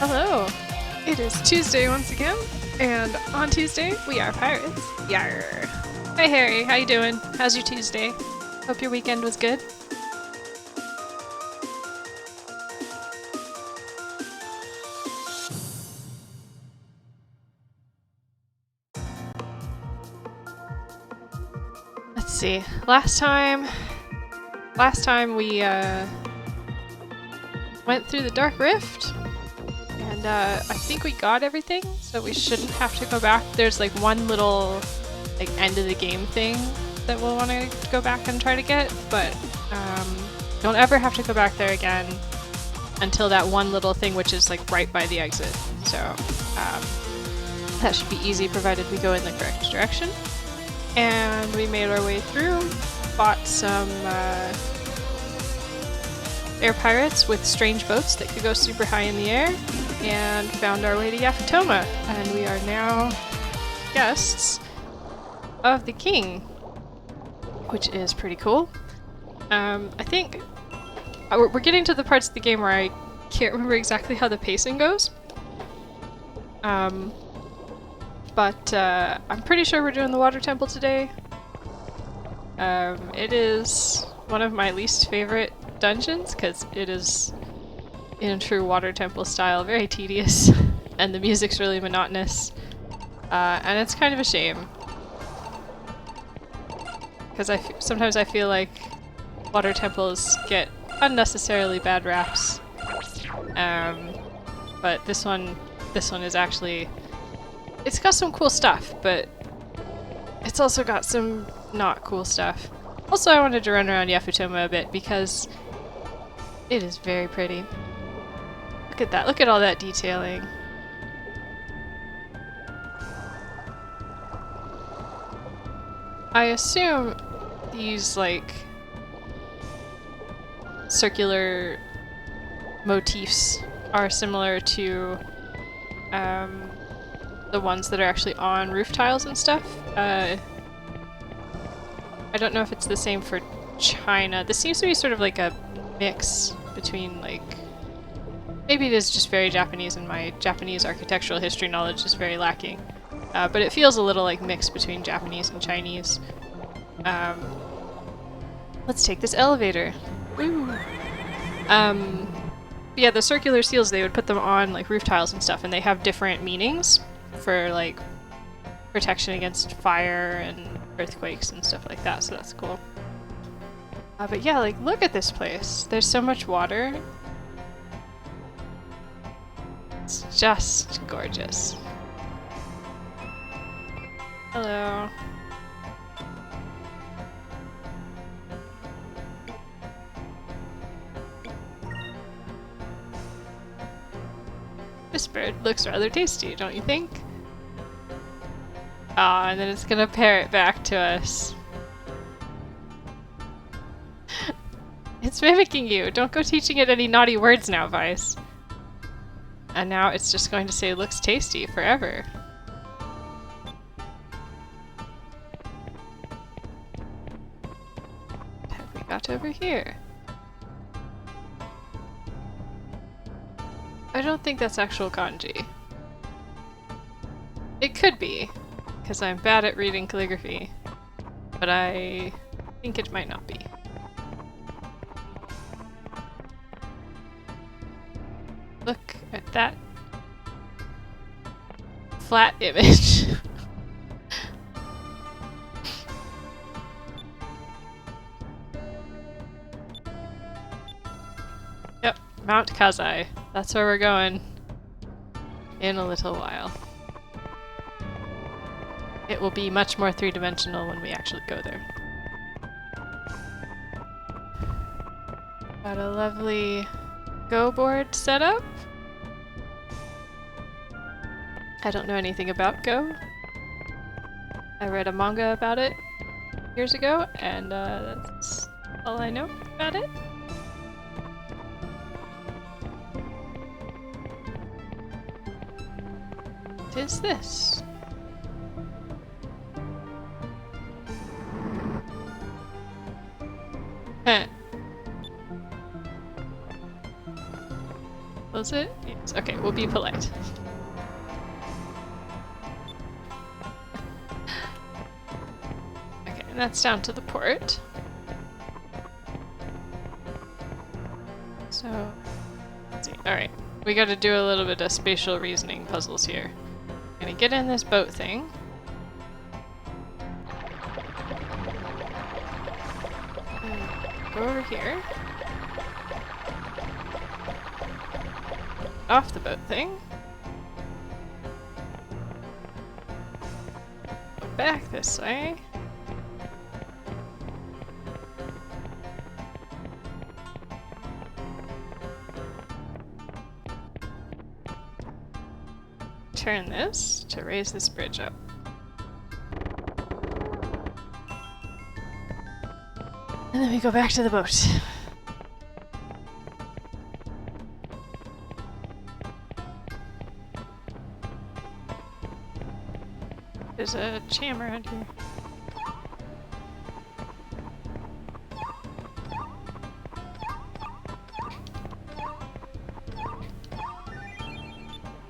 Hello! It is Tuesday once again, and on Tuesday we are pirates. Yarr! Hi Harry, how you doing? How's your Tuesday? Hope your weekend was good. Let's see. Last time we went through the Dark Rift. And I think we got everything, so we shouldn't have to go back. There's like one little like end of the game thing that we'll want to go back and try to get, but don't ever have to go back there again until that one little thing, which is like right by the exit. So that should be easy provided we go in the correct direction. And we made our way through, bought some air pirates with strange boats that could go super high in the air, and found our way to Yafutoma, and we are now guests of the king, which is pretty cool. I think we're getting to the parts of the game where I can't remember exactly how the pacing goes, but I'm pretty sure we're doing the water temple today. It is one of my least favorite dungeons because it is, in true water temple style, very tedious and the music's really monotonous, and it's kind of a shame because sometimes I feel like water temples get unnecessarily bad raps, but this one is actually, it's got some cool stuff, but it's also got some not cool stuff. Also, I wanted to run around Yafutoma a bit because it is very pretty. Look at that, look at all that detailing. I assume these, like, circular motifs are similar to the ones that are actually on roof tiles and stuff. I don't know if it's the same for China. This seems to be sort of like a mix between, like, maybe it is just very Japanese and my Japanese architectural history knowledge is very lacking. But it feels a little like mixed between Japanese and Chinese. Let's take this elevator. Woo! Yeah, the circular seals, they would put them on like roof tiles and stuff, and they have different meanings for like protection against fire and earthquakes and stuff like that, so that's cool. But yeah, like, look at this place. There's so much water. It's just gorgeous. Hello. This bird looks rather tasty, don't you think? Ah, and then it's gonna parrot back to us. It's mimicking you. Don't go teaching it any naughty words now, Vice. And now it's just going to say looks tasty forever. What have we got over here? I don't think that's actual kanji. It could be, because I'm bad at reading calligraphy, but I think it might not be. Look at that flat image. Yep, Mount Kazai. That's where we're going in a little while. It will be much more three-dimensional when we actually go there. Got a lovely Go board setup. I don't know anything about Go. I read a manga about it years ago, and that's all I know about it. What is this? Was it? Yes. Okay, we'll be polite. Okay, and that's down to the port. So, let's see. Alright, we gotta do a little bit of spatial reasoning puzzles here. I'm gonna get in this boat thing. Go over here. Off the boat thing. Go back this way. Turn this to raise this bridge up. And then we go back to the boat. There's a jam around here.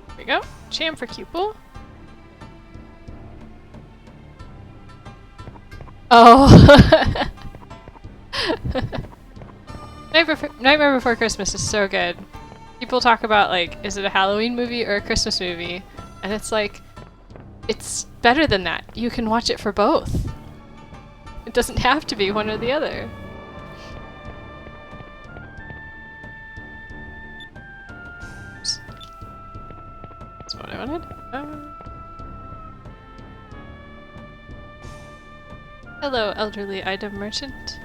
There we go. Jam for Cupel. Oh! Nightmare Before Christmas is so good. People talk about, like, is it a Halloween movie or a Christmas movie? And it's like, it's better than that. You can watch it for both. It doesn't have to be one or the other. Oops. That's what I wanted. Hello, elderly item merchant.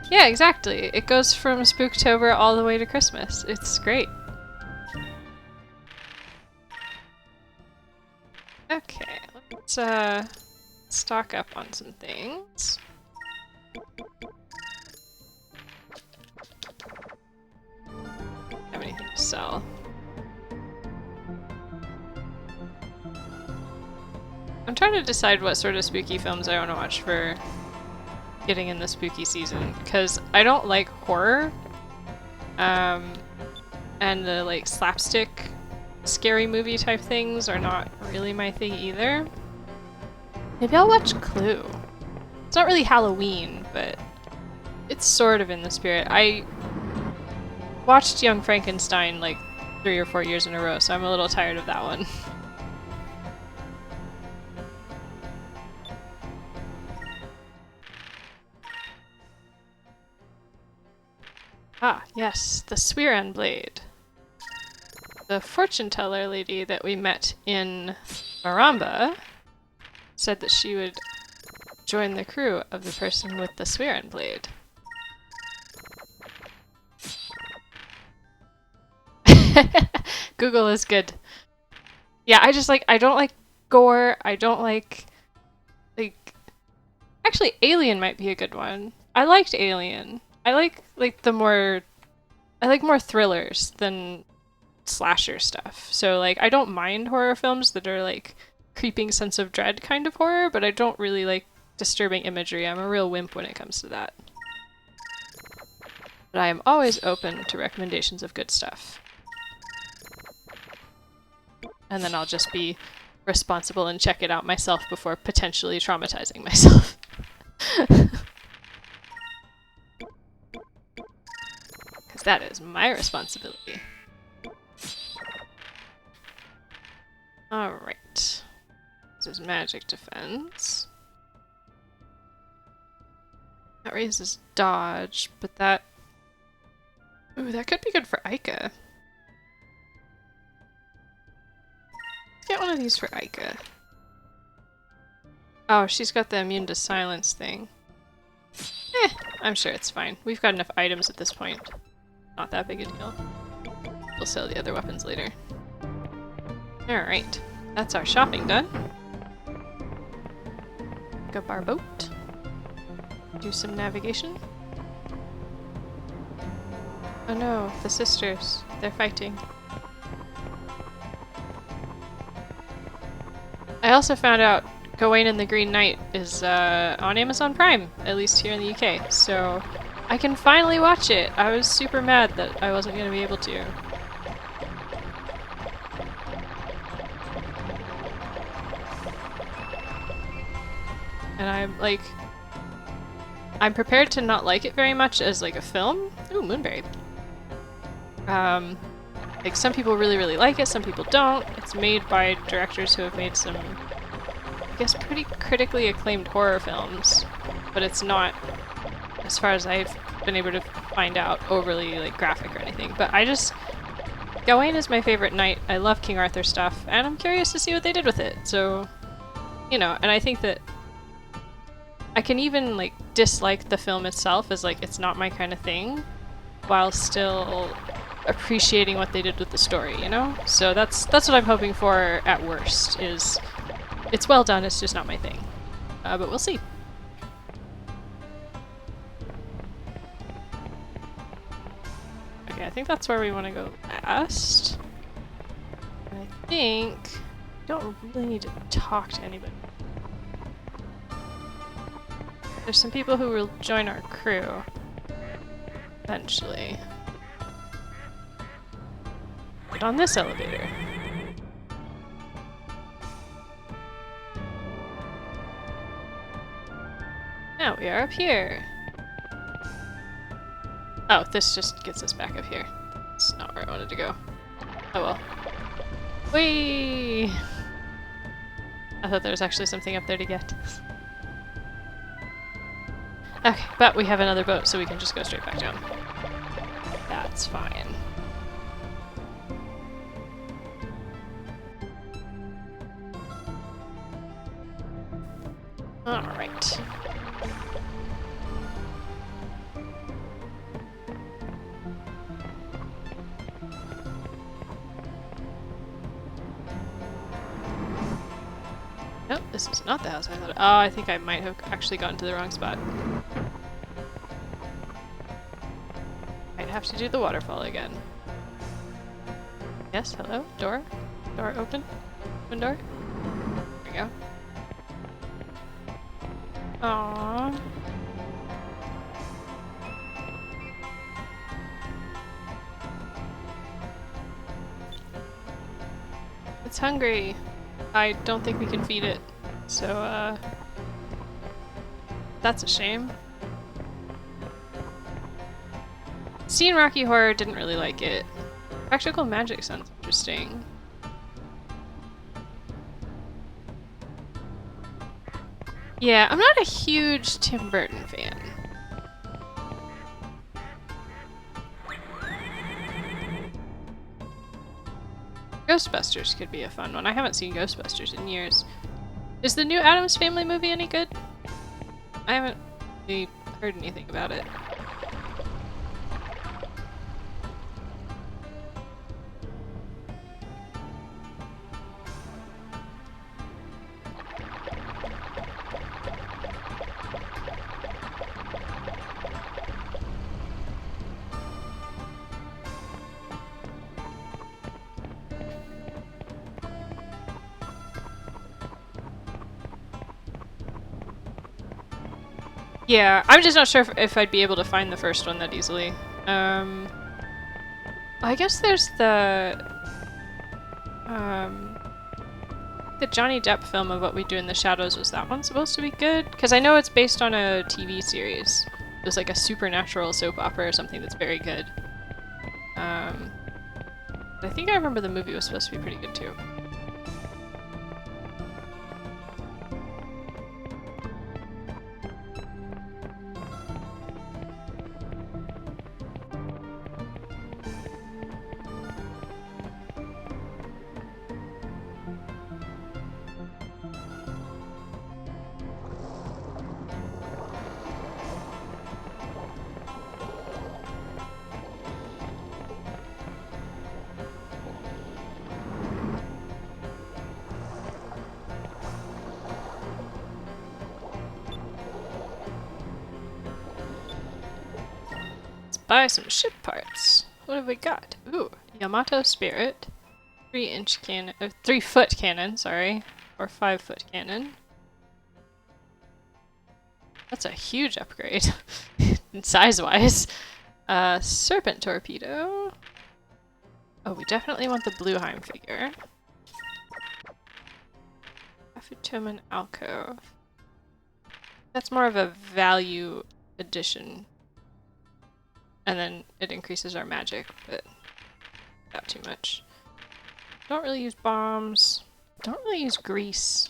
Yeah, exactly. It goes from Spooktober all the way to Christmas. It's great. Okay, let's stock up on some things. Have anything to sell? I'm trying to decide what sort of spooky films I want to watch for getting in the spooky season, because I don't like horror, and the like slapstick scary movie type things are not really my thing either. Maybe I'll watch Clue. It's not really Halloween, but it's sort of in the spirit. I watched Young Frankenstein like 3 or 4 years in a row, so I'm a little tired of that one. Ah, yes, the Swearan Blade. The fortune teller lady that we met in Maramba said that she would join the crew of the person with the Swearan Blade. Google is good. Yeah, I don't like gore. I don't like... Actually, Alien might be a good one. I liked Alien. I like more thrillers than slasher stuff. So like I don't mind horror films that are like creeping sense of dread kind of horror, but I don't really like disturbing imagery. I'm a real wimp when it comes to that. But I am always open to recommendations of good stuff. And then I'll just be responsible and check it out myself before potentially traumatizing myself. Because that is my responsibility. Alright. This is magic defense. That raises dodge, but that... Ooh, that could be good for Aika. Let's get one of these for Aika. Oh, she's got the immune to silence thing. I'm sure it's fine. We've got enough items at this point. Not that big a deal. We'll sell the other weapons later. Alright, that's our shopping done. Pick up our boat. Do some navigation. Oh no, the sisters. They're fighting. I also found out Gawain and the Green Knight is on Amazon Prime, at least here in the UK, so I can finally watch it. I was super mad that I wasn't going to be able to. And I'm prepared to not like it very much as like a film. Ooh, Moonberry. Like some people really, really like it, some people don't. It's made by directors who have made some, I guess, pretty critically acclaimed horror films, but it's not, as far as I've been able to find out, overly like graphic or anything. But Gawain is my favorite knight. I love King Arthur stuff, and I'm curious to see what they did with it. So, you know, and I think that I can even like dislike the film itself as like it's not my kind of thing, while still appreciating what they did with the story, you know? So that's what I'm hoping for at worst, is it's well done, it's just not my thing. But we'll see. Okay, I think that's where we want to go last. And I think I don't really need to talk to anybody. There's some people who will join our crew eventually. Get on this elevator. Now we are up here. Oh, this just gets us back up here. It's not where I wanted to go. Oh well. Whee! I thought there was actually something up there to get. Okay, but we have another boat, so we can just go straight back down. That's fine. Alright. Nope, this is not the house I thought. Oh, I think I might have actually gotten to the wrong spot. Might have to do the waterfall again. Yes, hello? Door? Door open? Open door? There we go. Aww. It's hungry. I don't think we can feed it. So, that's a shame. Seen Rocky Horror, didn't really like it. Practical magic sounds interesting. Yeah, I'm not a huge Tim Burton fan. Ghostbusters could be a fun one. I haven't seen Ghostbusters in years. Is the new Addams Family movie any good? I haven't really heard anything about it. Yeah, I'm just not sure if I'd be able to find the first one that easily. I guess there's the Johnny Depp film of What We Do in the Shadows. Was that one supposed to be good? Because I know it's based on a TV series. It was like a supernatural soap opera or something that's very good. But I think I remember the movie was supposed to be pretty good too. Buy some ship parts. What have we got? Ooh, Yamato Spirit, 3-inch cannon, 3-foot cannon, sorry, or 5-foot cannon. That's a huge upgrade, size-wise. Serpent torpedo. Oh, we definitely want the Blueheim figure. Afutoman alcove. That's more of a value addition. And then it increases our magic, but not too much. Don't really use bombs. Don't really use grease.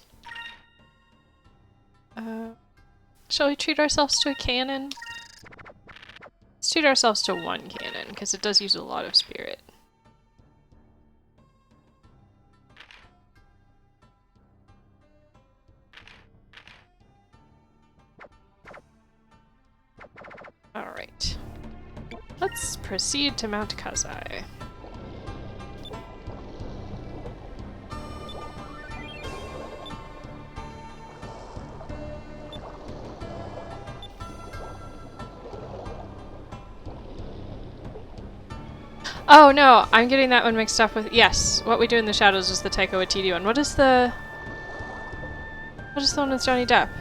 Shall we treat ourselves to a cannon? Let's treat ourselves to one cannon, because it does use a lot of spirit. Alright. Let's proceed to Mount Kazai. Oh no, I'm getting that one mixed up with— yes, What We Do in the Shadows is the Taika Waititi one. What is the one with Johnny Depp?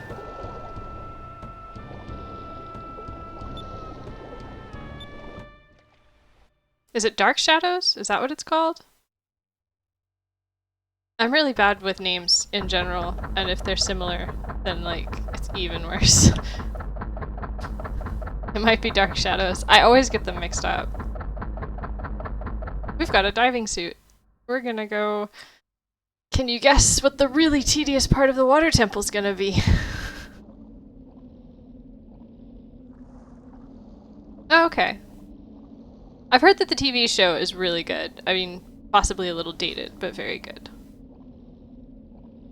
Is it Dark Shadows? Is that what it's called? I'm really bad with names in general, and if they're similar, then like, it's even worse. It might be Dark Shadows. I always get them mixed up. We've got a diving suit. We're gonna go— can you guess what the really tedious part of the water temple's gonna be? Oh, okay. I've heard that the TV show is really good. I mean, possibly a little dated, but very good.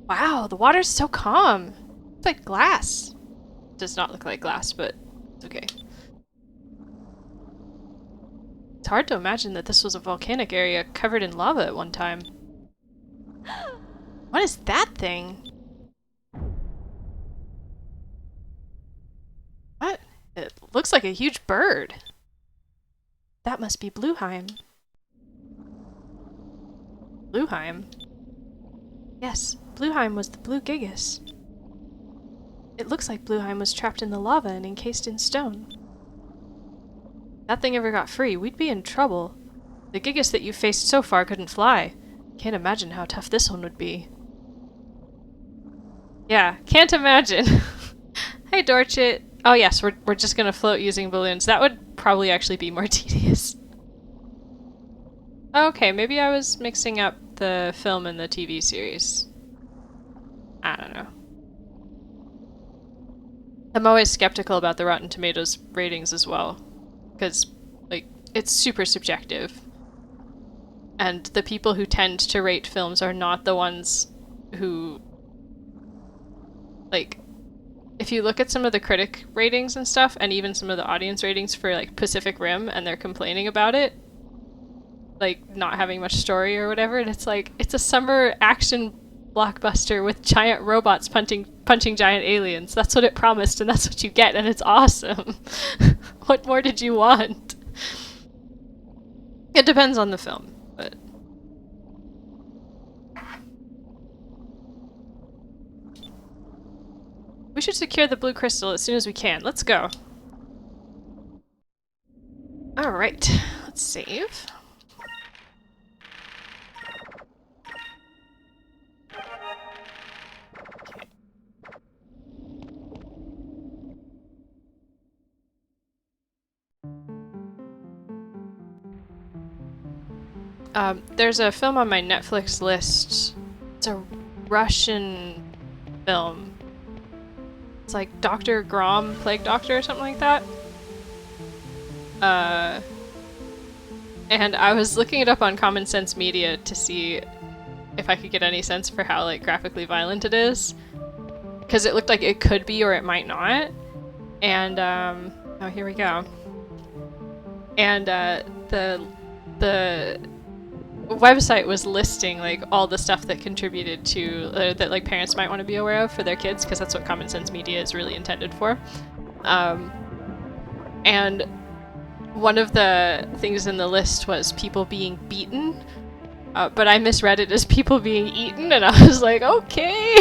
Wow, the water's so calm. It's like glass. It does not look like glass, but it's okay. It's hard to imagine that this was a volcanic area covered in lava at one time. What is that thing? What? It looks like a huge bird. That must be Blueheim. Blueheim? Yes, Blueheim was the Blue Gigas. It looks like Blueheim was trapped in the lava and encased in stone. If that thing ever got free, we'd be in trouble. The Gigas that you've faced so far couldn't fly. Can't imagine how tough this one would be. Yeah, can't imagine. Hey, Dorchit. Oh yes, we're just gonna float using balloons. That would probably actually be more tedious. Okay, maybe I was mixing up the film and the TV series. I don't know. I'm always skeptical about the Rotten Tomatoes ratings as well, because, like, it's super subjective. And the people who tend to rate films are not the ones who, like, if you look at some of the critic ratings and stuff, and even some of the audience ratings for, like, Pacific Rim, and they're complaining about it, like, not having much story or whatever, and it's like, it's a summer action blockbuster with giant robots punching giant aliens. That's what it promised, and that's what you get, and it's awesome. What more did you want? It depends on the film, but... we should secure the blue crystal as soon as we can. Let's go. Alright, let's save. There's a film on my Netflix list. It's a Russian film. It's like Dr. Grom, Plague Doctor, or something like that. And I was looking it up on Common Sense Media to see if I could get any sense for how, like, graphically violent it is. Because it looked like it could be or it might not. And, oh, here we go. And, the website was listing, like, all the stuff that contributed to, that, like, parents might want to be aware of for their kids, because that's what Common Sense Media is really intended for. And one of the things in the list was people being beaten, but I misread it as people being eaten, and I was like, okay!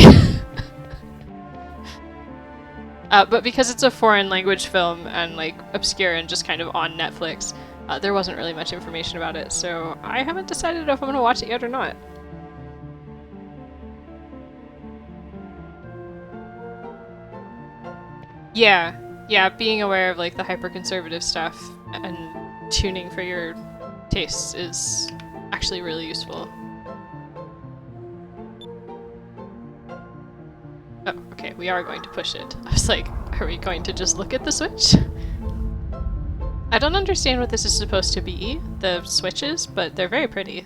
But because it's a foreign language film and, like, obscure and just kind of on Netflix, there wasn't really much information about it, so I haven't decided if I'm gonna watch it yet or not. Yeah, yeah, being aware of like the hyper-conservative stuff and tuning for your tastes is actually really useful. Oh, okay, we are going to push it. I was like, are we going to just look at the Switch? I don't understand what this is supposed to be, the switches, but they're very pretty.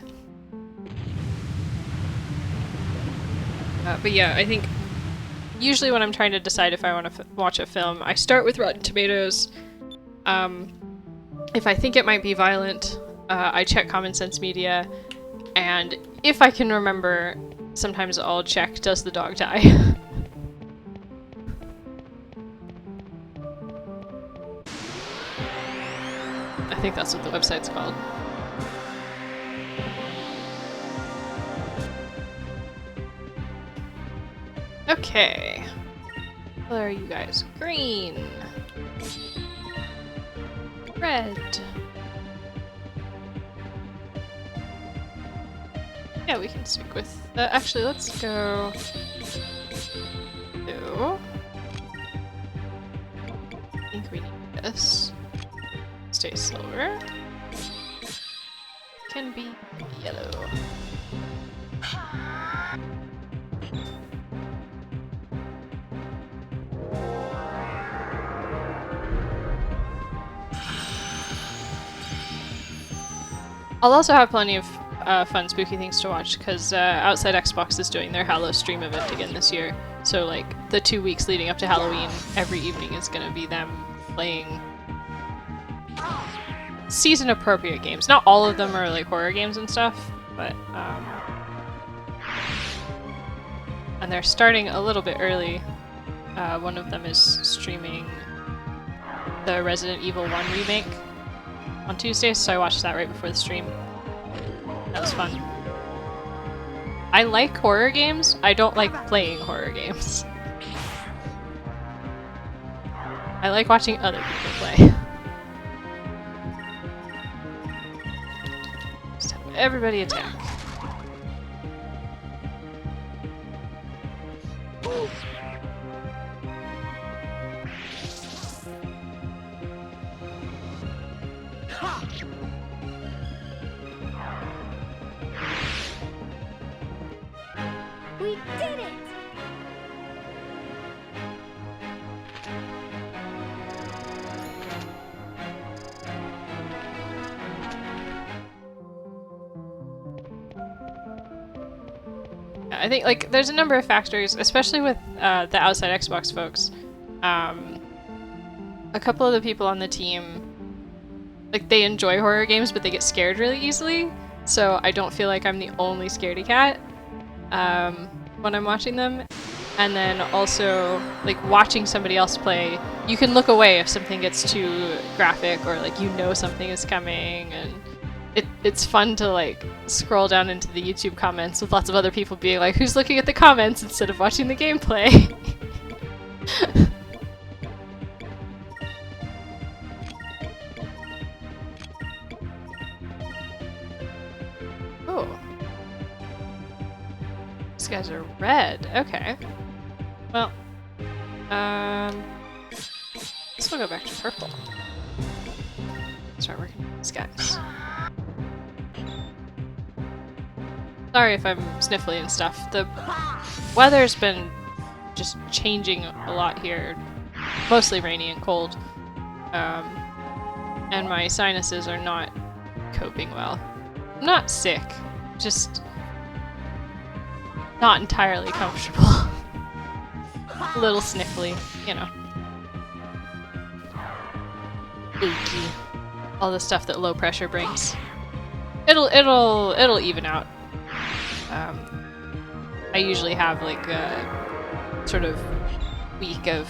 But yeah, I think usually when I'm trying to decide if I want to watch a film, I start with Rotten Tomatoes. If I think it might be violent, I check Common Sense Media, and if I can remember, sometimes I'll check, does the dog die? I think that's what the website's called. Okay. What color are you guys? Green. Red. Yeah, we can stick with... actually, let's go... blue. I think we need this. Stay silver. Can be yellow. I'll also have plenty of fun spooky things to watch because Outside Xbox is doing their Halo stream event again this year. So like the 2 weeks leading up to Halloween, every evening is gonna be them playing season appropriate games. Not all of them are like horror games and stuff, but and they're starting a little bit early. One of them is streaming the Resident Evil 1 remake on Tuesdays, so I watched that right before the stream. That was fun. I like horror games. I don't like playing horror games. I like watching other people play. Just have everybody attack. We did it! I think like there's a number of factors, especially with the Outside Xbox folks. A couple of the people on the team, like they enjoy horror games, but they get scared really easily. So I don't feel like I'm the only scaredy cat when I'm watching them. And then also, like watching somebody else play, you can look away if something gets too graphic or like you know something is coming, and it's fun to like scroll down into the YouTube comments with lots of other people being like, who's looking at the comments instead of watching the gameplay? Oh. These guys are red. Okay. Well, this will go back to purple. Start working with these guys. Sorry if I'm sniffly and stuff. The weather's been just changing a lot here. Mostly rainy and cold. And my sinuses are not coping well. I'm not sick, just not entirely comfortable. A little sniffly, you know. Achy. All the stuff that low pressure brings. It'll even out. I usually have like a sort of week of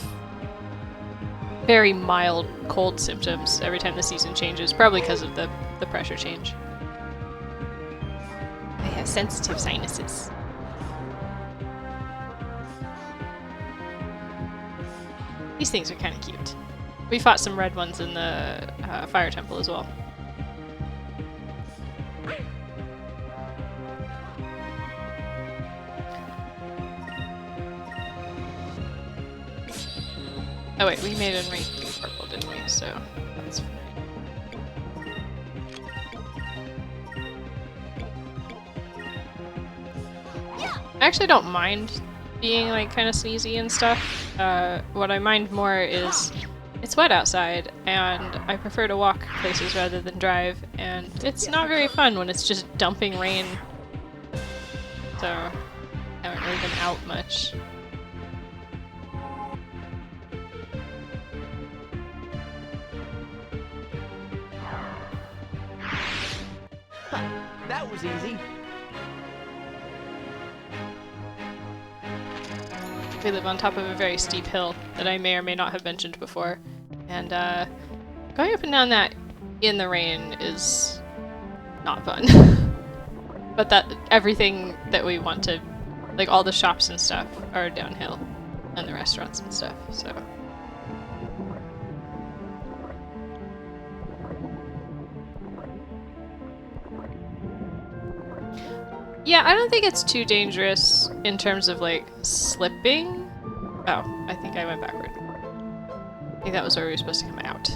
very mild cold symptoms every time the season changes, probably because of the pressure change. I have sensitive sinuses. These things are kind of cute. We fought some red ones in the fire temple as well. Oh wait, we made it rank purple, didn't we? So that's fine. I actually don't mind being like kind of sneezy and stuff. What I mind more is it's wet outside, and I prefer to walk places rather than drive, and it's not very fun when it's just dumping rain. So I haven't really been out much. That was easy. We live on top of a very steep hill that I may or may not have mentioned before, and going up and down that in the rain is not fun. But that everything that we want to, like all the shops and stuff, are downhill, and the restaurants and stuff, so. Yeah, I don't think it's too dangerous in terms of like slipping. Oh, I think I went backward. I think that was where we were supposed to come out.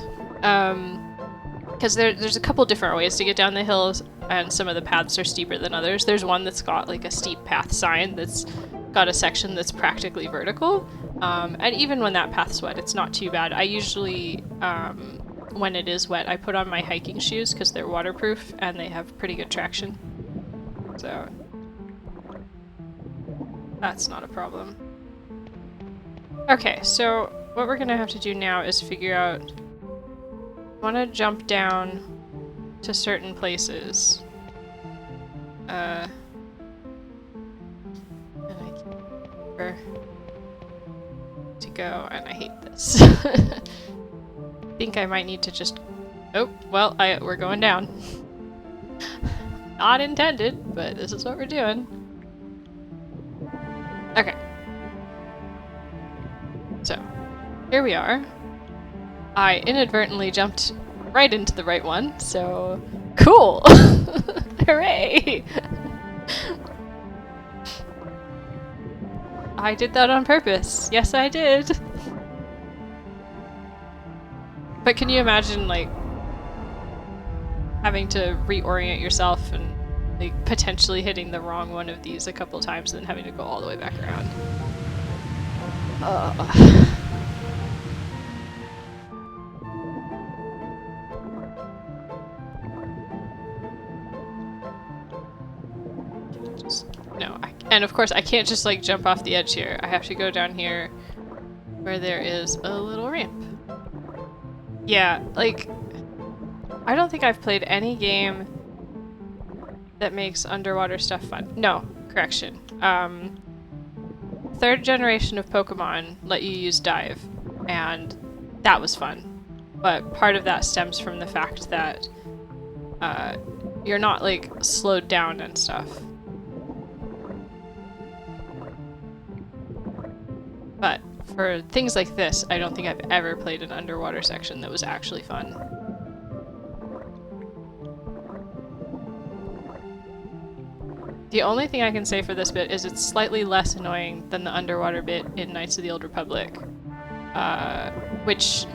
Because there's a couple different ways to get down the hills, and some of the paths are steeper than others. There's one that's got like a steep path sign that's got a section that's practically vertical. And even when that path's wet, it's not too bad. I usually, when it is wet, I put on my hiking shoes because they're waterproof and they have pretty good traction. So that's not a problem. Okay, so what we're gonna have to do now is figure out, I want to jump down to certain places. And I can't remember to go, and I hate this. I think I might need to just, oh, well, we're going down. Not intended, but this is what we're doing. Okay. So, here we are. I inadvertently jumped right into the right one, so cool! Hooray! I did that on purpose. Yes, I did. But can you imagine, like, having to reorient yourself and like potentially hitting the wrong one of these a couple times and then having to go all the way back around? And of course I can't just like jump off the edge here. I have to go down here where there is a little ramp. Yeah, like I don't think I've played any game that makes underwater stuff fun. No, correction. Third generation of Pokemon let you use dive, and that was fun. But part of that stems from the fact that you're not like slowed down and stuff. But for things like this, I don't think I've ever played an underwater section that was actually fun. The only thing I can say for this bit is it's slightly less annoying than the underwater bit in Knights of the Old Republic, which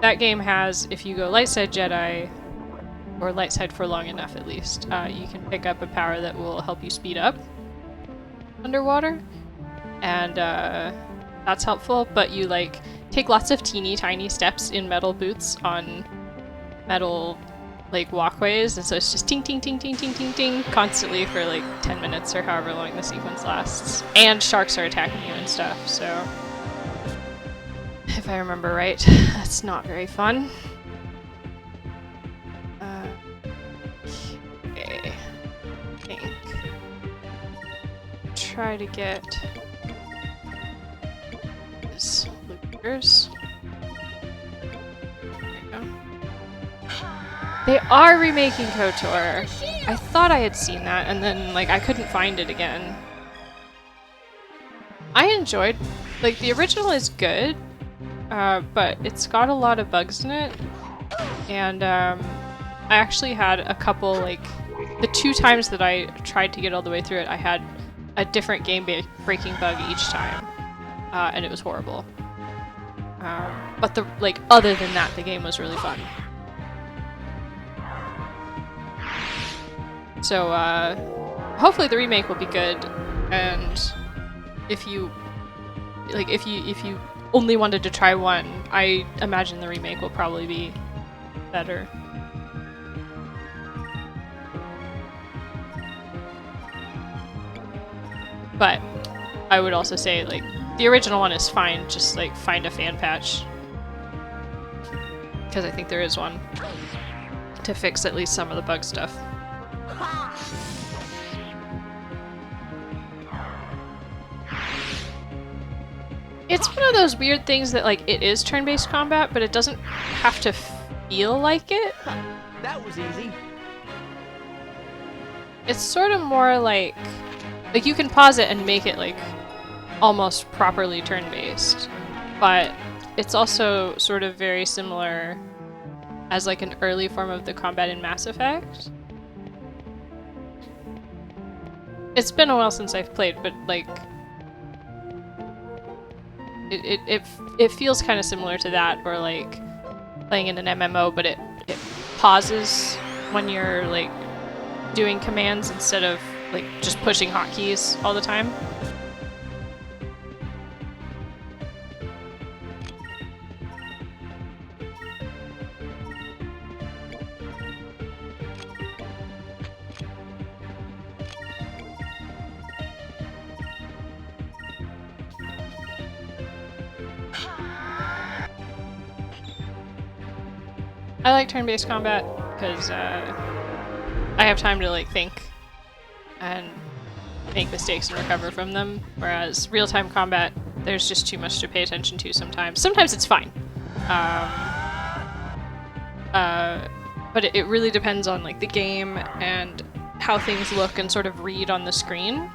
that game has, if you go light side Jedi, or light side for long enough at least, you can pick up a power that will help you speed up underwater, and that's helpful, but you like take lots of teeny tiny steps in metal boots on metal like walkways, and so it's just ting ting ting ting ting ting ting constantly for like 10 minutes or however long the sequence lasts. And sharks are attacking you and stuff, so if I remember right, that's not very fun. Okay. I think. Try to get these looters. There we go. They are remaking KOTOR. I thought I had seen that, and then like I couldn't find it again. I enjoyed, like the original is good, but it's got a lot of bugs in it, and I actually had a couple, like the 2 times that I tried to get all the way through it, I had a different game breaking bug each time, and it was horrible. But other than that, the game was really fun. So hopefully the remake will be good, and if you only wanted to try one, I imagine the remake will probably be better. But I would also say, like, the original one is fine, just, like, find a fan patch. Because I think there is one to fix at least some of the bug stuff. It's one of those weird things that, like, it is turn-based combat, but it doesn't have to feel like it. That was easy. It's sort of more like you can pause it and make it, like, almost properly turn-based, but it's also sort of very similar as, like, an early form of the combat in Mass Effect. It's been a while since I've played, but, like, it feels kind of similar to that, or, like, playing in an MMO, but it pauses when you're, like, doing commands instead of, like, just pushing hotkeys all the time. I like turn-based combat because I have time to, like, think and make mistakes and recover from them, whereas real-time combat, there's just too much to pay attention to sometimes. Sometimes it's fine. But it really depends on, like, the game and how things look and sort of read on the screen.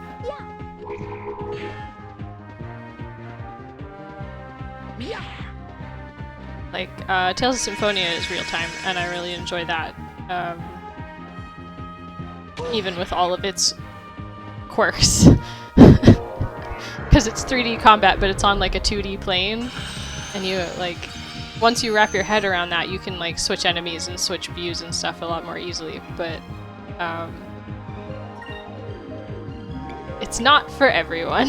Like, Tales of Symphonia is real-time, and I really enjoy that. Even with all of its quirks. Because it's 3D combat, but it's on, like, a 2D plane. And you, like, once you wrap your head around that, you can, like, switch enemies and switch views and stuff a lot more easily. But, it's not for everyone.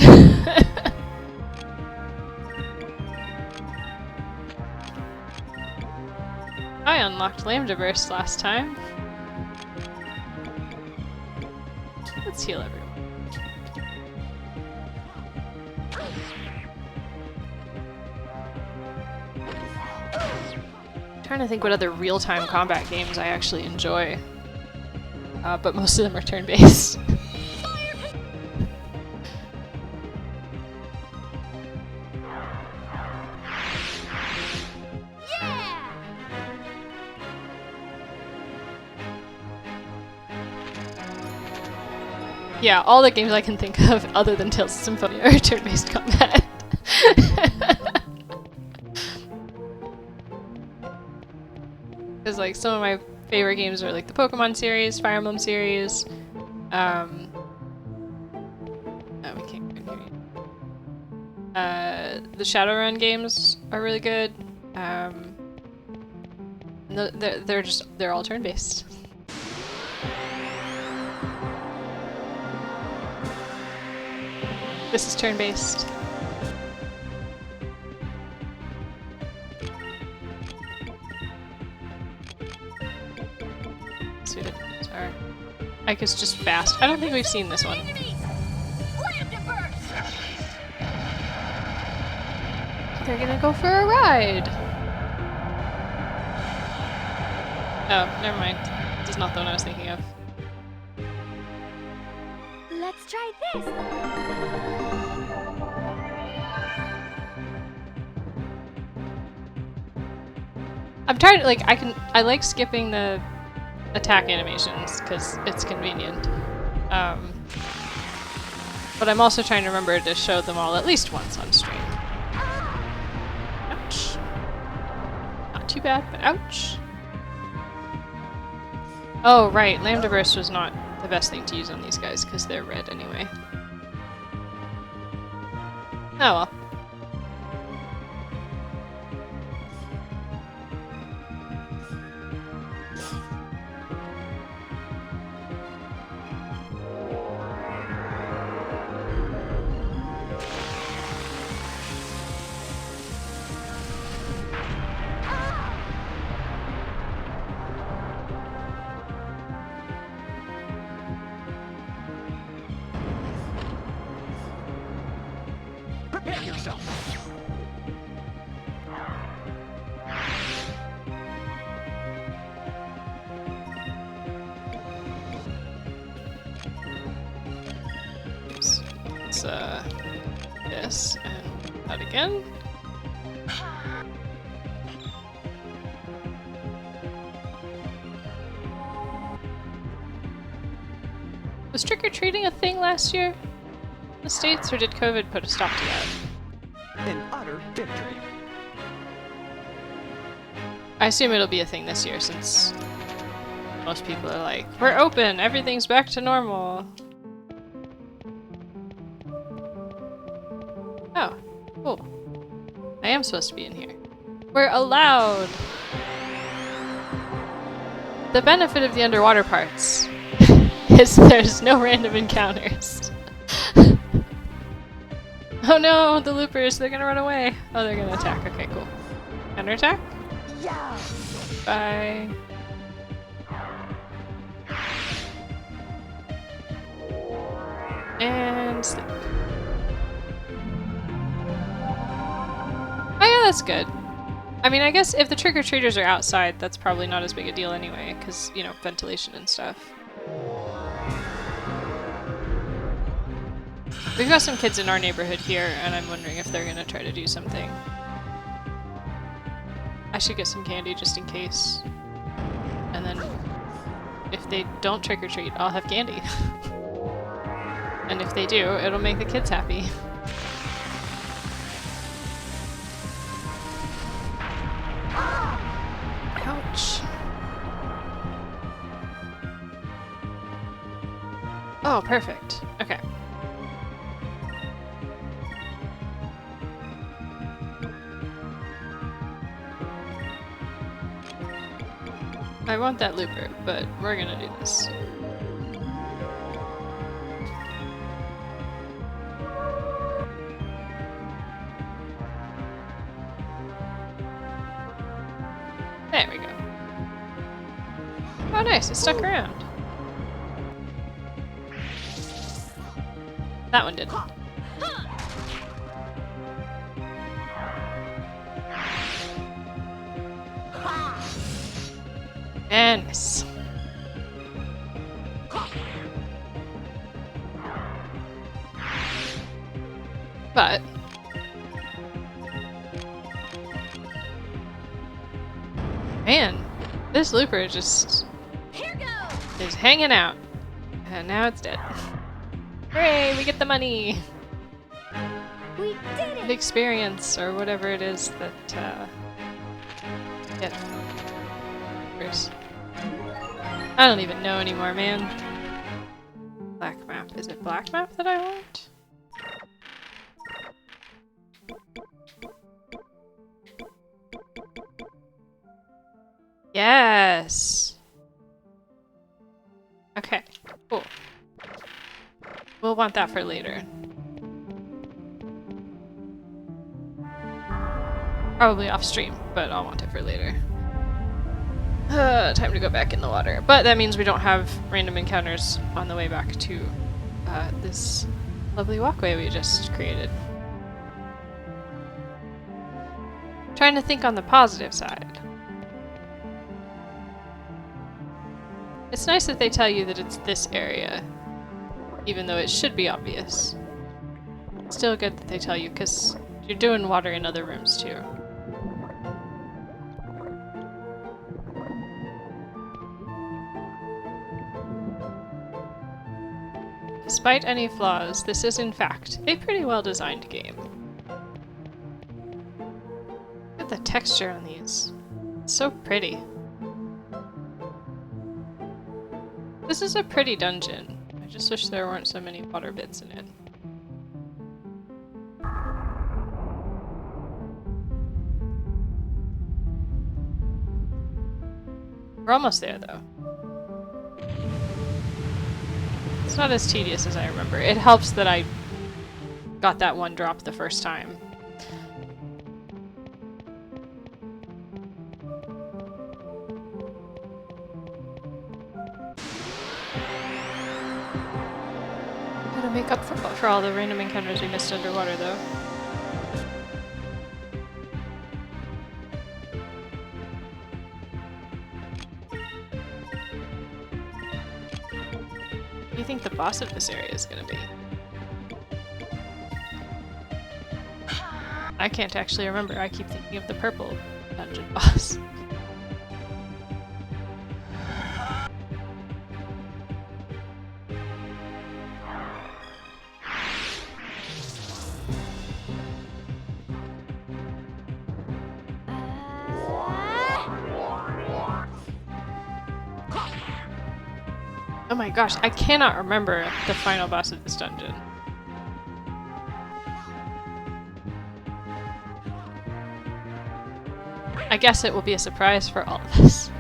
I unlocked Lambda Burst last time. Let's heal everyone. I'm trying to think what other real-time combat games I actually enjoy. But most of them are turn-based. Yeah, all the games I can think of other than Tales of Symphonia are turn-based combat. Because, like, some of my favorite games are, like, the Pokemon series, Fire Emblem series, oh, we can't hear you. The Shadowrun games are really good. They're all turn-based. This is turn-based. Sorry. Ike is just fast. I don't think we've seen this one. They're gonna go for a ride! Oh, never mind. This is not the one I was thinking of. Let's try this. I'm tired, like, I like skipping the attack animations, because it's convenient. But I'm also trying to remember to show them all at least once on stream. Ouch. Not too bad, but ouch. Oh, right, Lambda Burst was not the best thing to use on these guys, because they're red anyway. Oh well. yourself. Oops. It's this and that again. Was trick-or-treating a thing last year in the States, or did COVID put a stop to that? An utter victory. I assume it'll be a thing this year since most people are like, we're open, everything's back to normal. Oh, cool. I am supposed to be in here. We're allowed! The benefit of the underwater parts is there's no random encounters. Oh no, the loopers, they're gonna run away. Oh, they're gonna attack. Okay, cool. Counterattack? Yeah. Bye. And sleep. Oh yeah, that's good. I mean, I guess if the trick-or-treaters are outside, that's probably not as big a deal anyway, because, you know, ventilation and stuff. We've got some kids in our neighborhood here, and I'm wondering if they're gonna try to do something. I should get some candy just in case. And then, if they don't trick-or-treat, I'll have candy. And if they do, it'll make the kids happy. Ouch. Oh, perfect. Okay. I want that looper, but we're gonna do this. There we go. Oh nice, it stuck around. That one didn't. And miss. But man, this looper just is hanging out. And now it's dead. Hooray, we get the money! We did The it. experience, or whatever it is that, get first. I don't even know anymore, man. Black map. Is it black map that I want? Yes! Okay, cool. We'll want that for later. Probably off stream, but I'll want it for later. Time to go back in the water. But that means we don't have random encounters on the way back to this lovely walkway we just created. Trying to think on the positive side. It's nice that they tell you that it's this area, even though it should be obvious. It's still good that they tell you, because you're doing water in other rooms too. Despite any flaws, this is in fact a pretty well designed game. Look at the texture on these. It's so pretty. This is a pretty dungeon. I just wish there weren't so many water bits in it. We're almost there though. It's not as tedious as I remember. It helps that I got that one drop the first time. Gotta make up for all the random encounters we missed underwater though. do you think the boss of this area is gonna be? I can't actually remember. I keep thinking of the purple dungeon boss. Oh my gosh, I cannot remember the final boss of this dungeon. I guess it will be a surprise for all of us.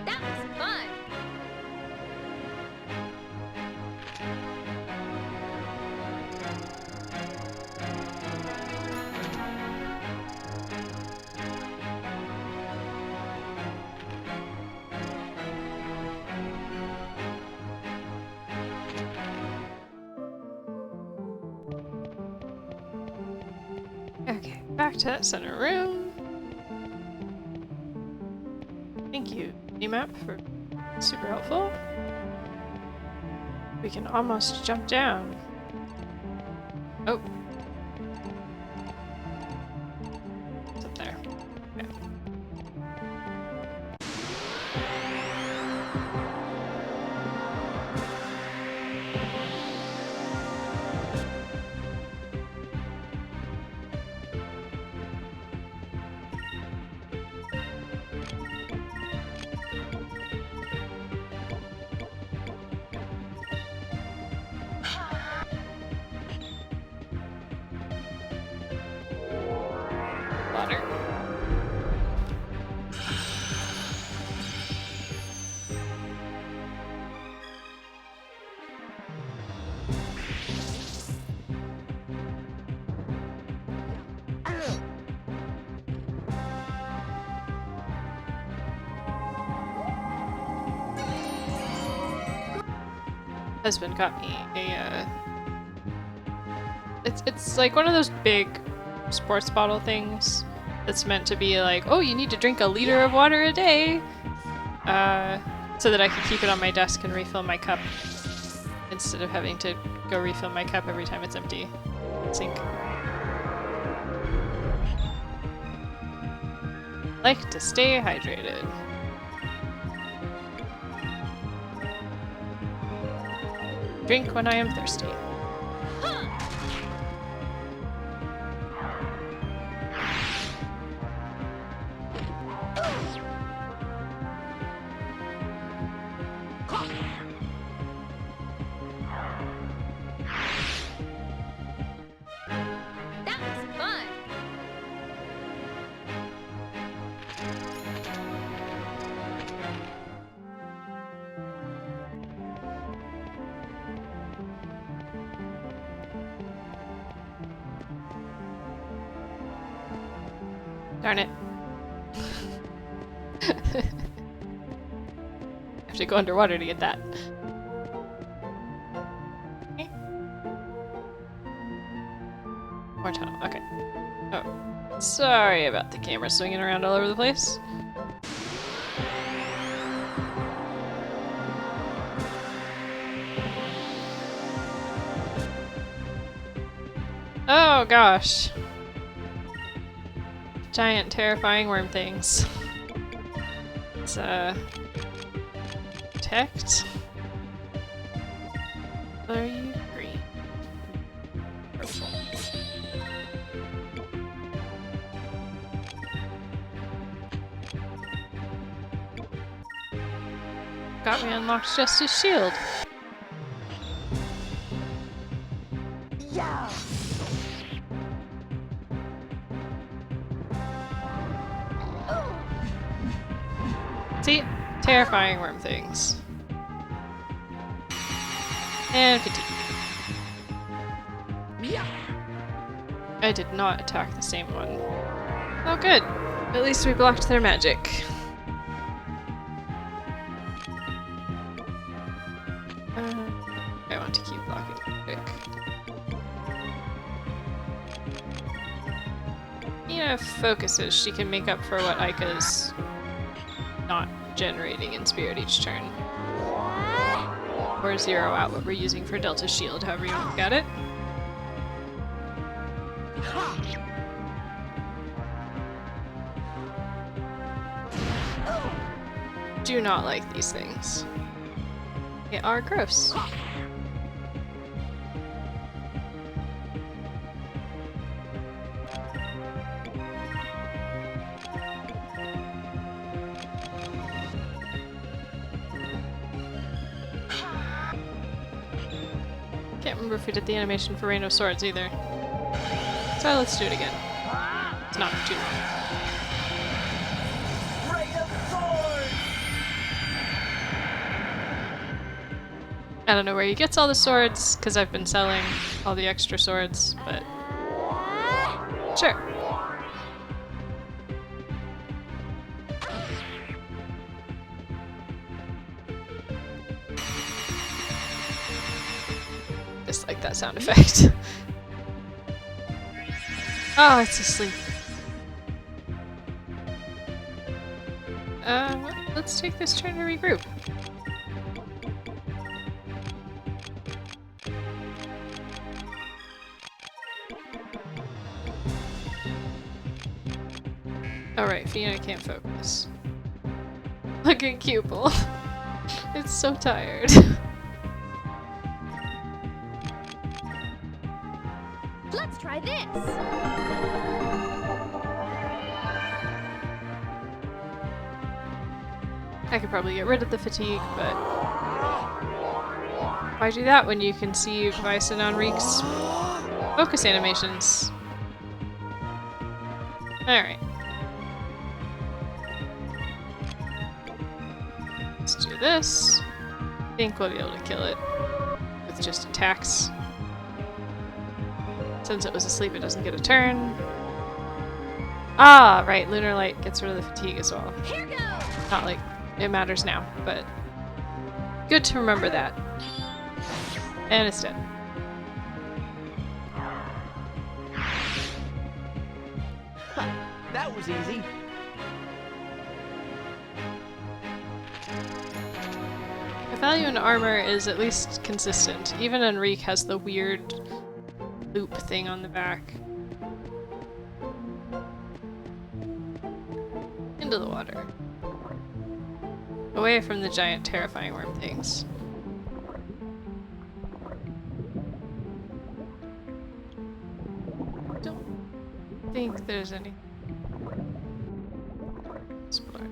That was fun. Okay, back to that center room. Thank you, map for super helpful. We can almost jump down. Oh. It's up there. Okay. Water. Husband got me a it's like one of those big sports bottle things that's meant to be like, oh, you need to drink a liter of water a day, so that I can keep it on my desk and refill my cup instead of having to go refill my cup every time it's empty. Sink. Like to stay hydrated. Drink when I am thirsty. That was fun. Darn it. Have to go underwater to get that. Okay. More tunnel, okay. Oh, sorry about the camera swinging around all over the place. Oh gosh. Giant terrifying worm things. It's protect. Are you green? Purple. Got me unlocked just his shield. Yeah. See? Terrifying worm things. And fatigue. I did not attack the same one. Oh good. At least we blocked their magic. I want to keep blocking magic. If focuses, she can make up for what Aika's not generating in spirit each turn. Or zero out what we're using for Delta Shield, however you look at it. Do not like these things. They are gross. Can't remember if we did the animation for Rain of Swords either. So let's do it again. It's not too long. I don't know where he gets all the swords, because I've been selling all the extra swords, but sure. Just like that sound effect. Oh, it's asleep. Let's take this turn to regroup. Alright, Fiona can't focus. Look at Cupel. It's so tired. Let's try this. I could probably get rid of the fatigue, but why do that when you can see Bison on Reek's focus animations? Alright. Let's do this. I think we'll be able to kill it with just attacks. Since it was asleep, it doesn't get a turn. Ah, right, Lunar Light gets rid of the fatigue as well. Here goes. Not like it matters now, but good to remember that. And it's dead. That was easy. The value in armor is at least consistent. Even Enrique has the weird loop thing on the back. Into the water. Away from the giant terrifying worm things. Don't think there's any. Explore.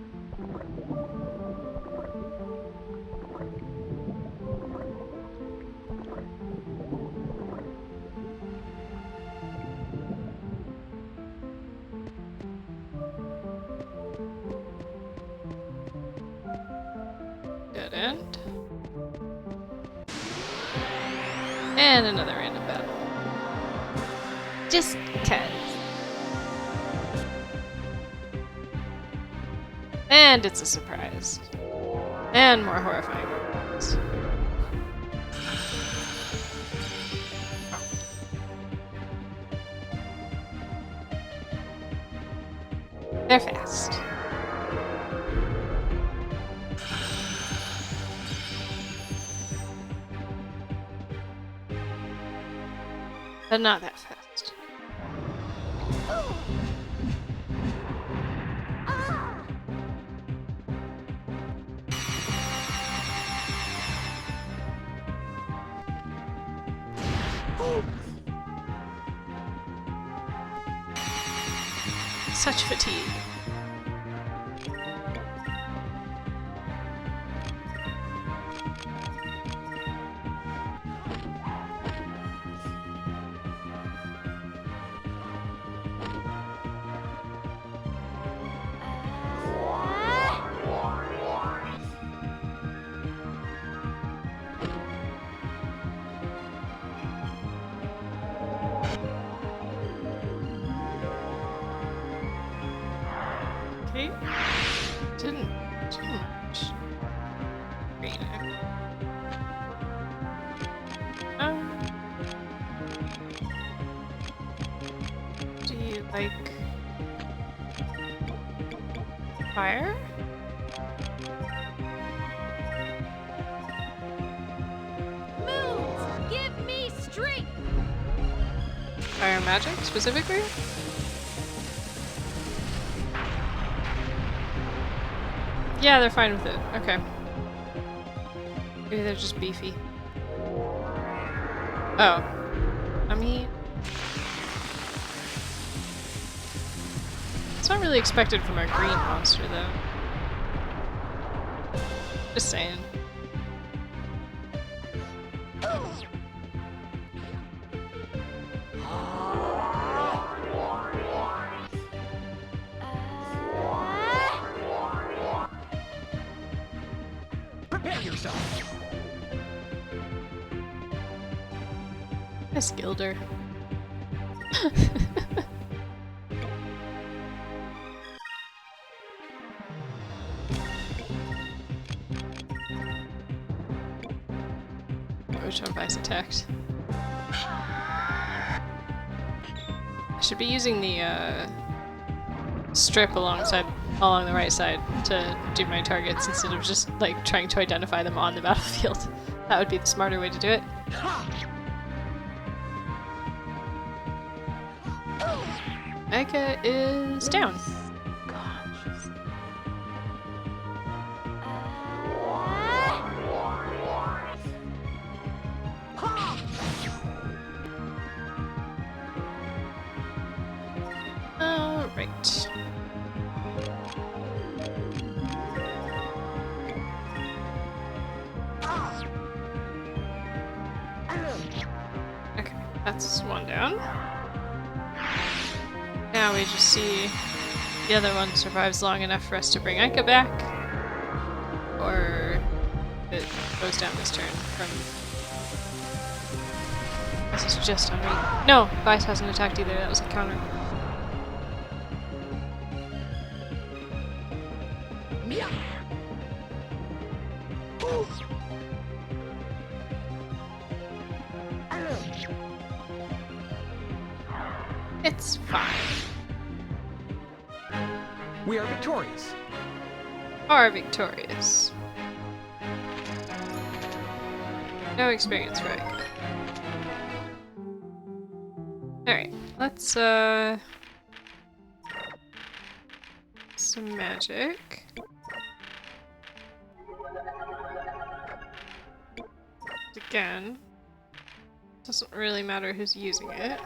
Dead end. And another random battle. Just 'cause. And it's a surprise. And more horrifying ones. They're fast. But not that fast. Such fatigue. right? Didn't too much. Green. Do you like fire? Moons, give me strength. Fire magic specifically? Yeah, they're fine with it. Okay. Maybe they're just beefy. Oh. I mean... It's not really expected from our green monster, though. Just saying. Prepare yourself. Miss Gilder. Which one Vice attacked? I should be using the strip along the right side to do my targets instead of just like trying to identify them on the battlefield. That would be the smarter way to do it. Micah is down. Alright. Okay, that's one down. Now we just see the other one survives long enough for us to bring Ica back, or it goes down this turn from... This is just on me. No! Vice hasn't attacked either, that was a counter. It's fine. We are victorious. Are victorious. No experience for Ica. Alright, let's some magic. Again, doesn't really matter who's using it.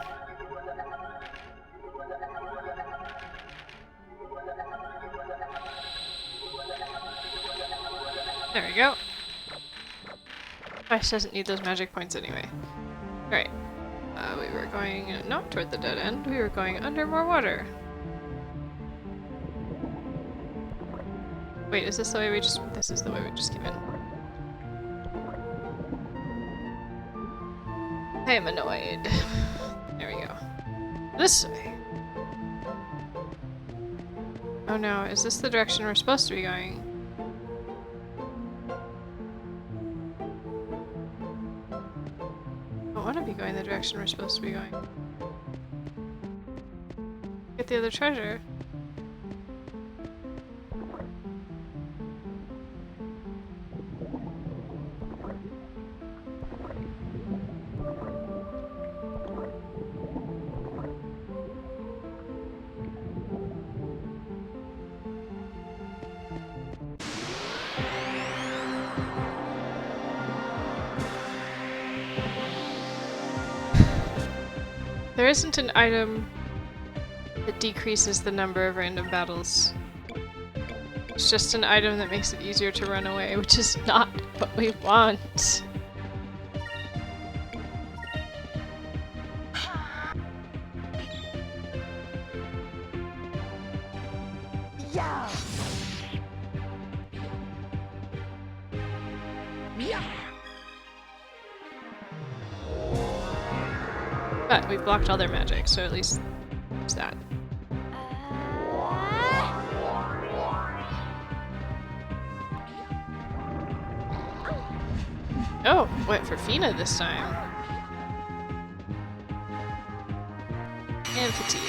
There we go. Vice doesn't need those magic points anyway. Alright. We were going not toward the dead end, we were going under more water. Wait, is this the way we just... This is the way we just came in. I am annoyed. There we go. This way. Oh no, is this the direction we're supposed to be going? I don't want to be going the direction we're supposed to be going. Get the other treasure. There isn't an item that decreases the number of random battles. It's just an item that makes it easier to run away, which is not what we want. Yeah. Yeah. But we blocked all their magic, so at least there's that. Oh, went for Fina this time. And fatigue.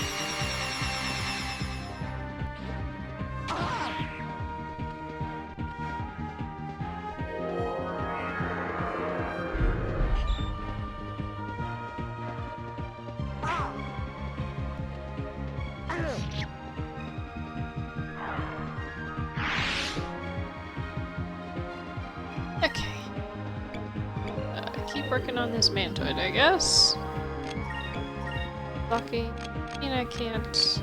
Okay. Keep working on this mantoid, I guess. Blocking. I can't.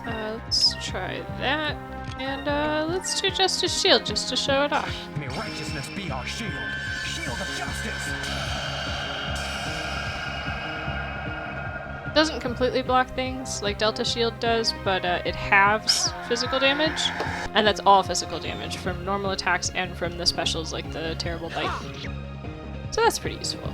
Let's try that. And let's do Justice Shield just to show it off. May righteousness be our shield. Shield of justice. Doesn't completely block things like Delta Shield does, but it halves physical damage. And that's all physical damage from normal attacks and from the specials like the Terrible Bite. So that's pretty useful.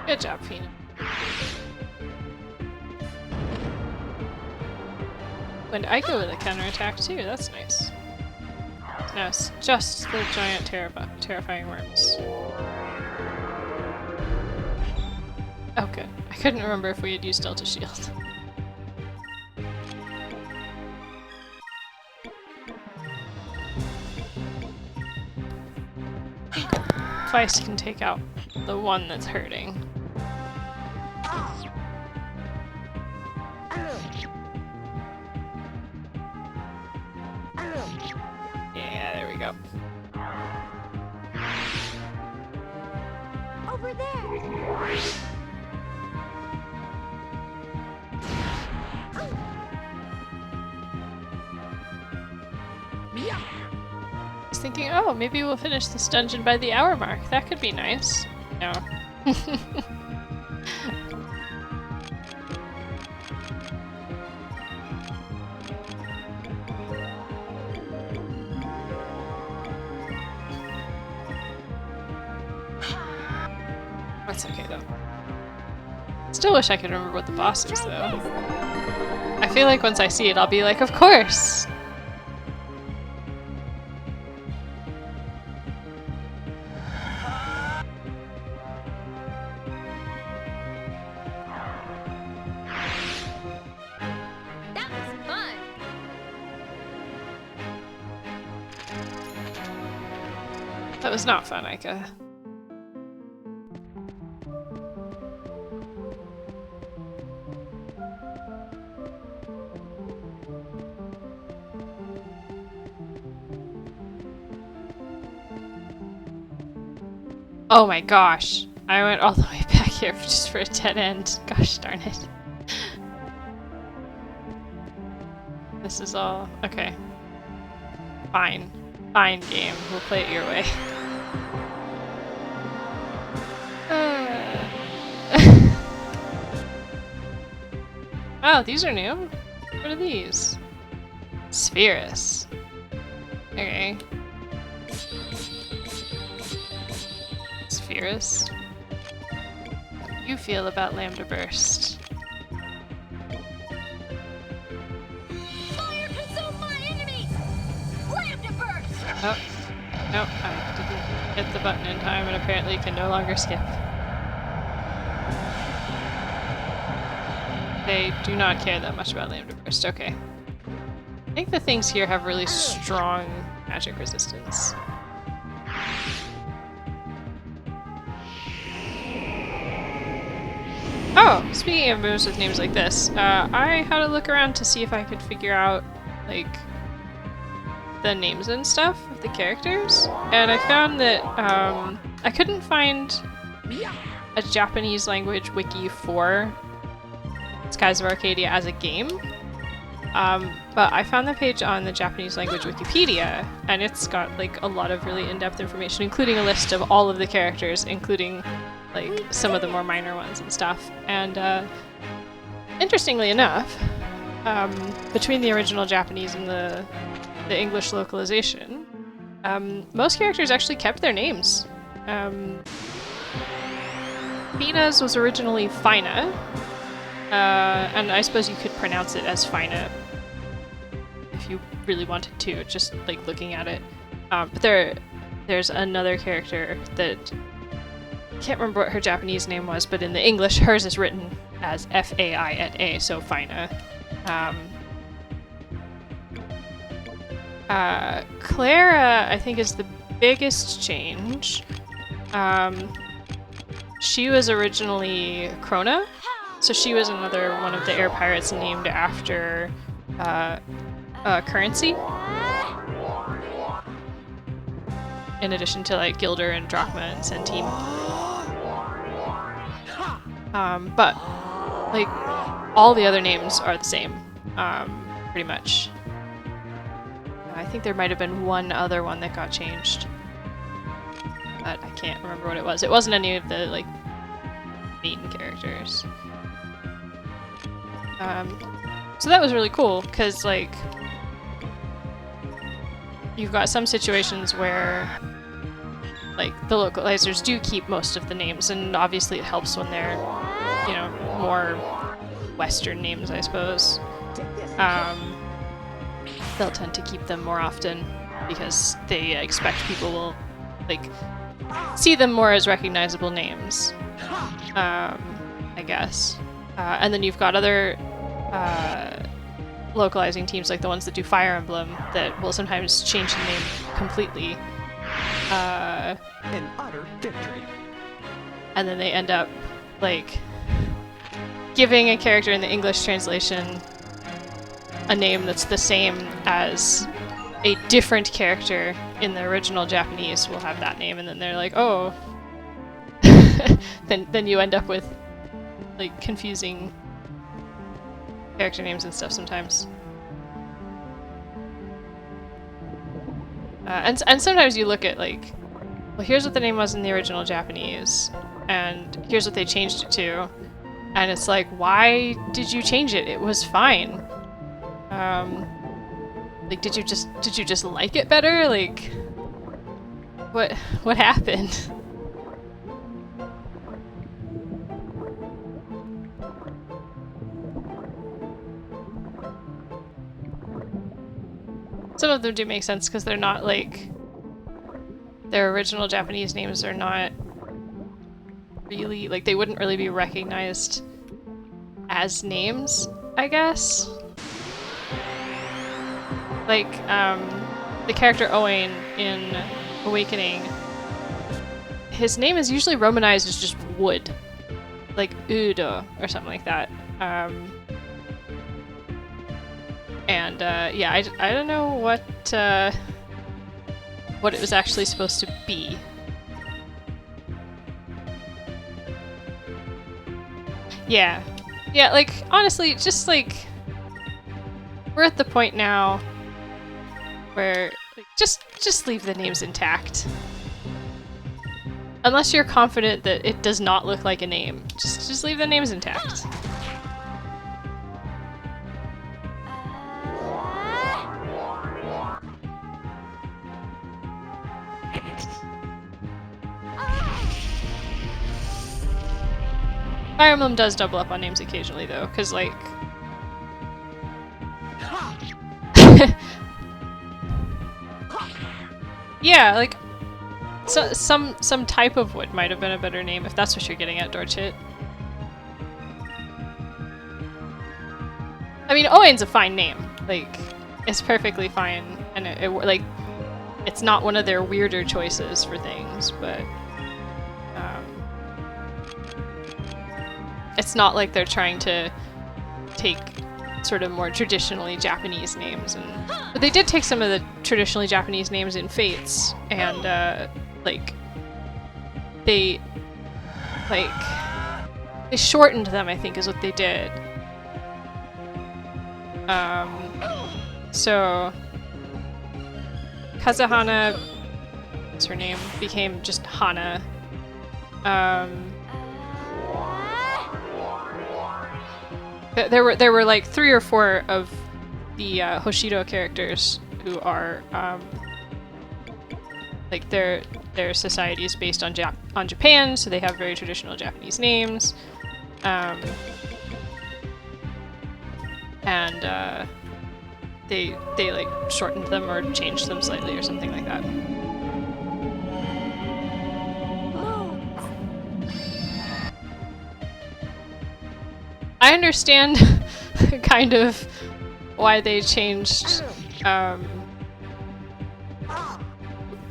Good job, Fina. And I go with a counterattack too, that's nice. No, it's just the giant terrifying worms. Oh good. I couldn't remember if we had used Delta Shield. Feist can take out the one that's hurting. Yeah, there we go. Over there. I was thinking, oh, maybe we'll finish this dungeon by the hour mark. That could be nice. No. That's okay though. Still wish I could remember what the boss is though. I feel like once I see it, I'll be like, of course! That was fun. That was not fun, Aika. Oh my gosh. I went all the way back here just for a dead end. Gosh darn it. This is all... okay. Fine. Fine game. We'll play it your way. Oh, these are new? What are these? Spherus. Okay. Spherus. How do you feel about Lambda Burst? Fire consume my enemies. Lambda burst. Oh. Nope, I didn't hit the button in time and apparently can no longer skip. They do not care that much about Lambda Burst. Okay. I think the things here have really strong magic resistance. Oh, speaking of moves with names like this, I had a look around to see if I could figure out, like, the names and stuff of the characters, and I found that I couldn't find a Japanese language wiki for Skies of Arcadia as a game, but I found the page on the Japanese language Wikipedia, and it's got like a lot of really in-depth information, including a list of all of the characters, including like some of the more minor ones and stuff. And interestingly enough, between the original Japanese and the English localization, most characters actually kept their names. Fina's was originally Fina, and I suppose you could pronounce it as Fina if you really wanted to, just like looking at it. But there's another character that I can't remember what her Japanese name was, but in the English, hers is written as F-A-I-N-A, so Fina. Clara, I think, is the biggest change. She was originally Krona, so she was another one of the air pirates named after Currency. In addition to like Gilder and Drachma and Centime. But like all the other names are the same, pretty much. I think there might have been one other one that got changed, but I can't remember what it was. It wasn't any of the like main characters. So that was really cool because like you've got some situations where like the localizers do keep most of the names, and obviously it helps when they're, you know, more Western names, I suppose. They'll tend to keep them more often because they expect people will like see them more as recognizable names, I guess. And then you've got other localizing teams, like the ones that do Fire Emblem, that will sometimes change the name completely. An utter victory. And then they end up like giving a character in the English translation a name that's the same as a different character in the original Japanese will have that name, and then they're like, oh. then you end up with like confusing character names and stuff sometimes. And sometimes you look at like, well, here's what the name was in the original Japanese, and here's what they changed it to, and it's like, why did you change it? It was fine. Like, did you just like it better? Like, what happened? Some of them do make sense because they're not like their original Japanese names are not really like they wouldn't really be recognized as names, I guess. Like the character Owain in Awakening, his name is usually romanized as just Wood, like Udo or something like that. And yeah, I don't know what it was actually supposed to be. Yeah, like honestly, just like we're at the point now where like, just leave the names intact. Unless you're confident that it does not look like a name, just leave the names intact. Fire Emblem does double up on names occasionally, though, because, like... yeah, like, so, some type of wood might have been a better name, if that's what you're getting at, Dorchit. I mean, Owain's a fine name. Like, it's perfectly fine, and like, it's not one of their weirder choices for things, but... it's not like they're trying to take sort of more traditionally Japanese names, but they did take some of the traditionally Japanese names in Fates, and like they shortened them, I think is what they did. So Kazuhana, what's her name, became just Hana. There were like 3 or 4 of the Hoshido characters who are like their society is based on Japan, so they have very traditional Japanese names, and they like shortened them or changed them slightly or something like that. I understand kind of why they changed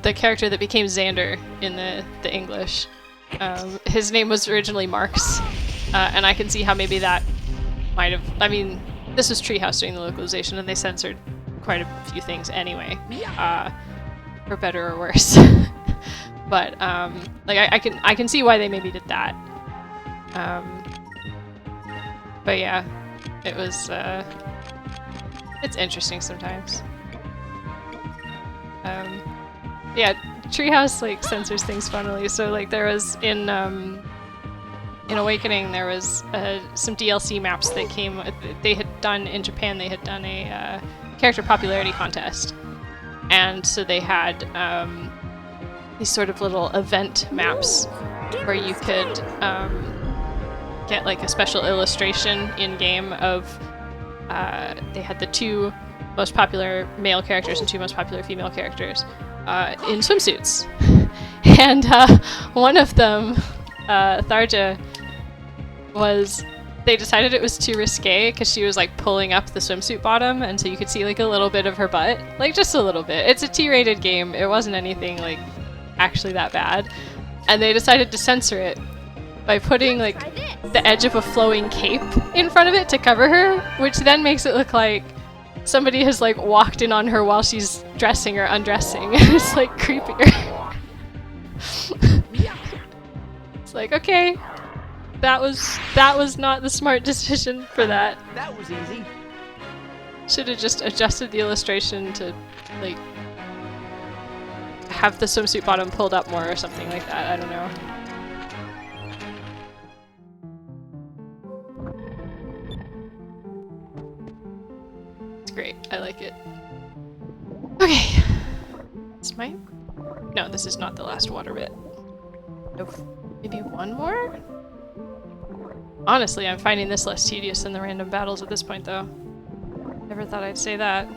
the character that became Xander in the English. His name was originally Marx, and I can see how maybe that might have... I mean, this was Treehouse doing the localization, and they censored quite a few things anyway, for better or worse. But like I can see why they maybe did that. But yeah, it was it's interesting sometimes. Yeah, Treehouse like censors things funnily. So like there was in Awakening there was some DLC maps that came. They had done in Japan. They had done a character popularity contest, and so they had these sort of little event maps where you could get like a special illustration in game of. They had the 2 most popular male characters and 2 most popular female characters in swimsuits, and one of them, Tharja, was. They decided it was too risque because she was like pulling up the swimsuit bottom, and so you could see like a little bit of her butt, like just a little bit. It's a T-rated game. It wasn't anything like actually that bad, and they decided to censor it by putting like the edge of a flowing cape in front of it to cover her, which then makes it look like somebody has like walked in on her while she's dressing or undressing. It's like creepier. It's like, okay, that was not the smart decision for that. That was easy. Should have just adjusted the illustration to like have the swimsuit bottom pulled up more or something like that. I don't know. Great, I like it. Okay. This might... No, this is not the last water bit. Nope. Maybe one more? Honestly, I'm finding this less tedious than the random battles at this point, though. Never thought I'd say that.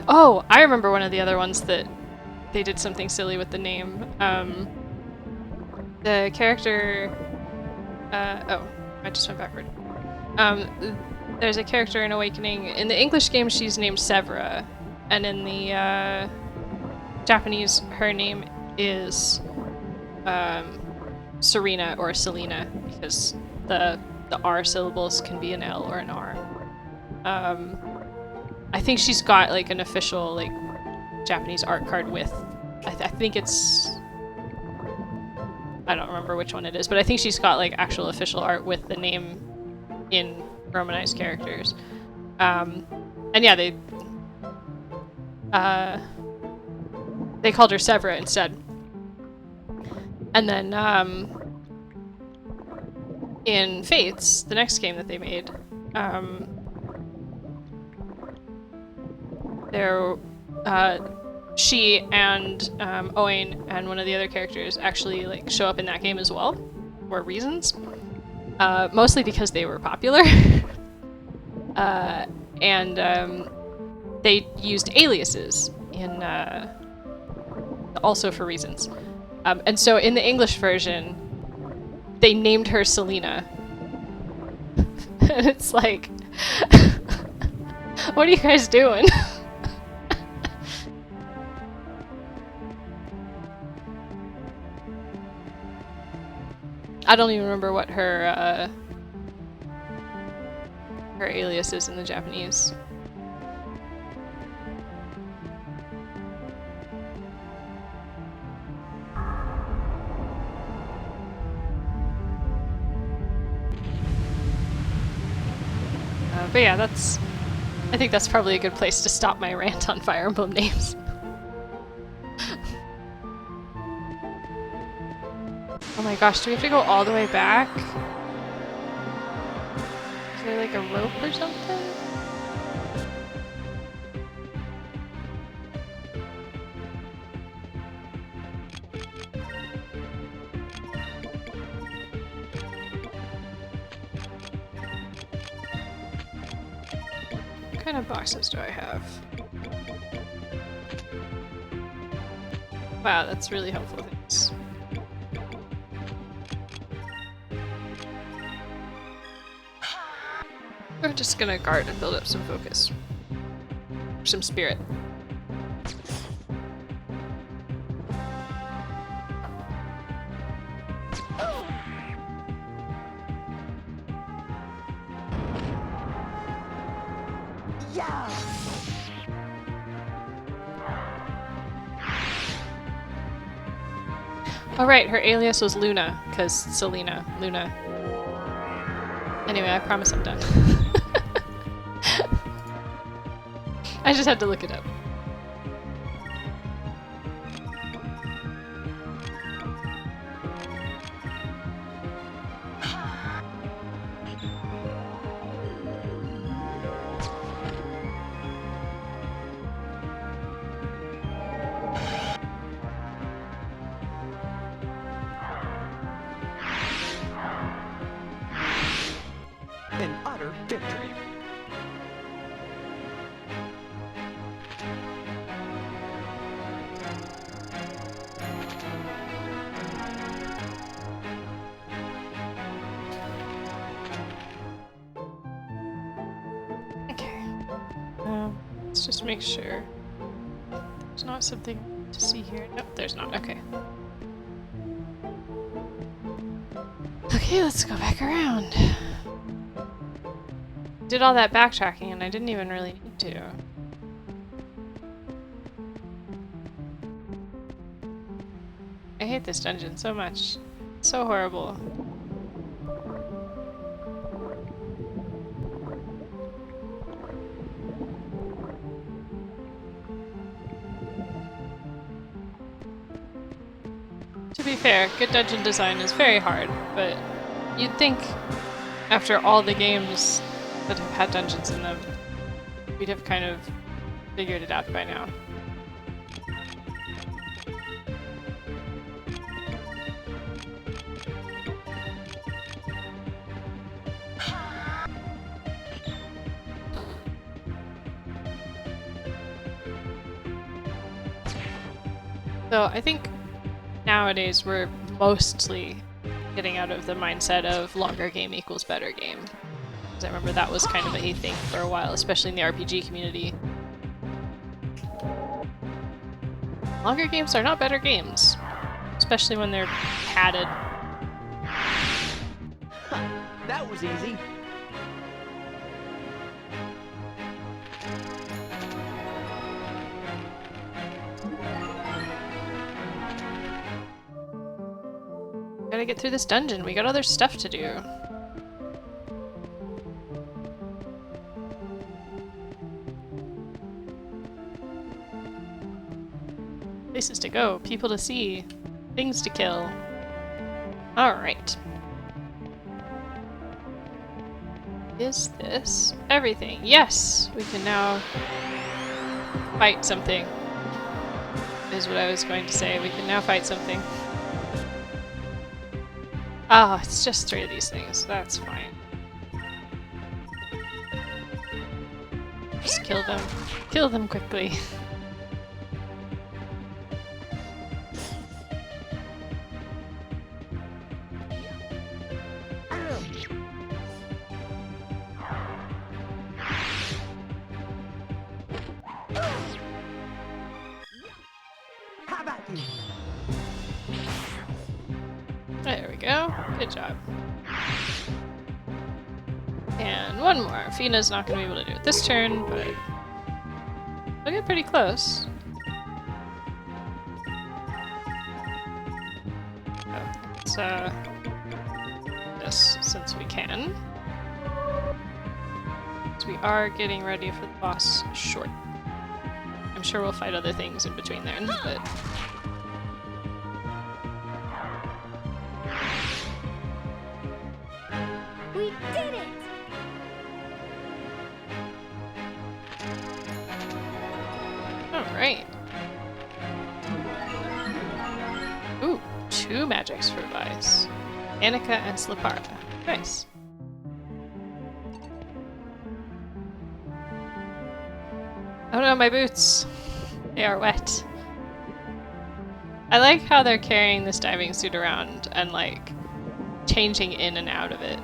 Oh, I remember one of the other ones that they did something silly with the name. The character... oh, I just went backward. There's a character in Awakening. In the English game, she's named Severa, and in the Japanese, her name is Serena or Selena, because the R syllables can be an L or an R. I think she's got like an official like Japanese art card with, I think it's, I don't remember which one it is, but I think she's got like actual official art with the name in Romanized characters. And yeah, they called her Severa instead. And then in Fates, the next game that they made, she and Owen and one of the other characters actually like show up in that game as well, for reasons. Mostly because they were popular. And they used aliases in also for reasons. And so in the English version, they named her Selena. And it's like, what are you guys doing? I don't even remember what her alias is in the Japanese. But yeah, I think that's probably a good place to stop my rant on Fire Emblem names. Oh my gosh, do we have to go all the way back? Is there like a rope or something? What kind of boxes do I have? Wow, that's really helpful. Thanks. We're just gonna guard and build up some focus. Some spirit. Oh right, her alias was Luna, because Selena. Luna. Anyway, I promise I'm done. I just had to look it up. An utter victory. Okay. Let's just make sure there's not something to see here. Nope, there's not. Okay. Okay, let's go back around. Did all that backtracking and I didn't even really need to. I hate this dungeon so much. It's so horrible. To be fair, good dungeon design is very hard, but you'd think after all the games that have had dungeons in them, we'd have kind of figured it out by now. So I think nowadays we're mostly getting out of the mindset of longer game equals better game. Because I remember that was kind of a thing for a while, especially in the RPG community. Longer games are not better games, especially when they're padded. That was easy. Gotta get through this dungeon, we got other stuff to do. Places to go, people to see, things to kill. Alright. Is this everything? Yes! We can now fight something. Is what I was going to say. We can now fight something. Oh, it's just 3 of these things. That's fine. Just kill them. Kill them quickly. How about you? There we go. Good job. And one more. Fina's not going to be able to do it this turn, but we'll get pretty close. Oh, let's this since we can. So we are getting ready for the boss short. I'm sure we'll fight other things in between then, but We did it! Alright. Ooh, 2 magics for Vice. Annika and Slipara. Nice. Oh no, my boots! They are wet. I like how they're carrying this diving suit around and like changing in and out of it.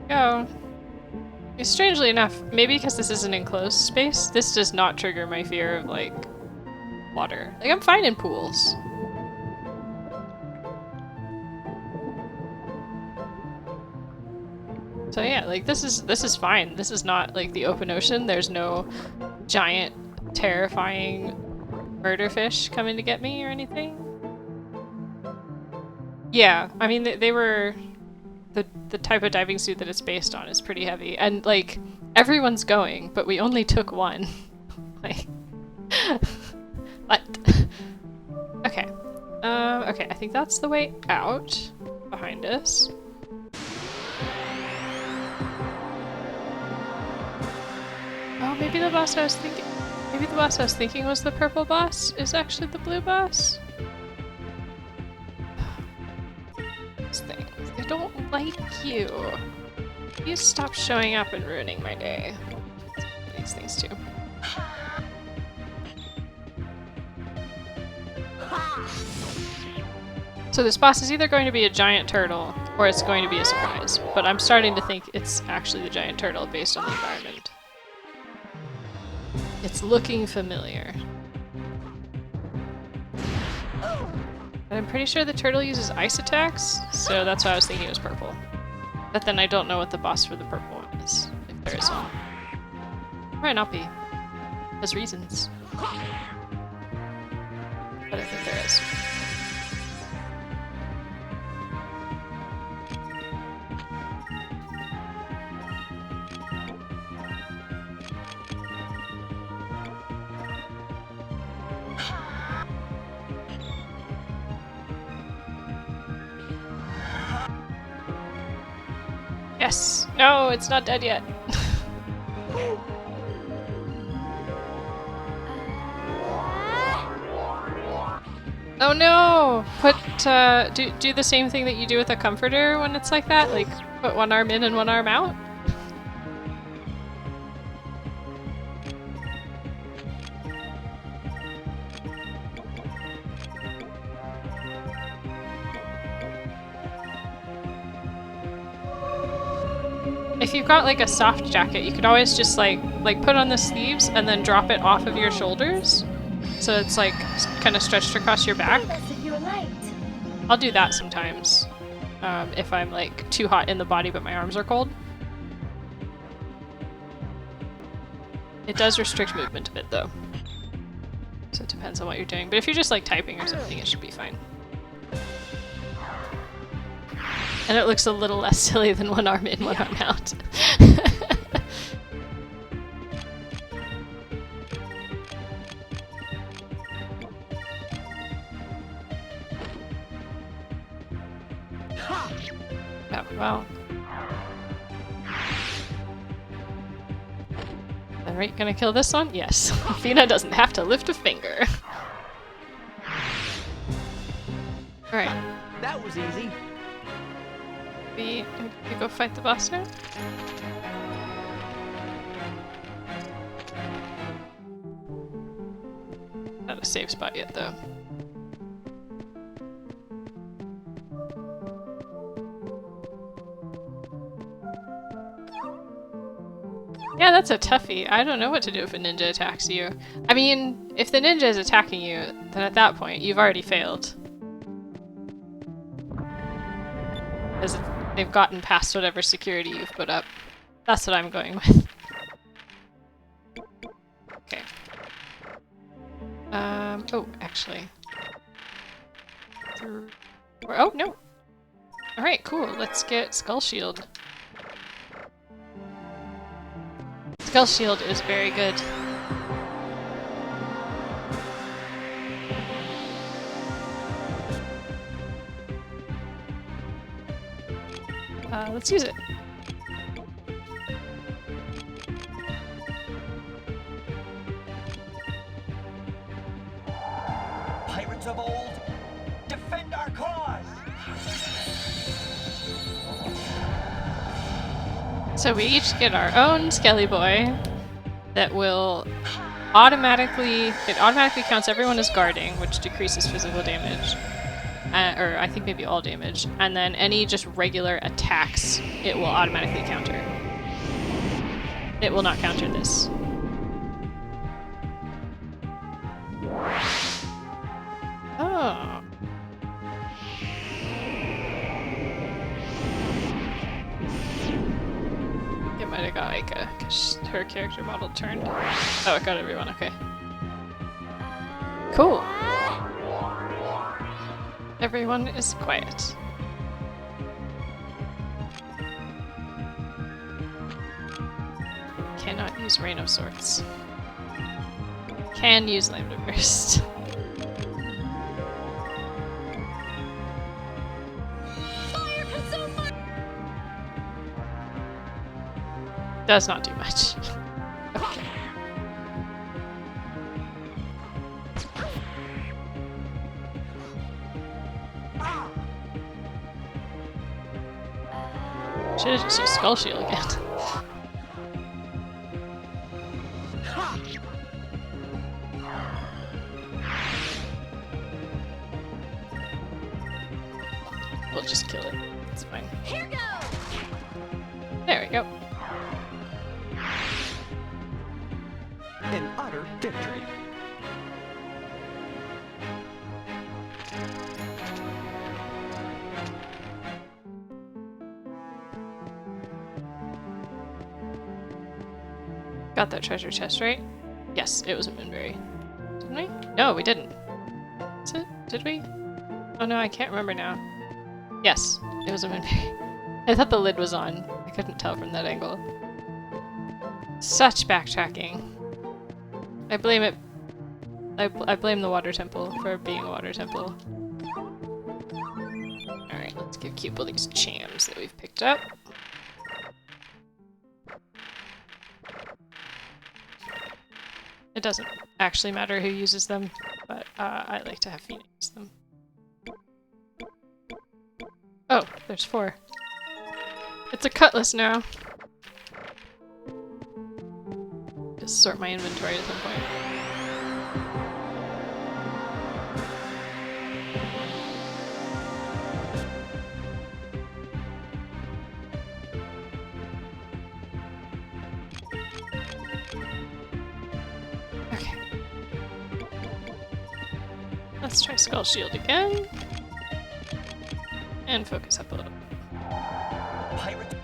Go. Strangely enough, maybe because this is an enclosed space, this does not trigger my fear of like water. Like I'm fine in pools. So yeah, like this is fine. This is not like the open ocean. There's no giant, terrifying murder fish coming to get me or anything. Yeah, I mean they were the type of diving suit that it's based on is pretty heavy, and like everyone's going, but we only took one. Like, what? Okay, okay. I think that's the way out behind us. Oh, maybe the boss I was thinking. Maybe the boss I was thinking was the purple boss is actually the blue boss. These things, they don't like you. You stop showing up and ruining my day. These things too. So this boss is either going to be a giant turtle or it's going to be a surprise, but I'm starting to think it's actually the giant turtle based on the environment. It's looking familiar. But I'm pretty sure the turtle uses ice attacks, so that's why I was thinking it was purple. But then I don't know what the boss for the purple one is, if there is one. Might not be. There's reasons. But I think there is. Yes! No, it's not dead yet. Oh no! Do the same thing that you do with a comforter when it's like that? Like, put one arm in and one arm out? If you've got like a soft jacket, you could always just like put on the sleeves and then drop it off of your shoulders. So it's like kind of stretched across your back. I'll do that sometimes. If I'm like too hot in the body but my arms are cold. It does restrict movement a bit though. So it depends on what you're doing. But if you're just like typing or something, it should be fine. And it looks a little less silly than one arm in, one arm out. Oh, well. Alright, gonna kill this one? Yes. Fina doesn't have to lift a finger. Alright. That was easy. We go fight the boss now? Not a safe spot yet, though. Yeah, that's a toughie. I don't know what to do if a ninja attacks you. I mean, if the ninja is attacking you, then at that point, you've already failed. Because they've gotten past whatever security you've put up. That's what I'm going with. Okay. Oh, actually. Oh, no! Alright, cool. Let's get Skull Shield. Skull Shield is very good. let's use it. Pirates of old, defend our cause! So we each get our own Skelly Boy that will automatically counts everyone as guarding, which decreases physical damage. Or I think maybe all damage. And then any just regular attacks, it will automatically counter. It will not counter this. Oh. It might have got Aika, because her character model turned. Oh, it got everyone, okay. Cool. Everyone is quiet. Cannot use Rain of Swords. Can use Lambda Burst. Fire consume my Does not do much. Okay. Should have just used Skull Shield again. We'll just kill it. It's fine. here goes. There we go. An utter victory. Got that treasure chest, right? Yes, it was a moonberry. Didn't we? No, we didn't. Is it? Did we? Oh no, I can't remember now. Yes, it was a moonberry. I thought the lid was on. I couldn't tell from that angle. Such backtracking. I blame it. I blame the water temple for being a water temple. Alright, let's give Cupid these chams that we've picked up. It doesn't actually matter who uses them, but I like to have Phoenix use them. Oh, there's 4. It's a cutlass now. Just sort my inventory at some point. Okay. Let's try Skull Shield again. And focus up a little bit. Pirate.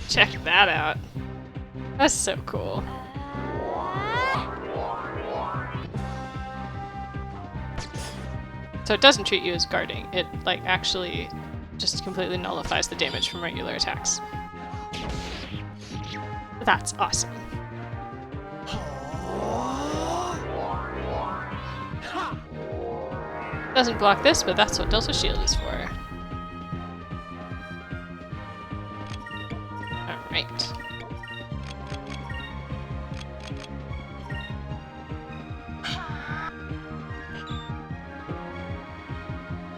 Check that out. That's so cool. So it doesn't treat you as guarding. It, like, actually just completely nullifies the damage from regular attacks. That's awesome. Doesn't block this, but that's what Delta Shield is for. Alright.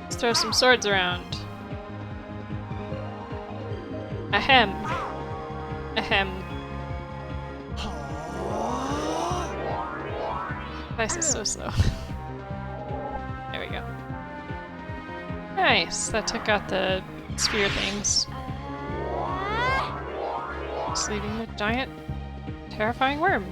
Let's throw some swords around. Ahem. Ahem. This is so slow. There we go. Nice. That took out the spear things. Just leaving the giant, terrifying worm.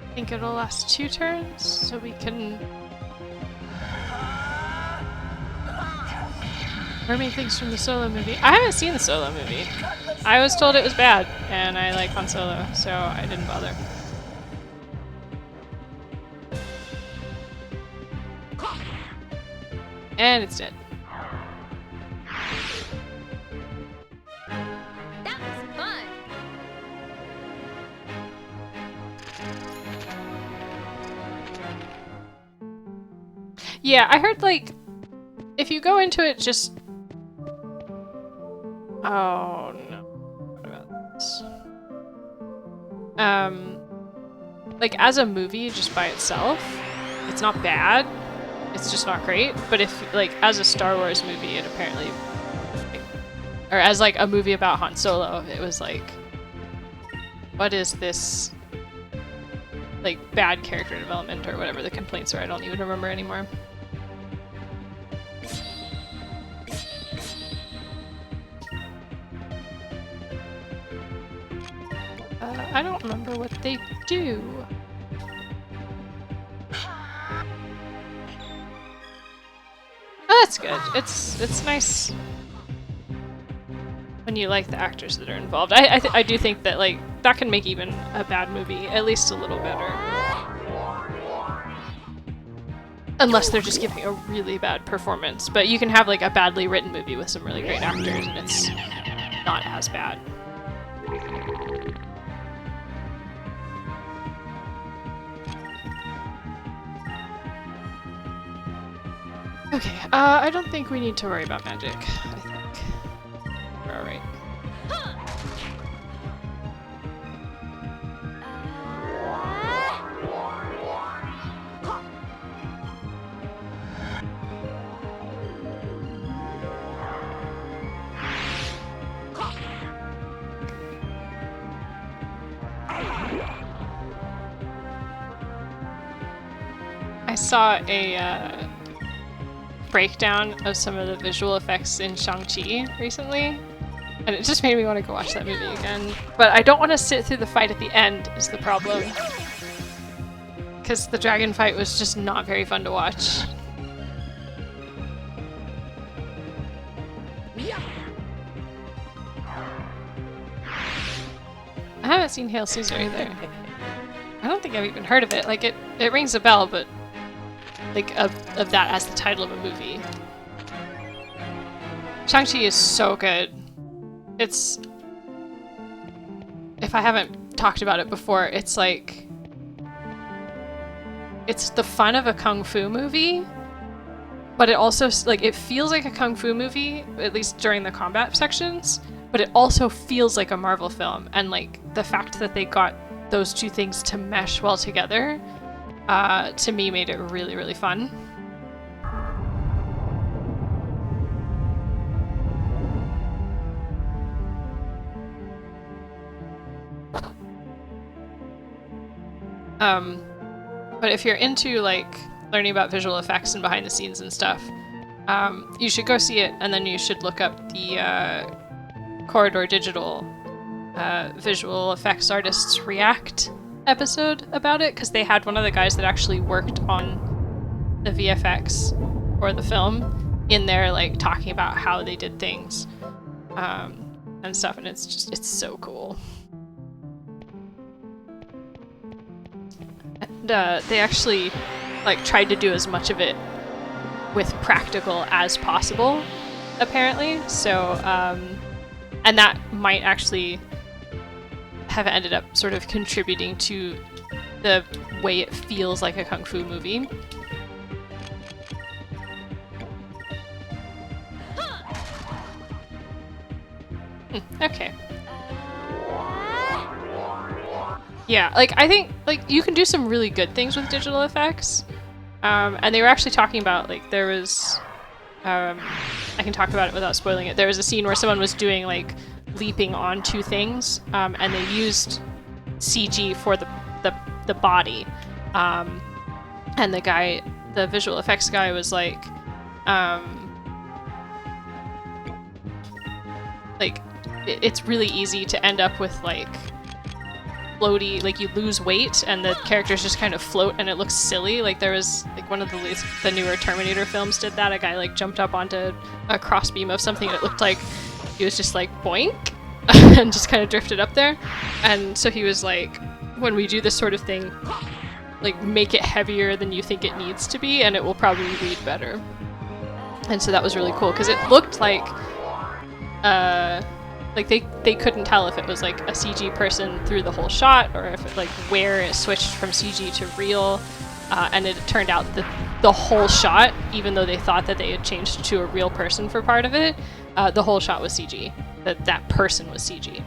I think it'll last 2 turns, so we can... Mermaid things from the Solo movie. I haven't seen the Solo movie. I was told it was bad, and I like Han Solo, so I didn't bother. And it's dead. That was fun. Yeah, I heard, like, if you go into it just... Oh, no. What about this? Like, as a movie, just by itself, it's not bad. It's just not great. But if, like, as a Star Wars movie, it apparently... Like, or as, like, a movie about Han Solo, it was like... What is this... Like, bad character development, or whatever the complaints are, I don't even remember anymore. I don't remember what they do. Oh, that's good. It's nice when you like the actors that are involved. I do think that, like, that can make even a bad movie at least a little better. Unless they're just giving a really bad performance. But you can have, like, a badly written movie with some really great actors and it's not as bad. Okay, I don't think we need to worry about magic. I think we're alright. I saw a breakdown of some of the visual effects in Shang-Chi recently, and it just made me want to go watch that movie again. But I don't want to sit through the fight at the end is the problem. Because the dragon fight was just not very fun to watch. I haven't seen Hail Caesar either. I don't think I've even heard of it. Like, it rings a bell, but like, of that as the title of a movie. Shang-Chi is so good. It's... If I haven't talked about it before, it's like... It's the fun of a kung fu movie, but it also, like, it feels like a kung fu movie, at least during the combat sections, but it also feels like a Marvel film, and, like, the fact that they got those two things to mesh well together to me made it really, really fun. But if you're into, like, learning about visual effects and behind the scenes and stuff, you should go see it, and then you should look up the Corridor Digital visual effects artists react episode about it, because they had one of the guys that actually worked on the VFX for the film in there, like, talking about how they did things and stuff, and it's so cool. And they actually, like, tried to do as much of it with practical as possible, apparently, so and that might actually have ended up sort of contributing to the way it feels like a kung fu movie. Okay. Yeah, like, I think, like, you can do some really good things with digital effects. And they were actually talking about, like, there was... I can talk about it without spoiling it. There was a scene where someone was doing, like, leaping onto things, and they used CG for the body. And the guy, the visual effects guy, was like, it's really easy to end up with, like, floaty, like, you lose weight and the characters just kind of float and it looks silly. Like, there was, like, one of the newer Terminator films did that. A guy, like, jumped up onto a crossbeam of something and it looked like he was just, like, boink and just kind of drifted up there. And so he was like, when we do this sort of thing, like, make it heavier than you think it needs to be and it will probably read better. And so that was really cool because it looked like they couldn't tell if it was like a CG person through the whole shot or if it, like where it switched from CG to real. And it turned out that the whole shot, even though they thought that they had changed to a real person for part of it, the whole shot was CG. That person was CG.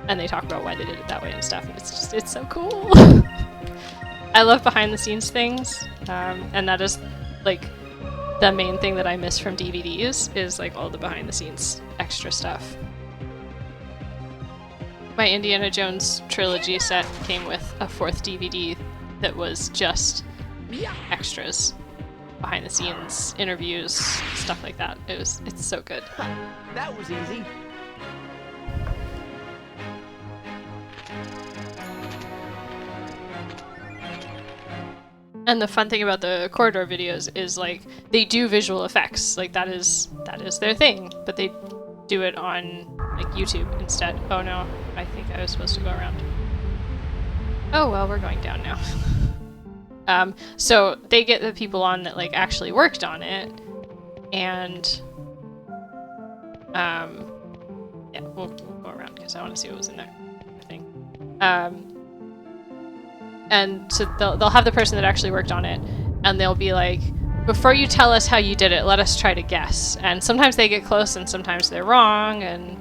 And they talk about why they did it that way and stuff. And it's so cool. I love behind the scenes things. And that is like the main thing that I miss from DVDs is like all the behind the scenes extra stuff. My Indiana Jones trilogy set came with a 4th DVD that was just extras, behind the scenes, interviews, stuff like that. It's so good. That was easy. And the fun thing about the corridor videos is like they do visual effects. Like that is their thing, but they do it on like YouTube instead. Oh no, I think I was supposed to go around. Oh well, we're going down now. So they get the people on that like actually worked on it, and yeah, we'll go around because I want to see what was in that thing. And so they'll have the person that actually worked on it, and they'll be like, before you tell us how you did it, let us try to guess. And sometimes they get close, and sometimes they're wrong, and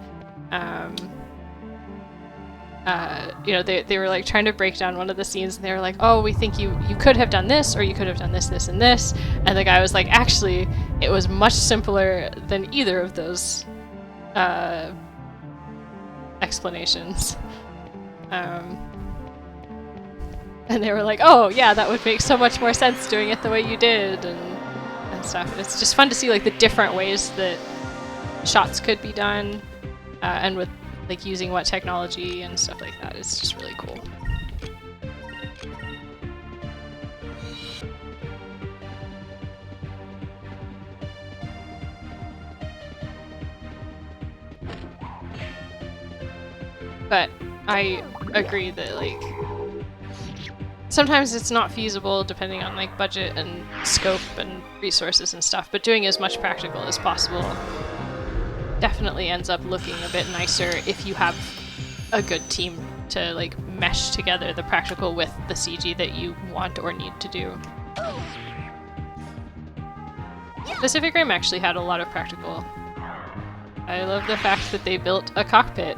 you know, they were like trying to break down one of the scenes, and they were like, oh, we think you could have done this, or you could have done this, this, and this. And the guy was like, actually, it was much simpler than either of those explanations. And they were like, oh, yeah, that would make so much more sense doing it the way you did, and stuff. And it's just fun to see like the different ways that shots could be done, and with like using what technology and stuff like that. It's just really cool. But I agree that like sometimes it's not feasible depending on like budget and scope and resources and stuff, but doing as much practical as possible definitely ends up looking a bit nicer if you have a good team to like mesh together the practical with the CG that you want or need to do. Pacific Rim actually had a lot of practical. I love the fact that they built a cockpit,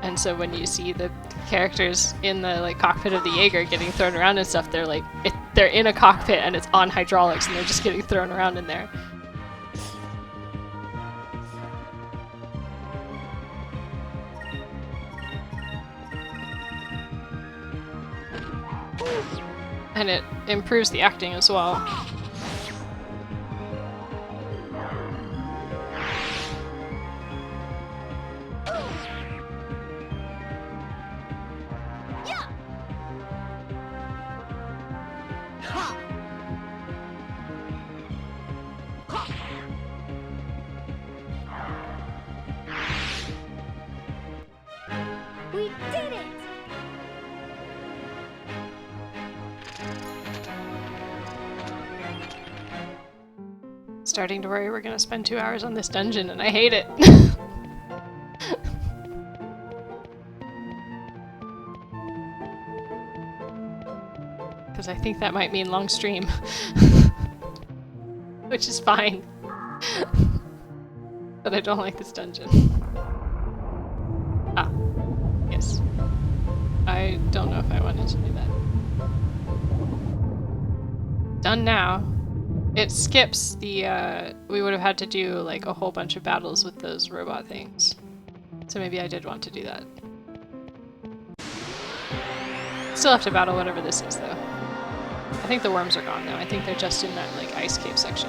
and so when you see the characters in the like cockpit of the Jaeger getting thrown around and stuff, they're like they're in a cockpit and it's on hydraulics and they're just getting thrown around in there. And it improves the acting as well. We did it! Starting to worry we're gonna spend 2 hours on this dungeon and I hate it. Because I think that might mean long stream. Which is fine. But I don't like this dungeon. Ah, yes. I don't know if I wanted to do that. Done now. It skips the, we would have had to do like a whole bunch of battles with those robot things. So maybe I did want to do that. Still have to battle whatever this is though. I think the worms are gone though. I think they're just in that like ice cave section.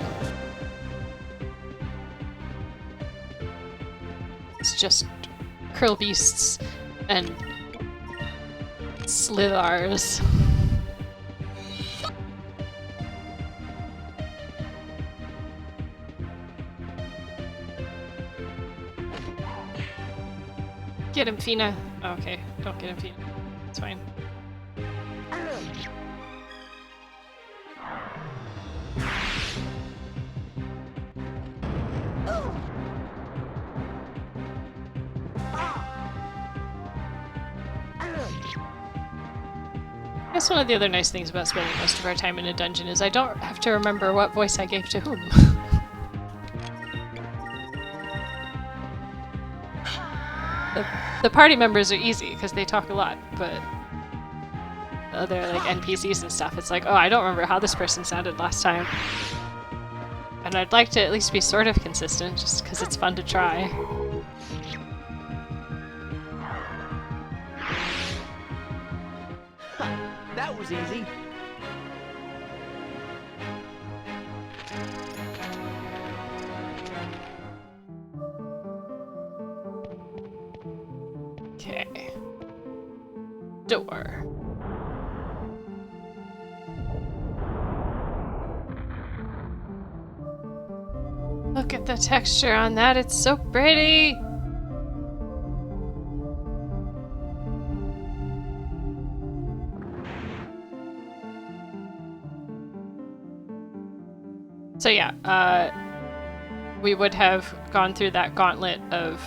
It's just krill beasts and slithars. Get him, Fina. Oh, okay, don't get him, Fina. It's fine. That's one of the other nice things about spending most of our time in a dungeon is I don't have to remember what voice I gave to whom. the party members are easy because they talk a lot, but other like NPCs and stuff, it's like, oh, I don't remember how this person sounded last time. And I'd like to at least be sort of consistent, just because it's fun to try. That was easy. Okay. Door. Look at the texture on that, it's so pretty! So yeah, we would have gone through that gauntlet of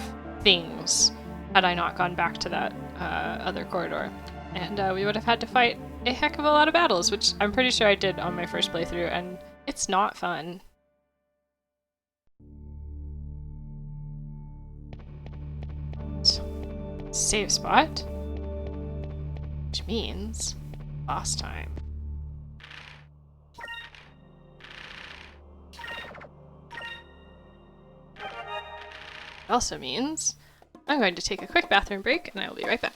things had I not gone back to that other corridor. And we would have had to fight a heck of a lot of battles, which I'm pretty sure I did on my first playthrough, and it's not fun. Save spot, which means boss time. Also means I'm going to take a quick bathroom break and I will be right back.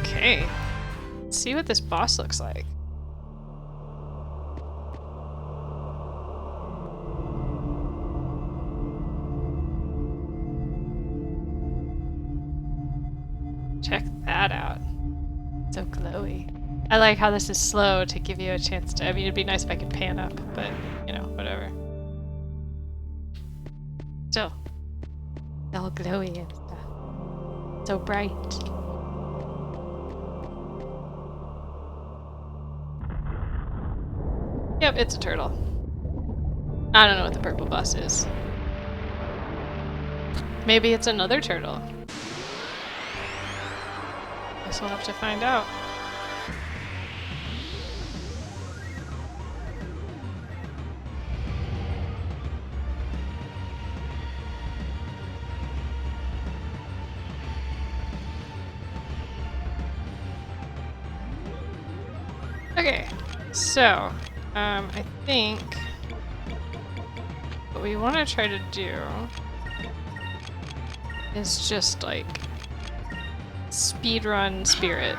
Okay, let's see what this boss looks like. Check that out. So glowy. I like how this is slow to give you a chance to, I mean, it'd be nice if I could pan up, but, you know, whatever. Still, it's all glowy and stuff. So bright. Yep, it's a turtle. I don't know what the purple boss is. Maybe it's another turtle. Guess we'll have to find out. Okay, so I think what we want to try to do is just like speedrun Spirit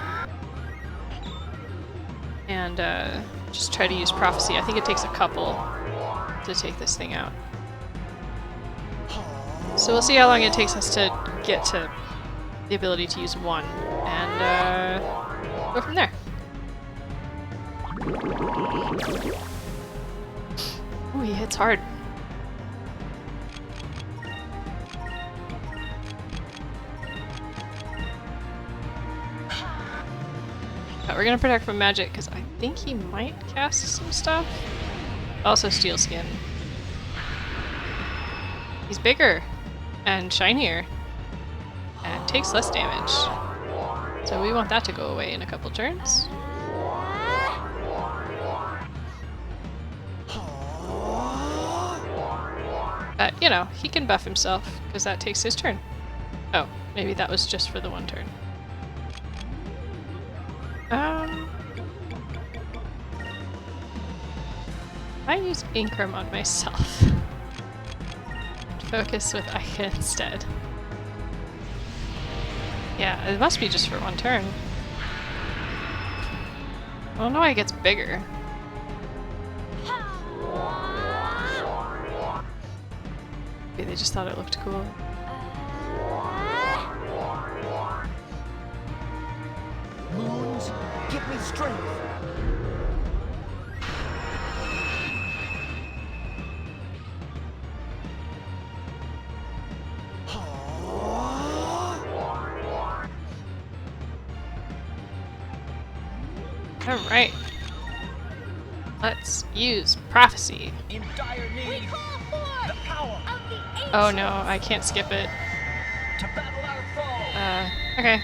and just try to use Prophecy. I think it takes a couple to take this thing out. So we'll see how long it takes us to get to the ability to use one and go from there. Ooh, he hits hard. But we're gonna protect from magic because I think he might cast some stuff. Also steel skin. He's bigger and shinier and takes less damage. So we want that to go away in a couple turns. But, you know, he can buff himself because that takes his turn. Oh, maybe that was just for the one turn. I use Ingram on myself. And focus with Ica instead. Yeah, it must be just for one turn. I don't know why it gets bigger. Maybe they just thought it looked cool. Moons, give me strength. Alright. Let's use prophecy. In dire need. The power Oh no, I can't skip it. to battle our foe. Okay.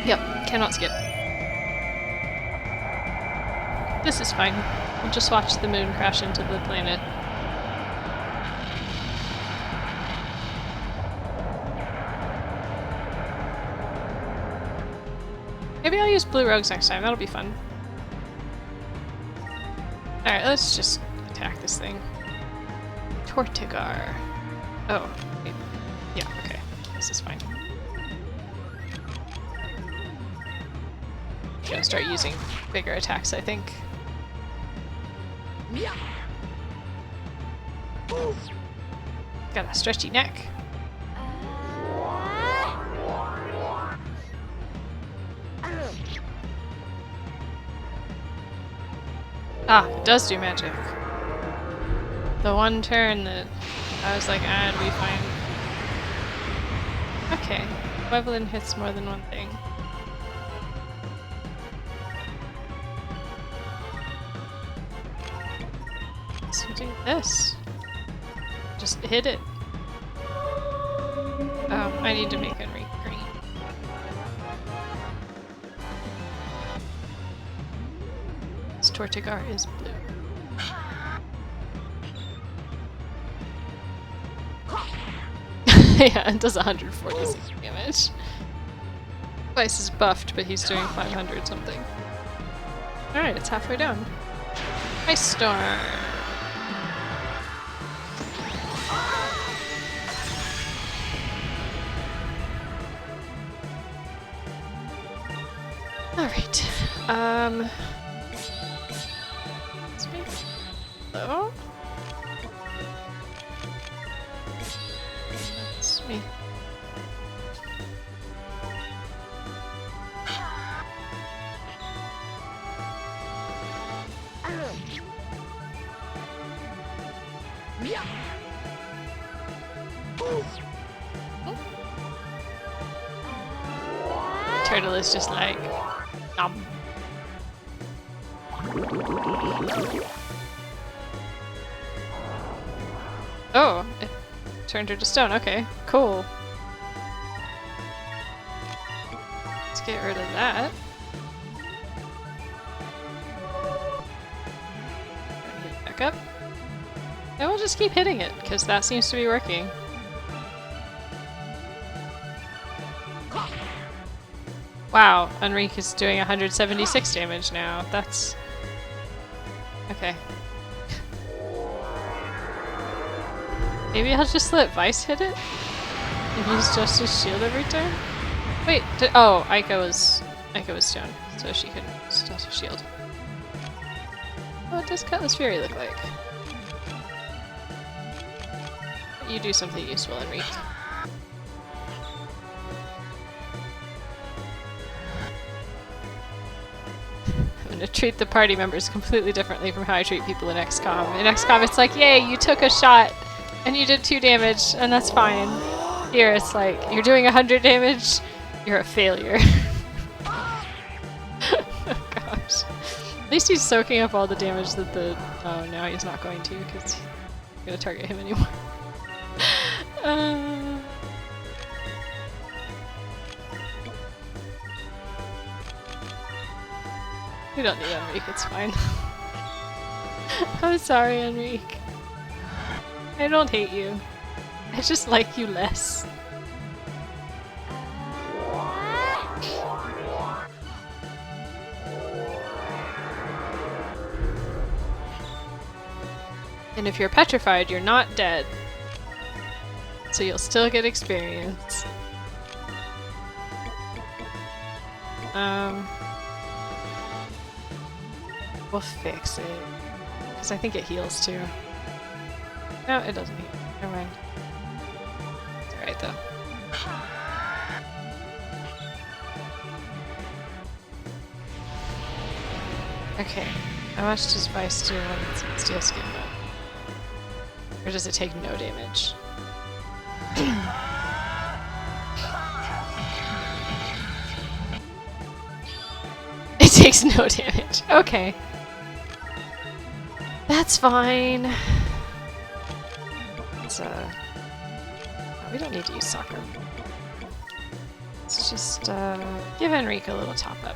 Yep, cannot skip. This is fine. We'll just watch the moon crash into the planet. Maybe I'll use blue rogues next time, that'll be fun. Alright, let's just attack this thing. Tortigar. Oh, wait. Yeah, okay. This is fine. Gonna start using bigger attacks, I think. Got a stretchy neck. Ah, it does do magic. The one turn that I was like, ah, it'll be fine. Okay, Wevelin hits more than one thing. So do this. Just hit it. Oh, I need to make Enrique green. This Tortigar is blue. Yeah, it does 146 damage. Twice is buffed, but he's doing 500 something. Alright, it's halfway down. Ice Storm! Alright, let's make hello. Let's make Turtle is just like Oh, it turned her to stone. Okay, cool. Let's get rid of that. Hit back up. And we'll just keep hitting it, because that seems to be working. Wow, Enrique is doing 176 damage now. That's... okay. Maybe I'll just let Vice hit it? And use Justice Shield every turn? Wait, oh, Ica was stone, so she couldn't use Justice Shield. What does Cutlass Fury look like? You do something useful, Enrique. gonna treat the party members completely differently from how I treat people in XCOM. In XCOM, it's like, yay, you took a shot and you did 2 damage, and that's fine. Here, it's like, you're doing 100 damage, you're a failure. Oh gosh. At least he's soaking up all the damage that the... Oh, now he's not going to, because I'm gonna target him anymore. We don't need Enrique, it's fine. I'm sorry, Enrique. I don't hate you. I just like you less. And if you're petrified, you're not dead. So you'll still get experience. We'll fix it. Because I think it heals too. No, it doesn't heal. Never mind. It's alright though. Okay. How much does Vice do when it's steel skin mode? Or does it take no damage? It takes no damage. Okay. That's fine. It's, we don't need to use soccer. Let's just, give Enrique a little top up.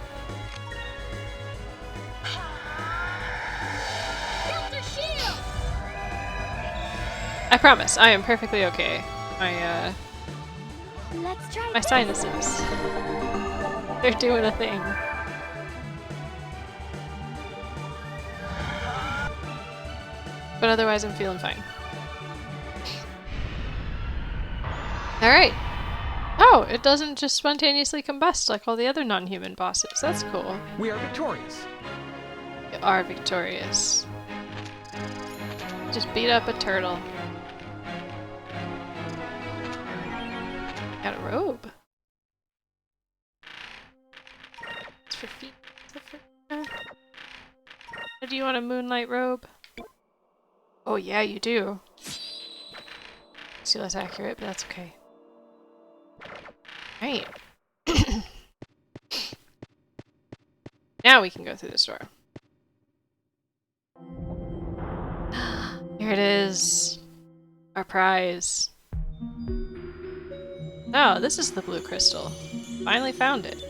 I promise, I am perfectly okay. My sinuses. They're doing a thing. But otherwise, I'm feeling fine. Alright. Oh, it doesn't just spontaneously combust like all the other non-human bosses. That's cool. We are victorious. We are victorious. Just beat up a turtle. Got a robe. It's for feet. Or do you want a moonlight robe? Oh yeah, you do. It's less accurate, but that's okay. Right. Now we can go through this door. Here it is. Our prize. Oh, this is the blue crystal. Finally found it.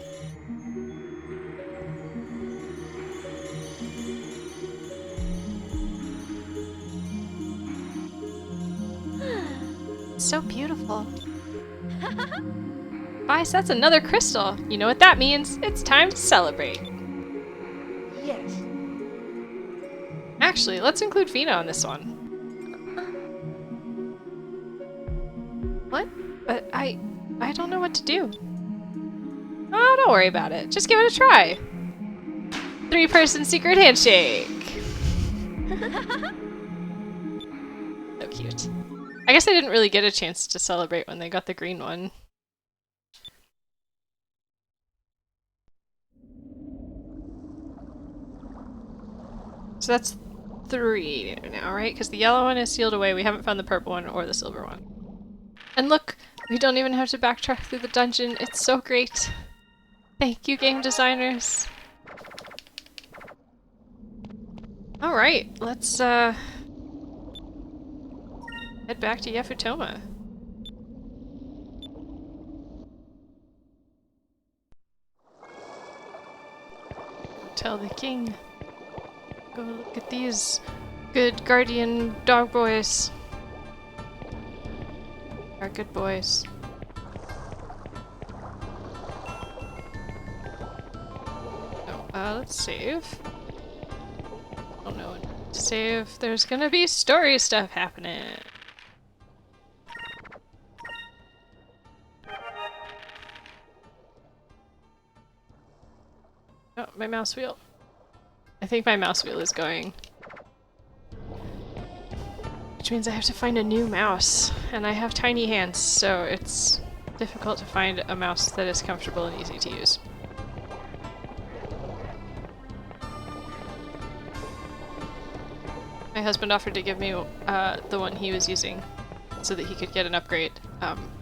So beautiful. Vice, that's another crystal. You know what that means? It's time to celebrate. Yes. Actually, let's include Fina on this one. What? But I don't know what to do. Oh, don't worry about it. Just give it a try. 3-person secret handshake. So cute. I guess they didn't really get a chance to celebrate when they got the green one. So that's 3 now, right? Because the yellow one is sealed away. We haven't found the purple one or the silver one. And look, we don't even have to backtrack through the dungeon. It's so great. Thank you, game designers. Alright, let's head back to Yafutoma. Tell the king. Go look at these good guardian dog boys. Our good boys. Oh, let's save. Oh no, save. There's gonna be story stuff happening. Oh, my mouse wheel. I think my mouse wheel is going. Which means I have to find a new mouse. And I have tiny hands, so it's difficult to find a mouse that is comfortable and easy to use. husband offered to give me the one he was using so that he could get an upgrade.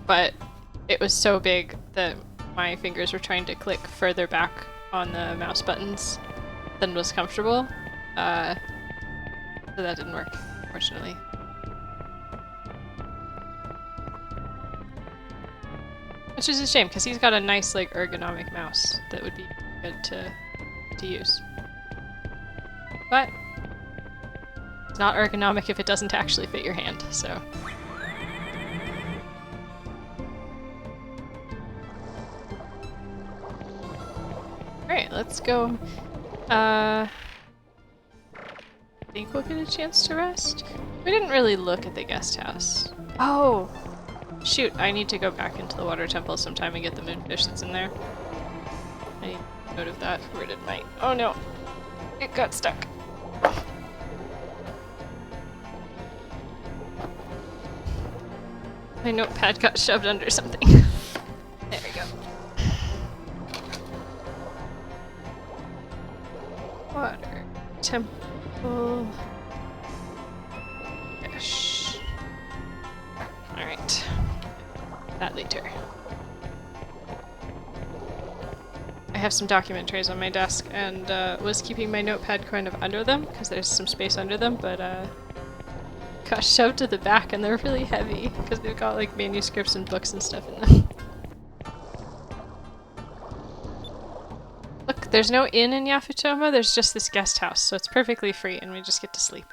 But it was so big that my fingers were trying to click further back on the mouse buttons than was comfortable. So that didn't work, unfortunately. Which is a shame, because he's got a nice, like, ergonomic mouse that would be good to use. But it's not ergonomic if it doesn't actually fit your hand, so. Alright, let's go. I think we'll get a chance to rest. We didn't really look at the guest house. Oh! Shoot, I need to go back into the water temple sometime and get the moonfish that's in there. I need note of that. Where did my... Oh no! It got stuck. My notepad got shoved under something. There we go. Water temple. Fish. Alright. That later. I have some document trays on my desk and was keeping my notepad kind of under them because there's some space under them, but got shoved to the back and they're really heavy because they've got like manuscripts and books and stuff in them. Look, there's no inn in Yafutoma, there's just this guest house, so it's perfectly free and we just get to sleep.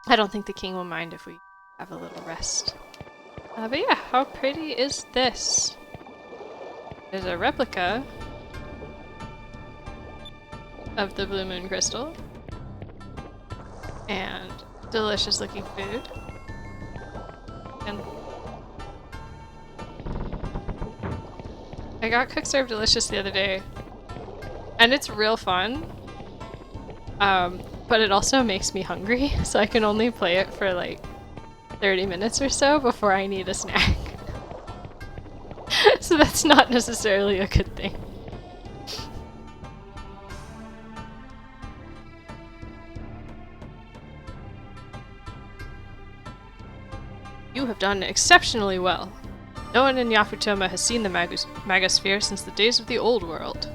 I don't think the king will mind if we have a little rest. But yeah, how pretty is this? There's a replica of the blue moon crystal. And delicious looking food. And I got Cook Serve Delicious the other day. And it's real fun. But it also makes me hungry, so I can only play it for like 30 minutes or so before I need a snack. So that's not necessarily a good thing. You have done exceptionally well. No one in Yafutoma has seen the Magosphere since the days of the old world.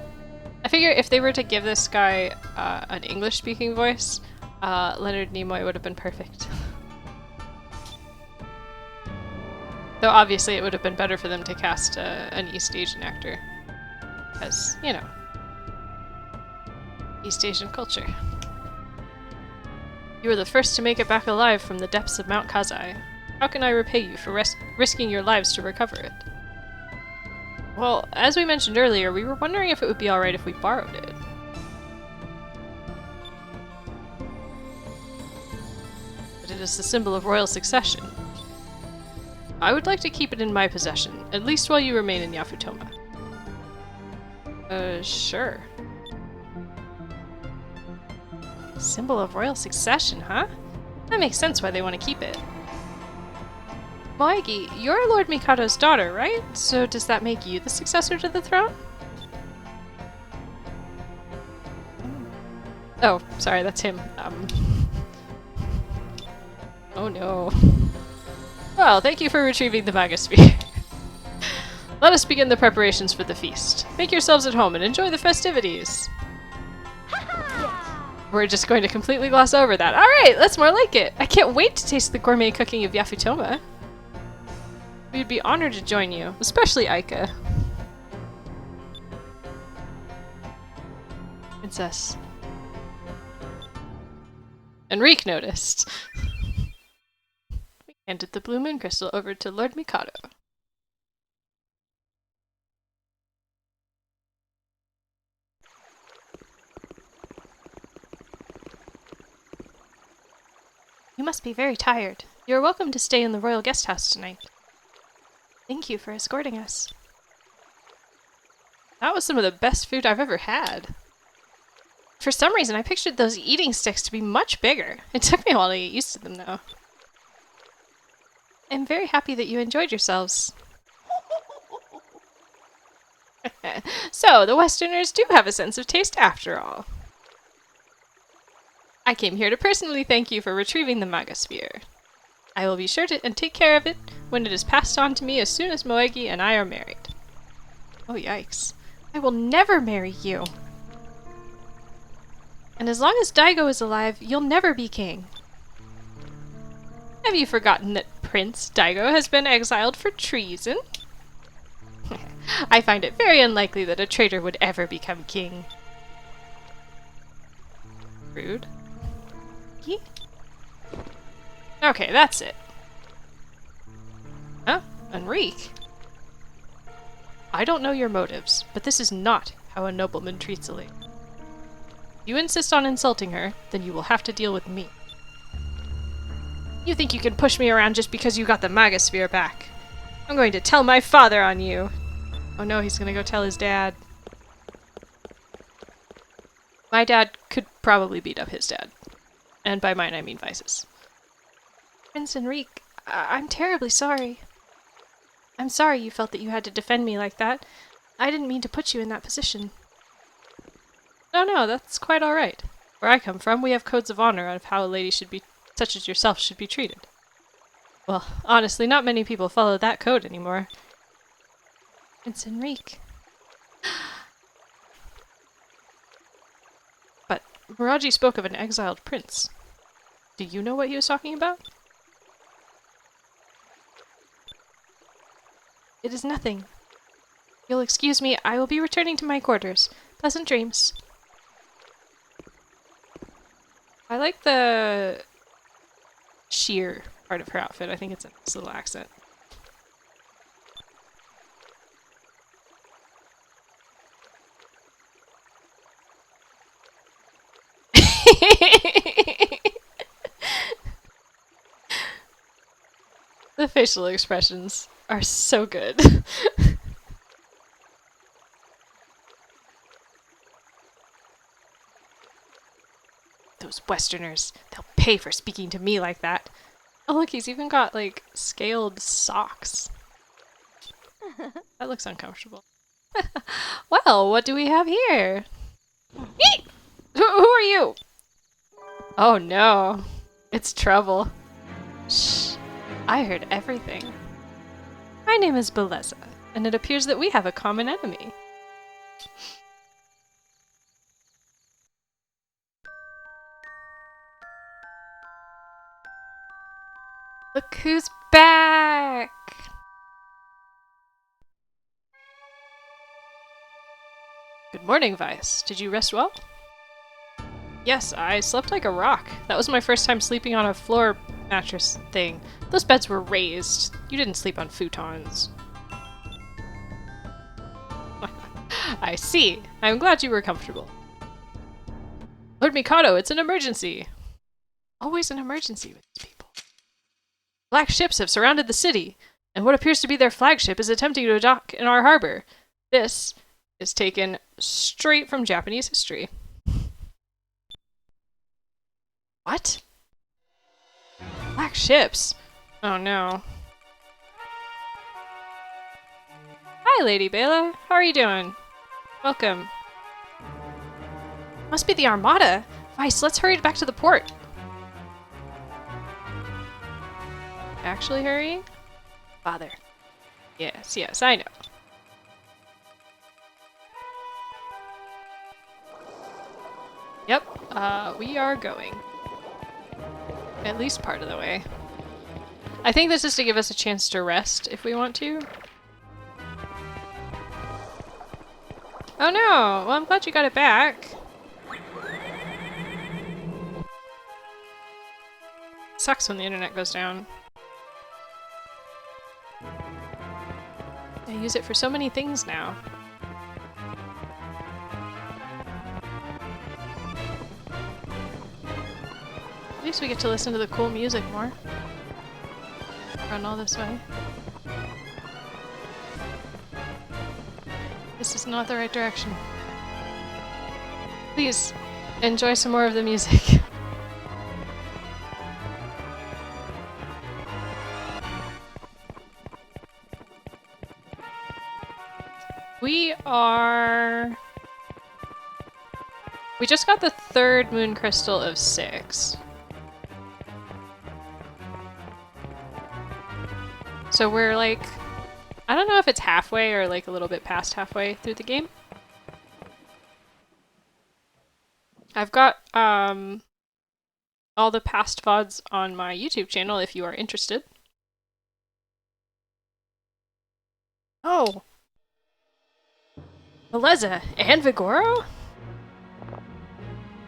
I figure if they were to give this guy an English-speaking voice, Leonard Nimoy would have been perfect. Though obviously it would have been better for them to cast an East Asian actor. Because, you know, East Asian culture. You were the first to make it back alive from the depths of Mount Kazai. How can I repay you for risking your lives to recover it? Well, as we mentioned earlier, we were wondering if it would be alright if we borrowed it. But it is the symbol of royal succession. I would like to keep it in my possession, at least while you remain in Yafutoma. Sure. Symbol of royal succession, huh? That makes sense why they want to keep it. Moegi, you're Lord Mikado's daughter, right? So does that make you the successor to the throne? Oh, sorry, that's him. Oh no. Well, thank you for retrieving the Magosphere. Let us begin the preparations for the feast. Make yourselves at home and enjoy the festivities. We're just going to completely gloss over that. Alright, that's more like it. I can't wait to taste the gourmet cooking of Yafutoma. We'd be honored to join you, especially Aika. Princess. Enrique noticed. We handed the blue moon crystal over to Lord Mikado. You must be very tired. You are welcome to stay in the royal guest house tonight. Thank you for escorting us. That was some of the best food I've ever had. For some reason, I pictured those eating sticks to be much bigger. It took me a while to get used to them, though. I'm very happy that you enjoyed yourselves. So, the Westerners do have a sense of taste after all. I came here to personally thank you for retrieving the Magasphere. I will be sure to and take care of it when it is passed on to me as soon as Moegi and I are married. Oh, yikes. I will never marry you. And as long as Daigo is alive, you'll never be king. Have you forgotten that Prince Daigo has been exiled for treason? I find it very unlikely that a traitor would ever become king. Rude. He? Okay, that's it. Huh? Enrique? I don't know your motives, but this is not how a nobleman treats a lady. If you insist on insulting her, then you will have to deal with me. You think you can push me around just because you got the Magasphere back? I'm going to tell my father on you. Oh no, he's gonna go tell his dad. My dad could probably beat up his dad. And by mine, I mean Vice's. Prince Enrique, I'm terribly sorry. I'm sorry you felt that you had to defend me like that. I didn't mean to put you in that position. No, that's quite alright. Where I come from, we have codes of honor of how a lady should be, such as yourself, should be treated. Well, honestly, not many people follow that code anymore. Prince Enrique. But Miraji spoke of an exiled prince. Do you know what he was talking about? It is nothing. You'll excuse me, I will be returning to my quarters. Pleasant dreams. I like the sheer part of her outfit. I think it's a nice little accent. The facial expressions are so good. Those Westerners, they'll pay for speaking to me like that. Oh look, he's even got, like, scaled socks. That looks uncomfortable. Well, what do we have here? Eek! Who are you? Oh no. It's trouble. Shh. I heard everything. My name is Beleza, and it appears that we have a common enemy. Look who's back! Good morning, Vice. Did you rest well? Yes, I slept like a rock. That was my first time sleeping on a floor mattress thing. Those beds were raised. You didn't sleep on futons. I see. I'm glad you were comfortable. Lord Mikado, it's an emergency. Always an emergency with these people. Black ships have surrounded the city, and what appears to be their flagship is attempting to dock in our harbor. This is taken straight from Japanese history. What? Black ships? Oh no. Hi, Lady Bela. How are you doing? Welcome. Must be the Armada. Vice, let's hurry back to the port. Actually hurrying? Father. Yes, I know. Yep, we are going. At least part of the way. I think this is to give us a chance to rest if we want to. Oh no! Well, I'm glad you got it back. Sucks when the internet goes down. I use it for so many things now. At least we get to listen to the cool music more. Run all this way. This is not the right direction. Please, enjoy some more of the music. We are We just got the third moon crystal of 6. So we're like, I don't know if it's halfway or like a little bit past halfway through the game. I've got all the past VODs on my YouTube channel if you are interested. Oh! Meleza and Vigoro?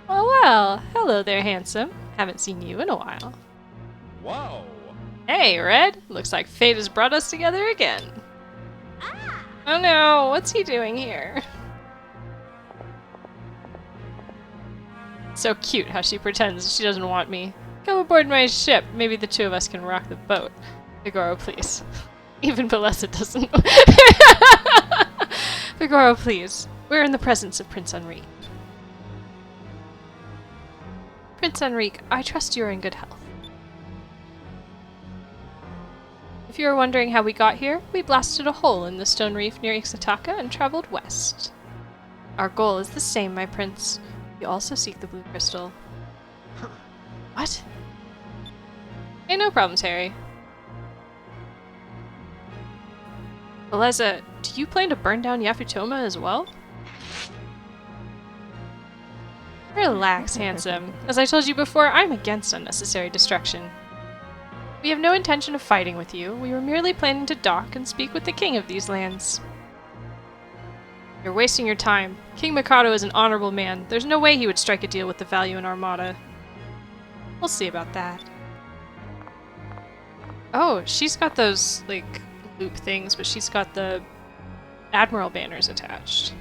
Well, hello there, handsome. Haven't seen you in a while. Whoa! Hey, Red. Looks like fate has brought us together again. Oh no, what's he doing here? So cute how she pretends she doesn't want me. Come aboard my ship. Maybe the two of us can rock the boat. Vigoro, please. Even Meleza doesn't. Vigoro, please. We're in the presence of Prince Enrique. Prince Enrique, I trust you are in good health. If you are wondering how we got here, we blasted a hole in the stone reef near Ixataka and traveled west. Our goal is the same, my prince. We also seek the blue crystal. What? Hey, no problems, Harry. Meleza, do you plan to burn down Yafutoma as well? Relax, handsome. As I told you before, I'm against unnecessary destruction. We have no intention of fighting with you. We were merely planning to dock and speak with the king of these lands. You're wasting your time. King Mikado is an honorable man. There's no way he would strike a deal with the Valiant Armada. We'll see about that. Oh, she's got those, like, loop things, but she's got the Admiral banners attached.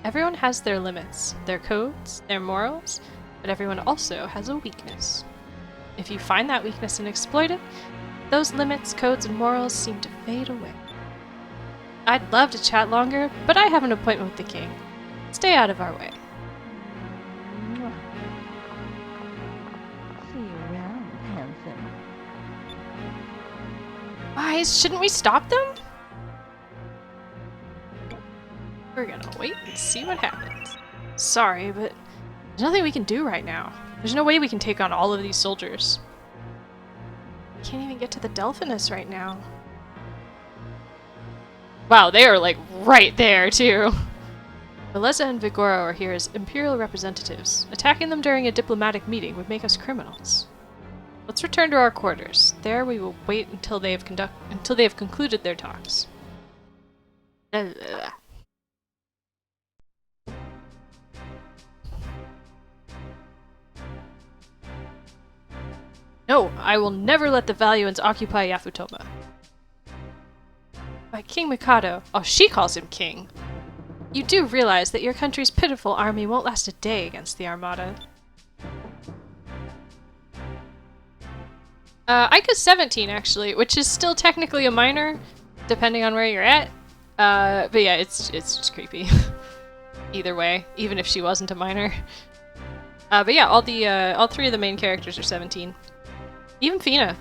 Everyone has their limits, their codes, their morals, but everyone also has a weakness. If you find that weakness and exploit it, those limits, codes, and morals seem to fade away. I'd love to chat longer, but I have an appointment with the king. Stay out of our way. See you around, handsome. Guys, shouldn't we stop them? We're gonna wait and see what happens. Sorry, but there's nothing we can do right now. There's no way we can take on all of these soldiers. We can't even get to the Delphinus right now. Wow, they are like right there too. Meleza and Vigoro are here as Imperial representatives. Attacking them during a diplomatic meeting would make us criminals. Let's return to our quarters. There we will wait until they have concluded their talks. No, I will never let the Valiants occupy Yafutoma. By King Mikado. Oh, she calls him king. You do realize that your country's pitiful army won't last a day against the Armada. Ika's 17, actually, which is still technically a minor, depending on where you're at. But yeah, it's just creepy. Either way, even if she wasn't a minor. But yeah, all three of the main characters are 17. Even Fina.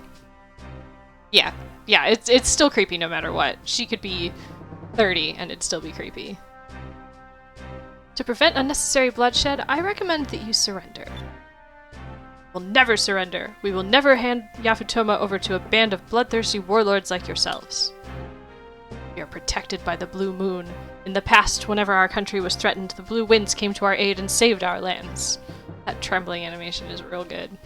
Yeah, it's still creepy no matter what. She could be 30 and it'd still be creepy. To prevent unnecessary bloodshed, I recommend that you surrender. We'll never surrender. We will never hand Yafutoma over to a band of bloodthirsty warlords like yourselves. We are protected by the Blue Moon. In the past, whenever our country was threatened, the Blue Winds came to our aid and saved our lands. That trembling animation is real good.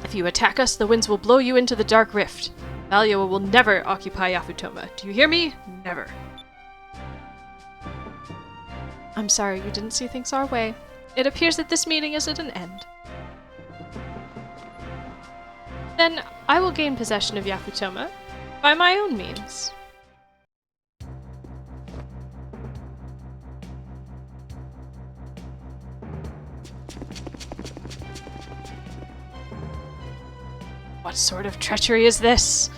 If you attack us, the winds will blow you into the Dark Rift. Valia will never occupy Yafutoma. Do you hear me? Never. I'm sorry you didn't see things our way. It appears that this meeting is at an end. Then I will gain possession of Yafutoma by my own means. What sort of treachery is this?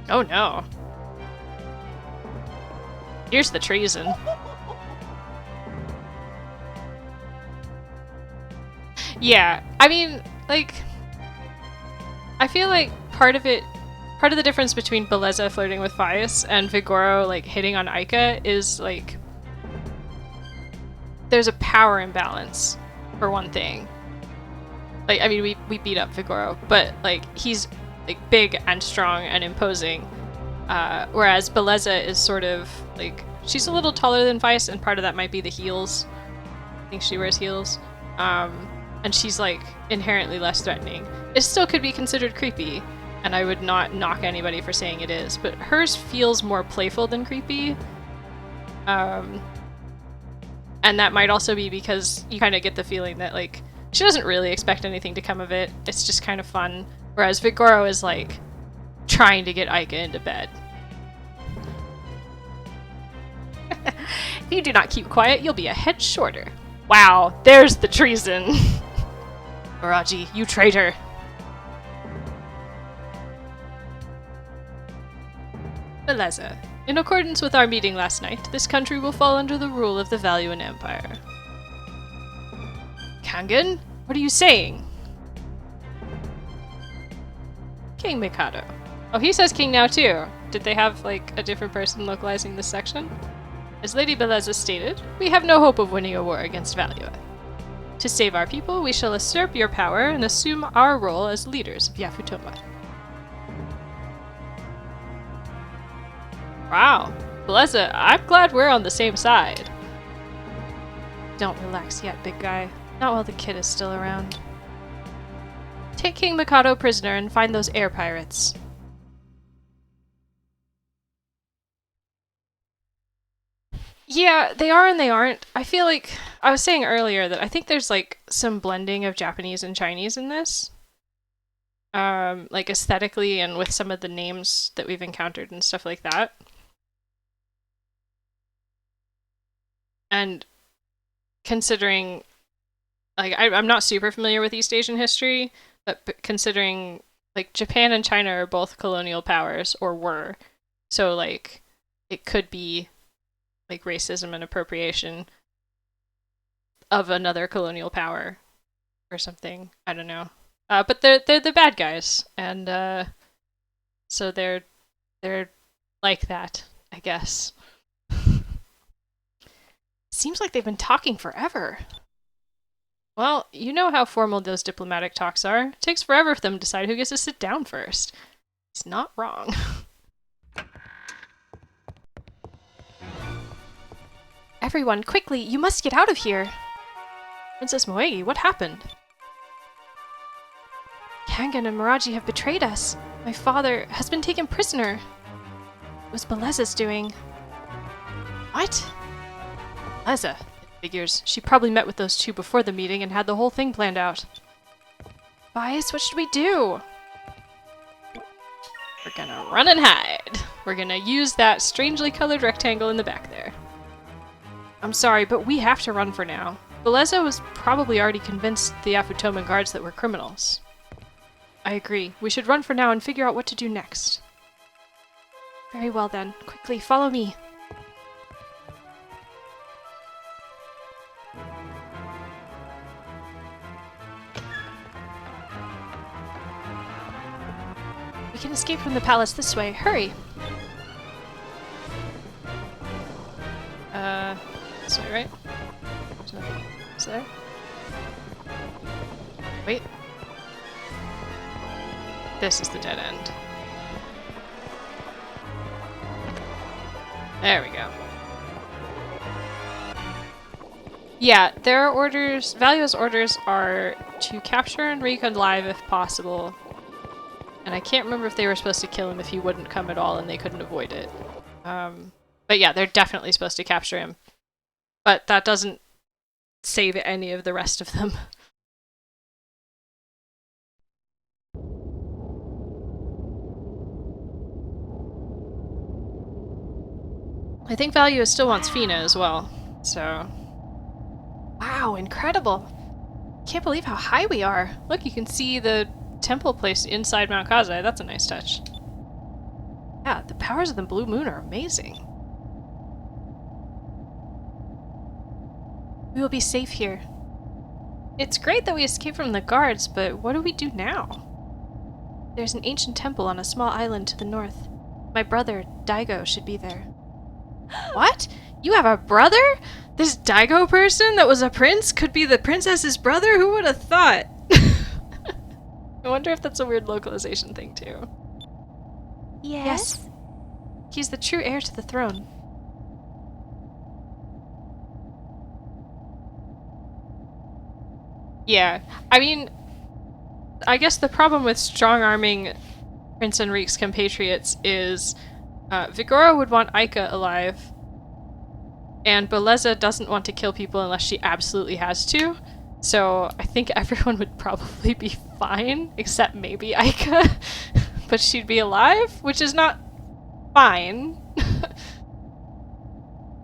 Oh no. Here's the treason. Yeah, I mean, like, I feel like part of the difference between Meleza flirting with Fias and Vigoro, like, hitting on Ika is, like, there's a power imbalance, for one thing. Like, I mean, we beat up Vigoro, but, like, he's, like, big and strong and imposing. Whereas Beleza is sort of, like, she's a little taller than Weiss, and part of that might be the heels. I think she wears heels. And she's, like, inherently less threatening. It still could be considered creepy, and I would not knock anybody for saying it is, but hers feels more playful than creepy. And that might also be because you kind of get the feeling that, like, she doesn't really expect anything to come of it. It's just kind of fun. Whereas Vigoro is, like, trying to get Aika into bed. If you do not keep quiet, you'll be a head shorter. Wow, there's the treason. Miraji, you traitor. Beleza. In accordance with our meeting last night, this country will fall under the rule of the Valuan Empire. Kangen? What are you saying? King Mikado. Oh, he says king now too. Did they have, like, a different person localizing this section? As Lady Beleza stated, we have no hope of winning a war against Valua. To save our people, we shall usurp your power and assume our role as leaders of Yafutoma. Wow. Beleza, I'm glad we're on the same side. Don't relax yet, big guy. Not while the kid is still around. Take King Mikado prisoner and find those air pirates. Yeah, they are and they aren't. I feel like, I was saying earlier that I think there's, like, some blending of Japanese and Chinese in this. Like, aesthetically and with some of the names that we've encountered and stuff like that. And considering, like, I'm not super familiar with East Asian history, but considering, like, Japan and China are both colonial powers, or were. So, like, it could be, like, racism and appropriation of another colonial power or something. I don't know. But they're the bad guys, and so they're like that, I guess. Seems like they've been talking forever. Well, you know how formal those diplomatic talks are. It takes forever for them to decide who gets to sit down first. He's not wrong. Everyone, quickly! You must get out of here! Princess Moegi, what happened? Kangen and Miraji have betrayed us. My father has been taken prisoner. It was Beleza's doing. What? Beleza? Figures. She probably met with those two before the meeting and had the whole thing planned out. Bias, what should we do? We're gonna run and hide. We're gonna use that strangely colored rectangle in the back there. I'm sorry, but we have to run for now. Beleza was probably already convinced the Yafutoman guards that we're criminals. I agree. We should run for now and figure out what to do next. Very well then. Quickly, follow me. We can escape from the palace this way. Hurry! This way, right? There's nothing. Is there? Wait. This is the dead end. There we go. Yeah, their orders, Valua's orders are to capture and recon live if possible. And I can't remember if they were supposed to kill him if he wouldn't come at all and they couldn't avoid it. But yeah, they're definitely supposed to capture him. But that doesn't save any of the rest of them. I think Valua still wants Fina as well, so... Wow, incredible! Can't believe how high we are! Look, you can see the temple placed inside Mount Kazai. That's a nice touch. Yeah, the powers of the Blue Moon are amazing. We will be safe here. It's great that we escaped from the guards, but what do we do now? There's an ancient temple on a small island to the north. My brother, Daigo, should be there. What? You have a brother? This Daigo person that was a prince could be the princess's brother? Who would have thought? I wonder if that's a weird localization thing too. Yes? He's the true heir to the throne. Yeah, I mean, I guess the problem with strong-arming Prince Enrique's compatriots is Vigora would want Aika alive, and Beleza doesn't want to kill people unless she absolutely has to. So I think everyone would probably be fine, except maybe Aika. But she'd be alive, which is not fine.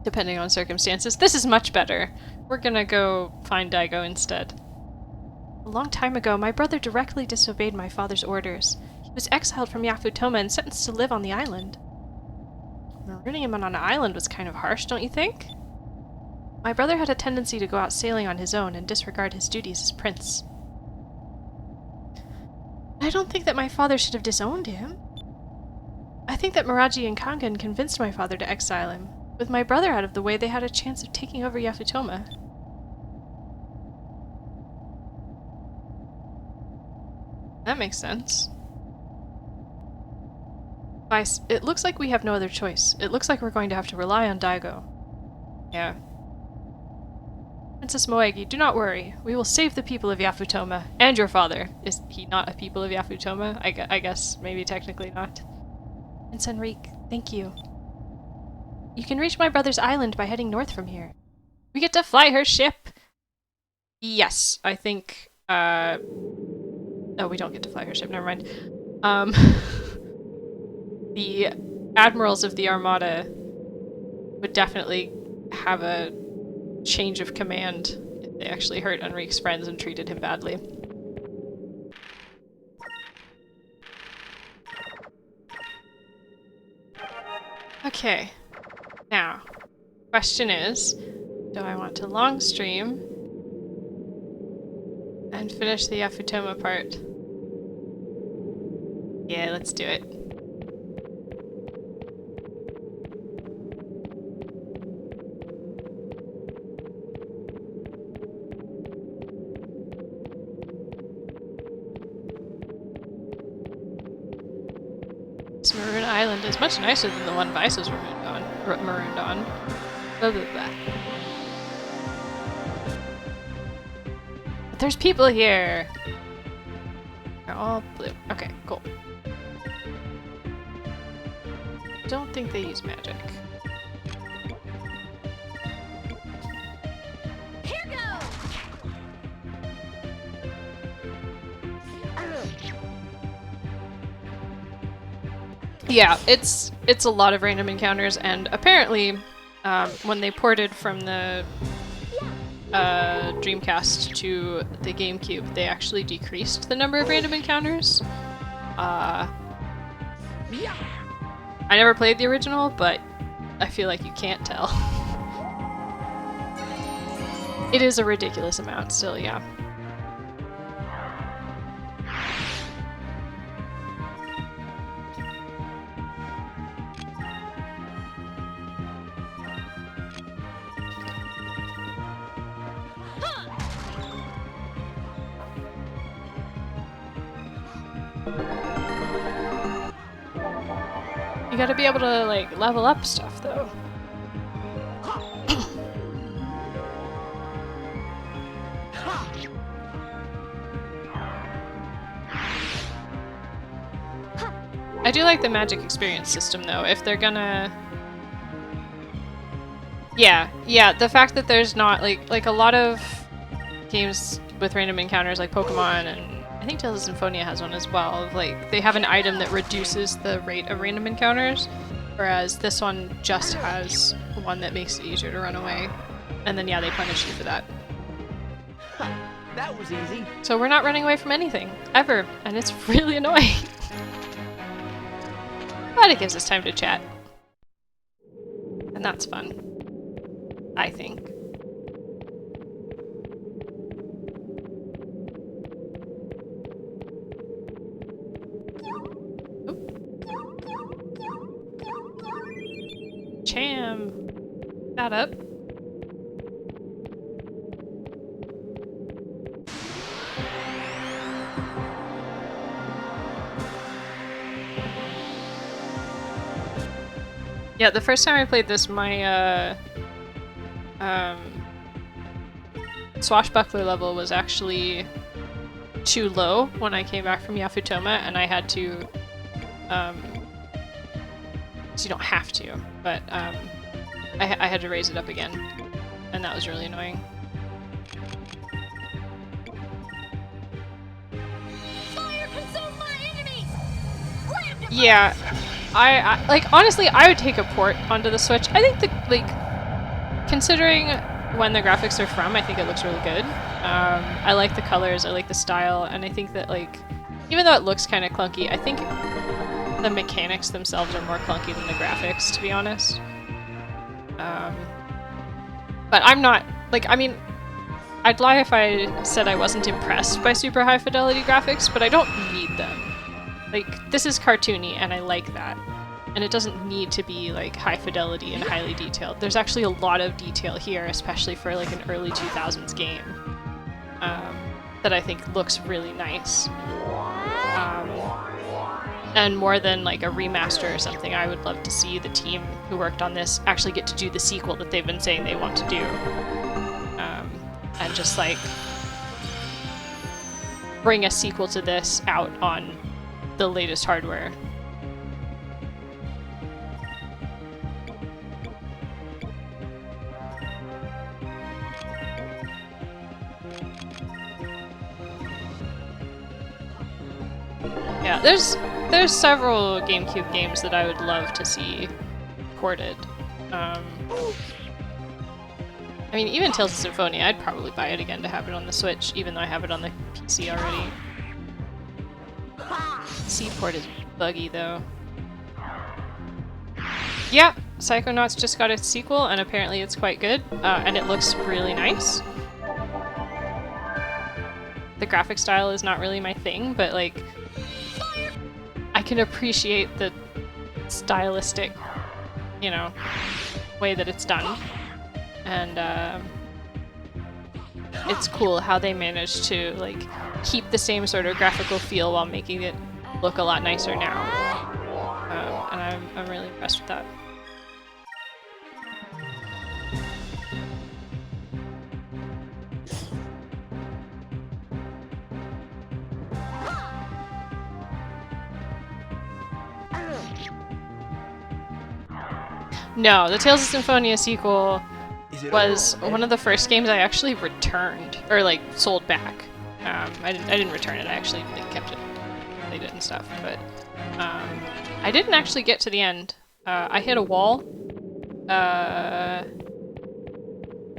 Depending on circumstances. This is much better. We're gonna go find Daigo instead. A long time ago, my brother directly disobeyed my father's orders. He was exiled from Yafutoma and sentenced to live on the island. Marooning him on an island was kind of harsh, don't you think? My brother had a tendency to go out sailing on his own and disregard his duties as prince. I don't think that my father should have disowned him. I think that Miraji and Kangen convinced my father to exile him. With my brother out of the way, they had a chance of taking over Yafutoma. That makes sense. It looks like we have no other choice. It looks like we're going to have to rely on Daigo. Yeah. Princess Moegi, do not worry. We will save the people of Yafutoma. And your father. Is he not a people of Yafutoma? I guess, maybe technically not. Prince Enrique, thank you. You can reach my brother's island by heading north from here. We get to fly her ship! Yes, I think, oh, we don't get to fly her ship, never mind. The admirals of the Armada would definitely have a change of command if they actually hurt Enrique's friends and treated him badly. Okay. Now, question is, do I want to long stream and finish the Yafutoma part? Yeah, let's do it. This Maroon Island is much nicer than the one Vice was marooned on. Blah, blah, blah. But there's people here! They're all blue. Okay, cool. Don't think they use magic. Here goes! Yeah, it's a lot of random encounters, and apparently, when they ported from the Dreamcast to the GameCube, they actually decreased the number of random encounters. I never played the original, but I feel like you can't tell. It is a ridiculous amount still, yeah. You gotta be able to, like, level up stuff, though. I do like the magic experience system, though. If they're gonna... Yeah, the fact that there's not, like a lot of games with random encounters, like Pokemon, and I think Tales of Symphonia has one as well, of, like, they have an item that reduces the rate of random encounters, whereas this one just has one that makes it easier to run away. And then, yeah, they punish you for that. That was easy. So we're not running away from anything, ever, and it's really annoying. But it gives us time to chat. And that's fun. I think. Oop. Cham! That up. Yeah, the first time I played this, my swashbuckler level was actually too low when I came back from Yafutoma, and I had to, so you don't have to, but I had to raise it up again, and that was really annoying. Fire consume my enemies! Slam to Yeah, I like honestly, I would take a port onto the Switch. I think considering when the graphics are from, I think it looks really good. I like the colors, I like the style, and I think that like, even though it looks kind of clunky, I think the mechanics themselves are more clunky than the graphics, to be honest. But I'm not, like, I mean, I'd lie if I said I wasn't impressed by super high fidelity graphics, but I don't need them. Like, this is cartoony, and I like that. And it doesn't need to be, like, high fidelity and highly detailed. There's actually a lot of detail here, especially for, like, an early 2000s game, that I think looks really nice. And more than, like, a remaster or something, I would love to see the team who worked on this actually get to do the sequel that they've been saying they want to do. And just, like, bring a sequel to this out on the latest hardware. Yeah, there's several GameCube games that I would love to see ported. I mean, even Tales of Symphonia, I'd probably buy it again to have it on the Switch, even though I have it on the PC already. C port is buggy, though. Yeah, Psychonauts just got its sequel, and apparently it's quite good, and it looks really nice. The graphic style is not really my thing, but, like, I can appreciate the stylistic, you know, way that it's done. And it's cool how they managed to, like, keep the same sort of graphical feel while making it look a lot nicer now. And I'm really impressed with that. No, the Tales of Symphonia sequel was one of the first games I actually returned, or like sold back. I didn't return it. I actually like kept it, played it and stuff. But I didn't actually get to the end. I hit a wall,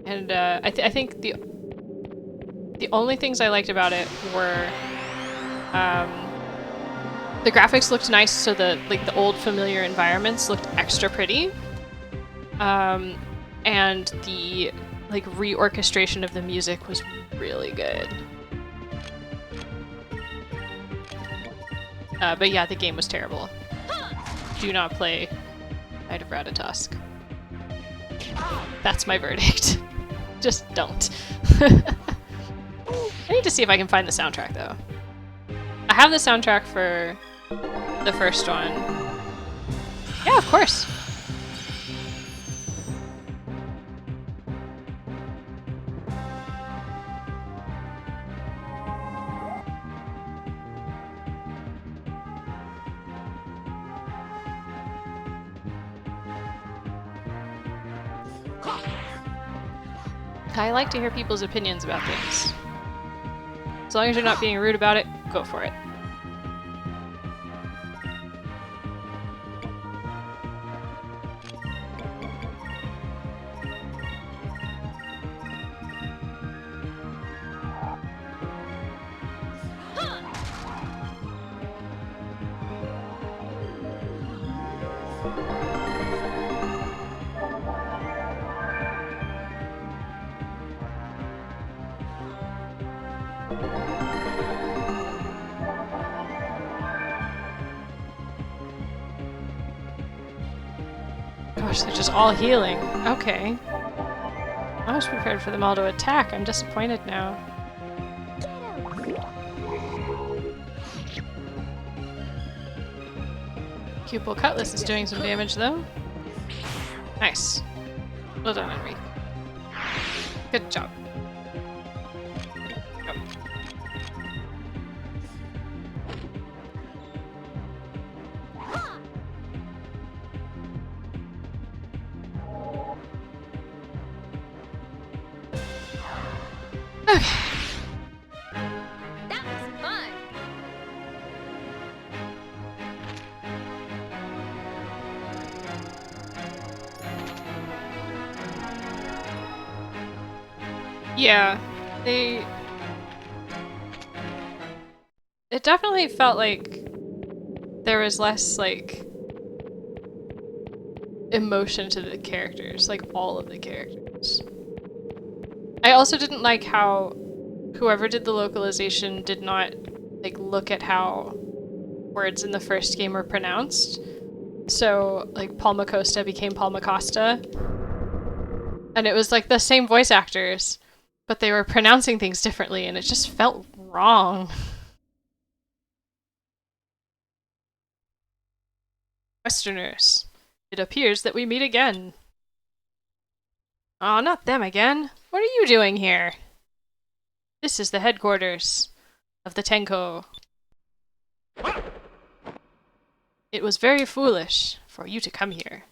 and I think the only things I liked about it were the graphics looked nice, so the old familiar environments looked extra pretty. And the like reorchestration of the music was really good. But yeah, the game was terrible. Do not play Knight of Ratatosk. That's my verdict. Just don't. I need to see if I can find the soundtrack though. I have the soundtrack for the first one. Yeah, of course. I like to hear people's opinions about things. As long as you're not being rude about it, go for it. Gosh, they're just all healing. Okay. I was prepared for them all to attack. I'm disappointed now. Cupel Cutlass is doing some damage though. Nice. Well done, Enrique. Good job. Go. Okay. That was fun. Yeah, it definitely felt like there was less, like, emotion to the characters, like, all of the characters. I also didn't like how whoever did the localization did not, like, look at how words in the first game were pronounced. So, like, Palmacosta became Palmacosta. And it was, like, the same voice actors, but they were pronouncing things differently, and it just felt wrong. Westerners, it appears that we meet again. Aw, not them again. What are you doing here? This is the headquarters of the Tenko. It was very foolish for you to come here.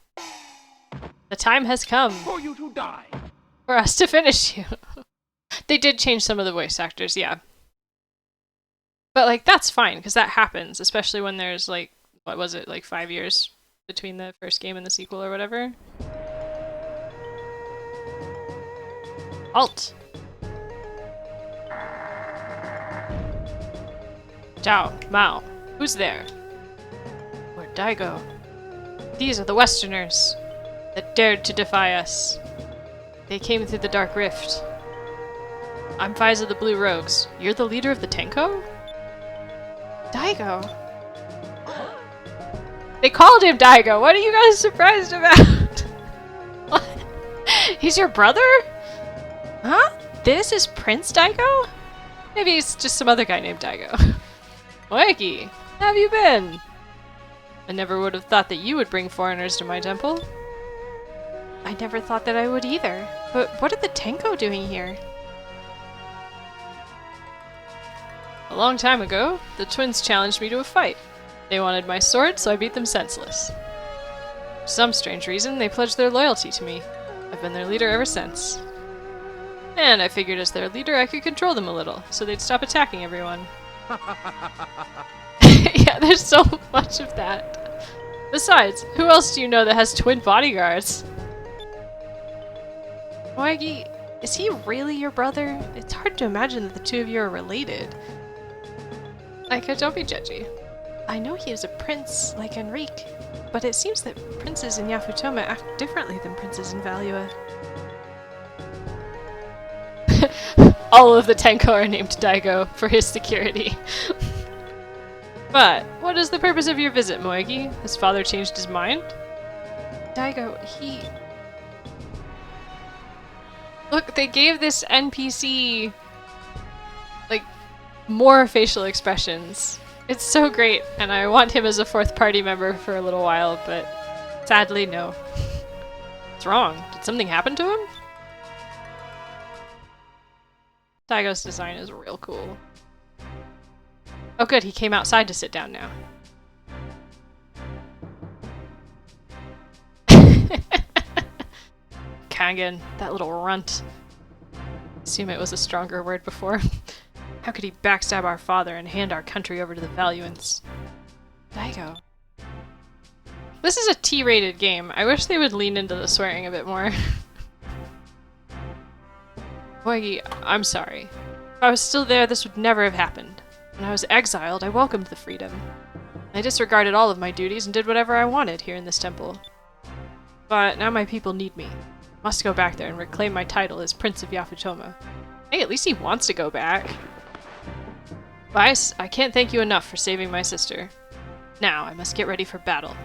The time has come For you to die. for us to finish you. They did change some of the voice actors, yeah. But, like, that's fine, because that happens, especially when there's, like, what was it, like 5 years between the first game and the sequel or whatever. Halt! Zhao, Mao, who's there? Or Daigo? These are the Westerners that dared to defy us. They came through the Dark Rift. I'm Fiza the Blue Rogues. You're the leader of the Tenko? Daigo? They called him Daigo. What are you guys surprised about? What? He's your brother? Huh? This is Prince Daigo? Maybe it's just some other guy named Daigo. Moeki, how have you been? I never would have thought that you would bring foreigners to my temple. I never thought that I would either. But what are the Tenko doing here? A long time ago, the twins challenged me to a fight. They wanted my sword, so I beat them senseless. For some strange reason, they pledged their loyalty to me. I've been their leader ever since. And I figured as their leader, I could control them a little, so they'd stop attacking everyone. Yeah, there's so much of that. Besides, who else do you know that has twin bodyguards? Moegi, is he really your brother? It's hard to imagine that the two of you are related. Like, don't be judgy. I know he is a prince, like Enrique, but it seems that princes in Yafutoma act differently than princes in Valua. All of the Tenko are named Daigo for his security. But, what is the purpose of your visit, Moegi? Has father changed his mind? Daigo, he... Look, they gave this NPC, like, more facial expressions. It's so great, and I want him as a fourth party member for a little while, but sadly, no. What's wrong? Did something happen to him? Daigo's design is real cool. Oh good, he came outside to sit down now. Kangen, that little runt. Assume it was a stronger word before. How could he backstab our father and hand our country over to the Valuans? Daigo. This is a T-rated game. I wish they would lean into the swearing a bit more. Moegi, I'm sorry. If I was still there, this would never have happened. When I was exiled, I welcomed the freedom. I disregarded all of my duties and did whatever I wanted here in this temple. But now my people need me. I must go back there and reclaim my title as Prince of Yafutoma. Hey, at least he wants to go back. Vice, I can't thank you enough for saving my sister. Now, I must get ready for battle.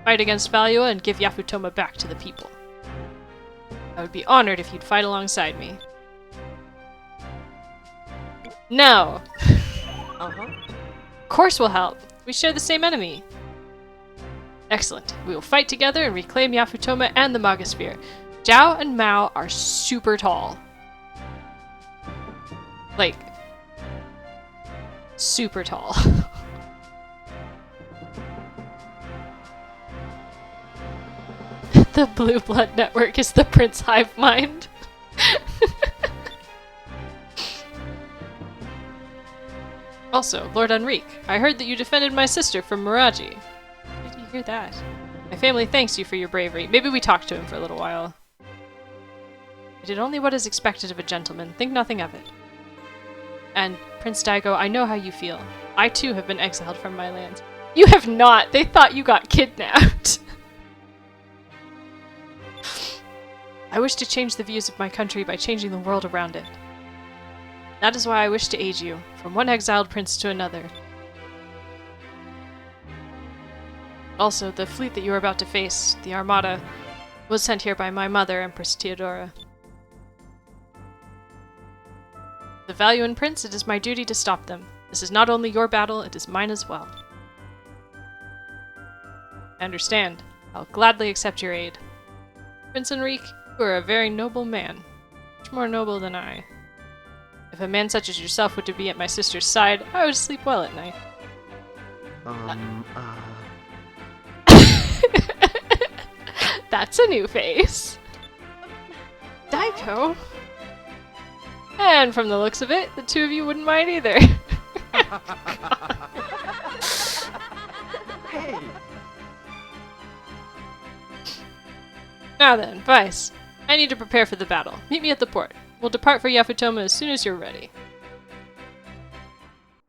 Fight against Valua and give Yafutoma back to the people. I would be honored if you'd fight alongside me. No! Of course we'll help. We share the same enemy. Excellent. We will fight together and reclaim Yafutoma and the Magosphere. Zhao and Mao are super tall. Like, super tall. The Blue Blood Network is the Prince Hive Mind. Also, Lord Enrique, I heard that you defended my sister from Miraji. Where did you hear that? My family thanks you for your bravery. Maybe we talked to him for a little while. I did only what is expected of a gentleman. Think nothing of it. And, Prince Daigo, I know how you feel. I too have been exiled from my land. You have not! They thought you got kidnapped! I wish to change the views of my country by changing the world around it. That is why I wish to aid you, from one exiled prince to another. Also, the fleet that you are about to face, the Armada, was sent here by my mother, Empress Theodora. The Valuan Prince, it is my duty to stop them. This is not only your battle, it is mine as well. I understand. I'll gladly accept your aid. Prince Enrique, you are a very noble man. Much more noble than I. If a man such as yourself were to be at my sister's side, I would sleep well at night. That's a new face. Daiko? And from the looks of it, the two of you wouldn't mind either. Hey! Now then, Vice. I need to prepare for the battle. Meet me at the port. We'll depart for Yafutoma as soon as you're ready.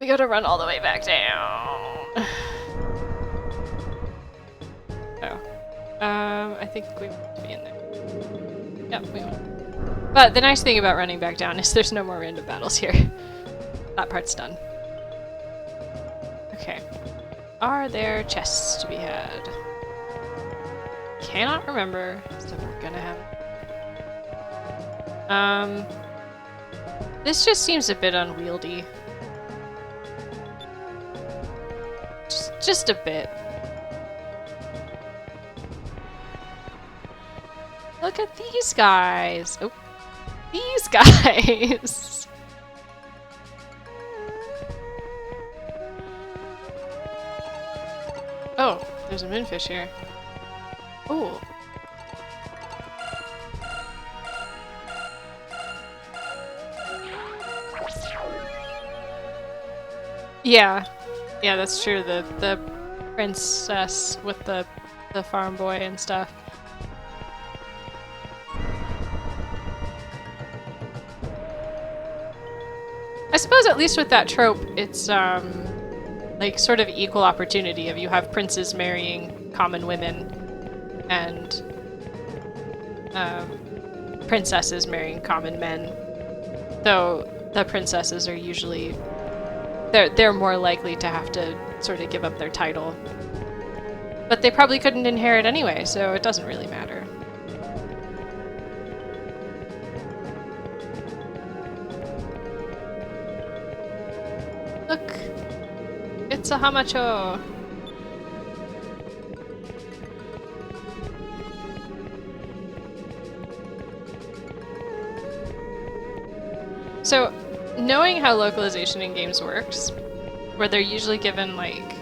We gotta run all the way back down. Oh. I think we want to be in there. Yep, we want. But the nice thing about running back down is there's no more random battles here. That part's done. Okay. Are there chests to be had? Cannot remember, so we're gonna have this just seems a bit unwieldy. Just a bit. Look at these guys. Oh, these guys. Oh, there's a moonfish here. Ooh. Yeah. Yeah, that's true. The princess with the farm boy and stuff. I suppose at least with that trope, it's like sort of equal opportunity of you have princes marrying common women and princesses marrying common men. Though the princesses are usually they're more likely to have to sort of give up their title. But they probably couldn't inherit anyway, so it doesn't really matter. Look! It's a Hamacho! So, knowing how localization in games works, where they're usually given, like,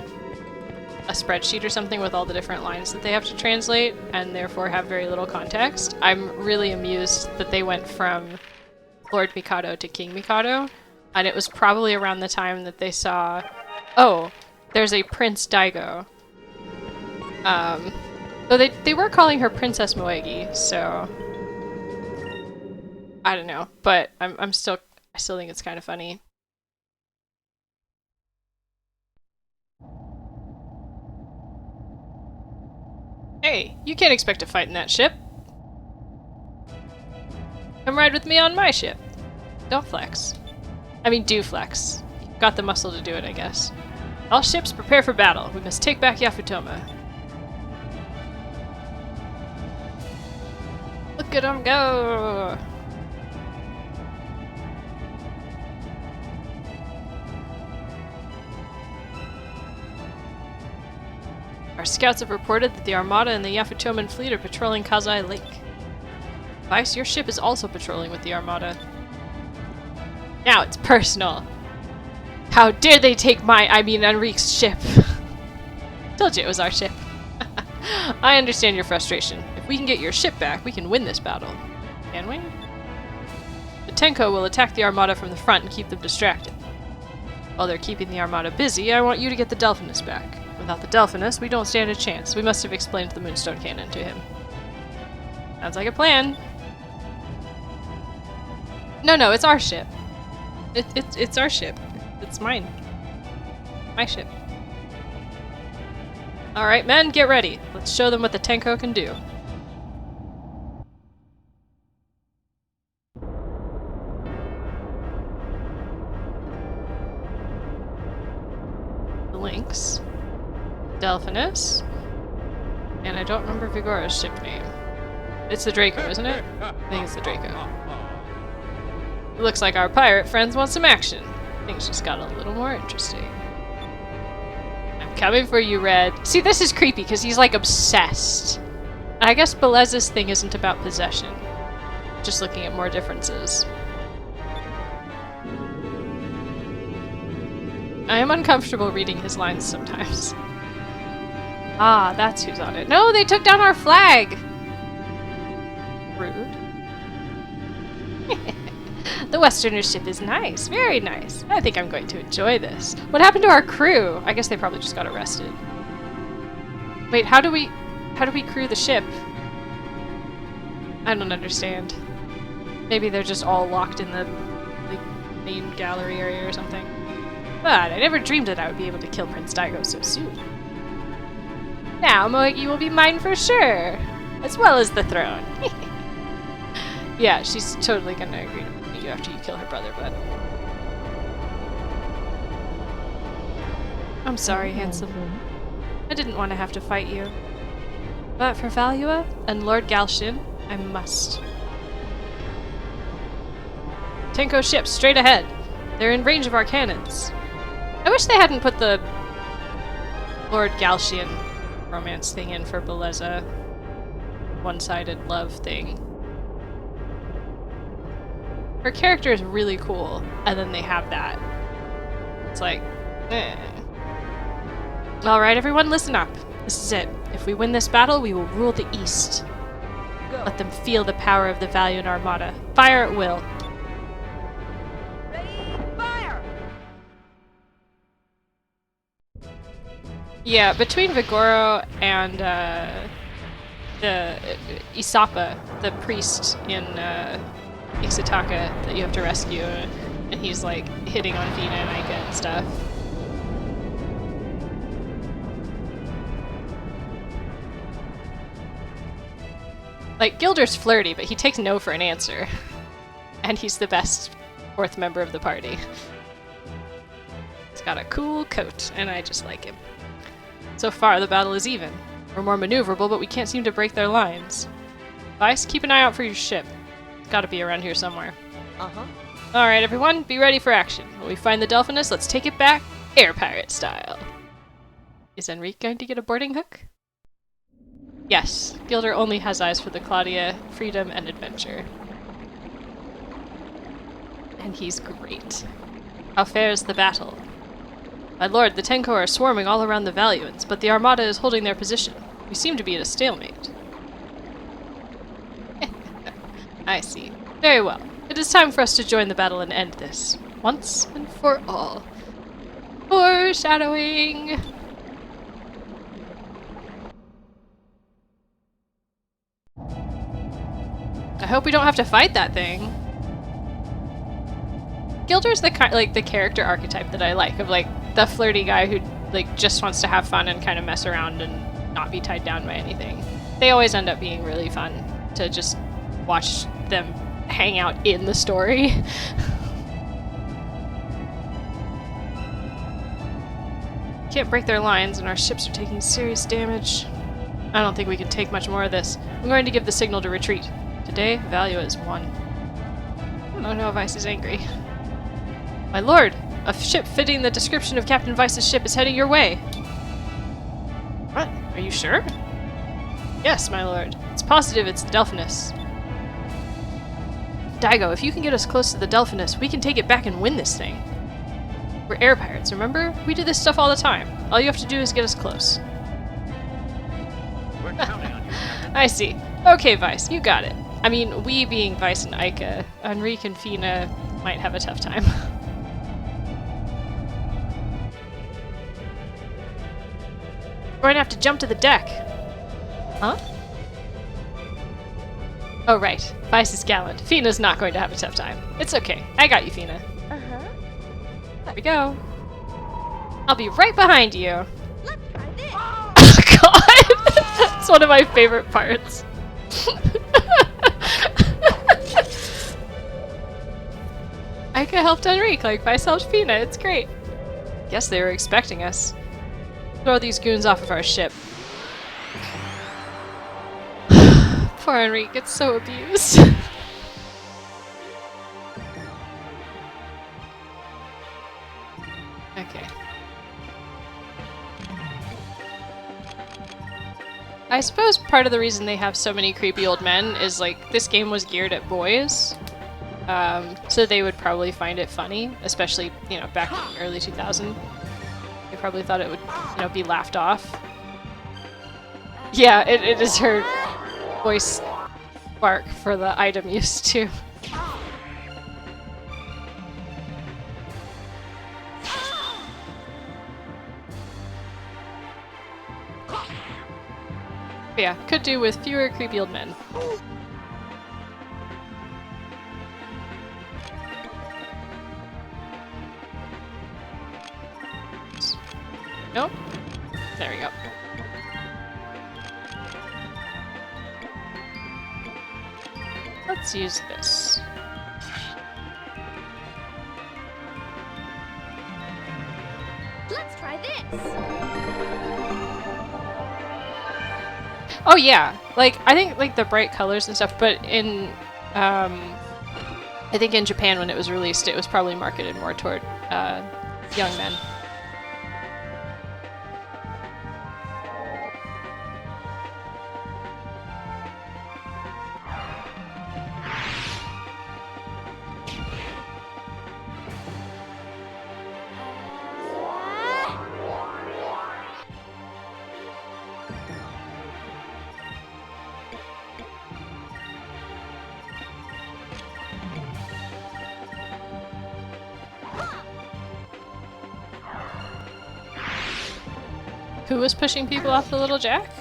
a spreadsheet or something with all the different lines that they have to translate, and therefore have very little context, I'm really amused that they went from Lord Mikado to King Mikado, and it was probably around the time that they saw, oh, there's a Prince Daigo. Though they were calling her Princess Moegi, so I don't know, but I still think it's kind of funny. Hey, you can't expect to fight in that ship. Come ride with me on my ship. Don't flex. I mean, do flex. You've got the muscle to do it, I guess. All ships prepare for battle. We must take back Yafutoma. Look at him go! Our scouts have reported that the Armada and the Yafutoman fleet are patrolling Kazai Lake. Vice, your ship is also patrolling with the Armada. Now it's personal. How dare they take Enrique's ship? Told you it was our ship. I understand your frustration. If we can get your ship back, we can win this battle. Can we? The Tenko will attack the Armada from the front and keep them distracted. While they're keeping the Armada busy, I want you to get the Delphinus back. Without the Delphinus, we don't stand a chance. We must have explained the Moonstone Cannon to him. Sounds like a plan. No, it's our ship. It's our ship. It's mine. My ship. Alright, men, get ready. Let's show them what the Tenko can do. The Lynx. Delphinus. And I don't remember Vigoro's ship name. It's the Draco, isn't it? I think it's the Draco. It looks like our pirate friends want some action. Things just got a little more interesting. I'm coming for you, Red. See, this is creepy because he's like obsessed. And I guess Beleza's thing isn't about possession. Just looking at more differences. I am uncomfortable reading his lines sometimes. Ah, that's who's on it. No, they took down our flag! Rude. The Westerner ship is nice. Very nice. I think I'm going to enjoy this. What happened to our crew? I guess they probably just got arrested. Wait, how do we crew the ship? I don't understand. Maybe they're just all locked in the main gallery area or something. But I never dreamed that I would be able to kill Prince Daigo so soon. Now Moegi will be mine for sure, as well as the throne. Yeah, she's totally gonna agree to meet you after you kill her brother, but... I'm sorry, handsome. I didn't want to have to fight you. But for Valua and Lord Galshin, I must. Tenko ships, straight ahead. They're in range of our cannons. I wish they hadn't put the Lord Galshin romance thing in for Beleza. One-sided love thing. Her character is really cool, and then they have that. It's like, eh. Alright, everyone, listen up. This is it. If we win this battle, we will rule the East. Go. Let them feel the power of the Valiant Armada. Fire at will. Ready, fire! Yeah, between Vigoro and the Isapa, the priest in Ixutaka that you have to rescue, and he's like hitting on Vina and Aika and stuff. Like, Gilder's flirty, but he takes no for an answer. And he's the best fourth member of the party. He's got a cool coat, and I just like him. So far, the battle is even. We're more maneuverable, but we can't seem to break their lines. Vice, keep an eye out for your ship. It's gotta be around here somewhere. Uh-huh. Alright, everyone, be ready for action. When we find the Delphinus, let's take it back, air pirate style. Is Enrique going to get a boarding hook? Yes, Gilder only has eyes for the Claudia, freedom, and adventure. And he's great. How fares the battle? My lord, the Tenko are swarming all around the Valuans, but the Armada is holding their position. We seem to be at a stalemate. I see. Very well. It is time for us to join the battle and end this. Once and for all. Foreshadowing! I hope we don't have to fight that thing. Gilder's the the character archetype that I like, of like the flirty guy who like just wants to have fun and kind of mess around and not be tied down by anything. They always end up being really fun to just watch them hang out in the story. Can't break their lines and our ships are taking serious damage. I don't think we can take much more of this. I'm going to give the signal to retreat. Today, Valua is won. Oh no, Vice is angry. My lord, a ship fitting the description of Captain Vice's ship is heading your way. What? Are you sure? Yes, my lord. It's positive it's the Delphinus. Daigo, if you can get us close to the Delphinus, we can take it back and win this thing. We're air pirates, remember? We do this stuff all the time. All you have to do is get us close. We're counting on you, Captain. I see. Okay, Vice, you got it. I mean, we being Vice and Ica, Enrique and Fina might have a tough time. We're gonna have to jump to the deck. Huh? Oh, right. Vice is gallant. Fina's not going to have a tough time. It's okay. I got you, Fina. There we go. I'll be right behind you. Let's try this. Oh, God! It's one of my favorite parts. Ica helped Enrique like Vice helped Fina. It's great. Guess they were expecting us. Throw these goons off of our ship. Poor Enrique gets so abused. Okay. I suppose part of the reason they have so many creepy old men is like this game was geared at boys. So they would probably find it funny, especially, you know, back in the early 2000s. They probably thought it would, you know, be laughed off. Yeah, it is her voice bark for the item used too. But yeah, could do with fewer creepy old men. Nope. There we go. Let's use this. Let's try this. Oh yeah, like I think like the bright colors and stuff, but in I think in Japan when it was released, it was probably marketed more toward young men. Who was pushing people off the little jack?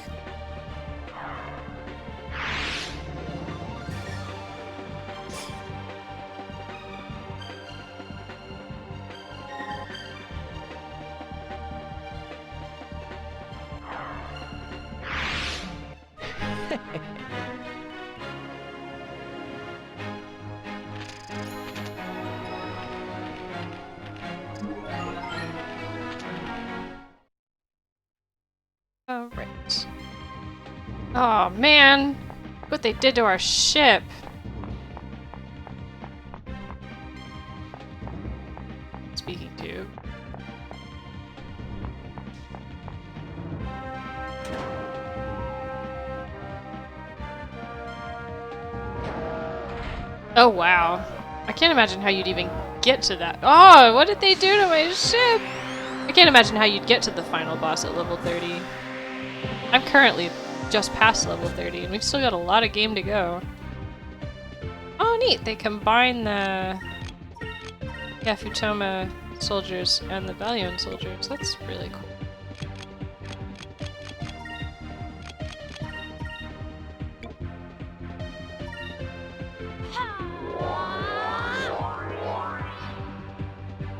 Alright. Oh man! What they did to our ship! Speaking to... Oh wow. I can't imagine how you'd even get to that. Oh, what did they do to my ship? I can't imagine how you'd get to the final boss at level 30. I'm currently just past level 30, and we've still got a lot of game to go. Oh, neat! They combine the Yafutoma soldiers and the Valiant soldiers. That's really cool.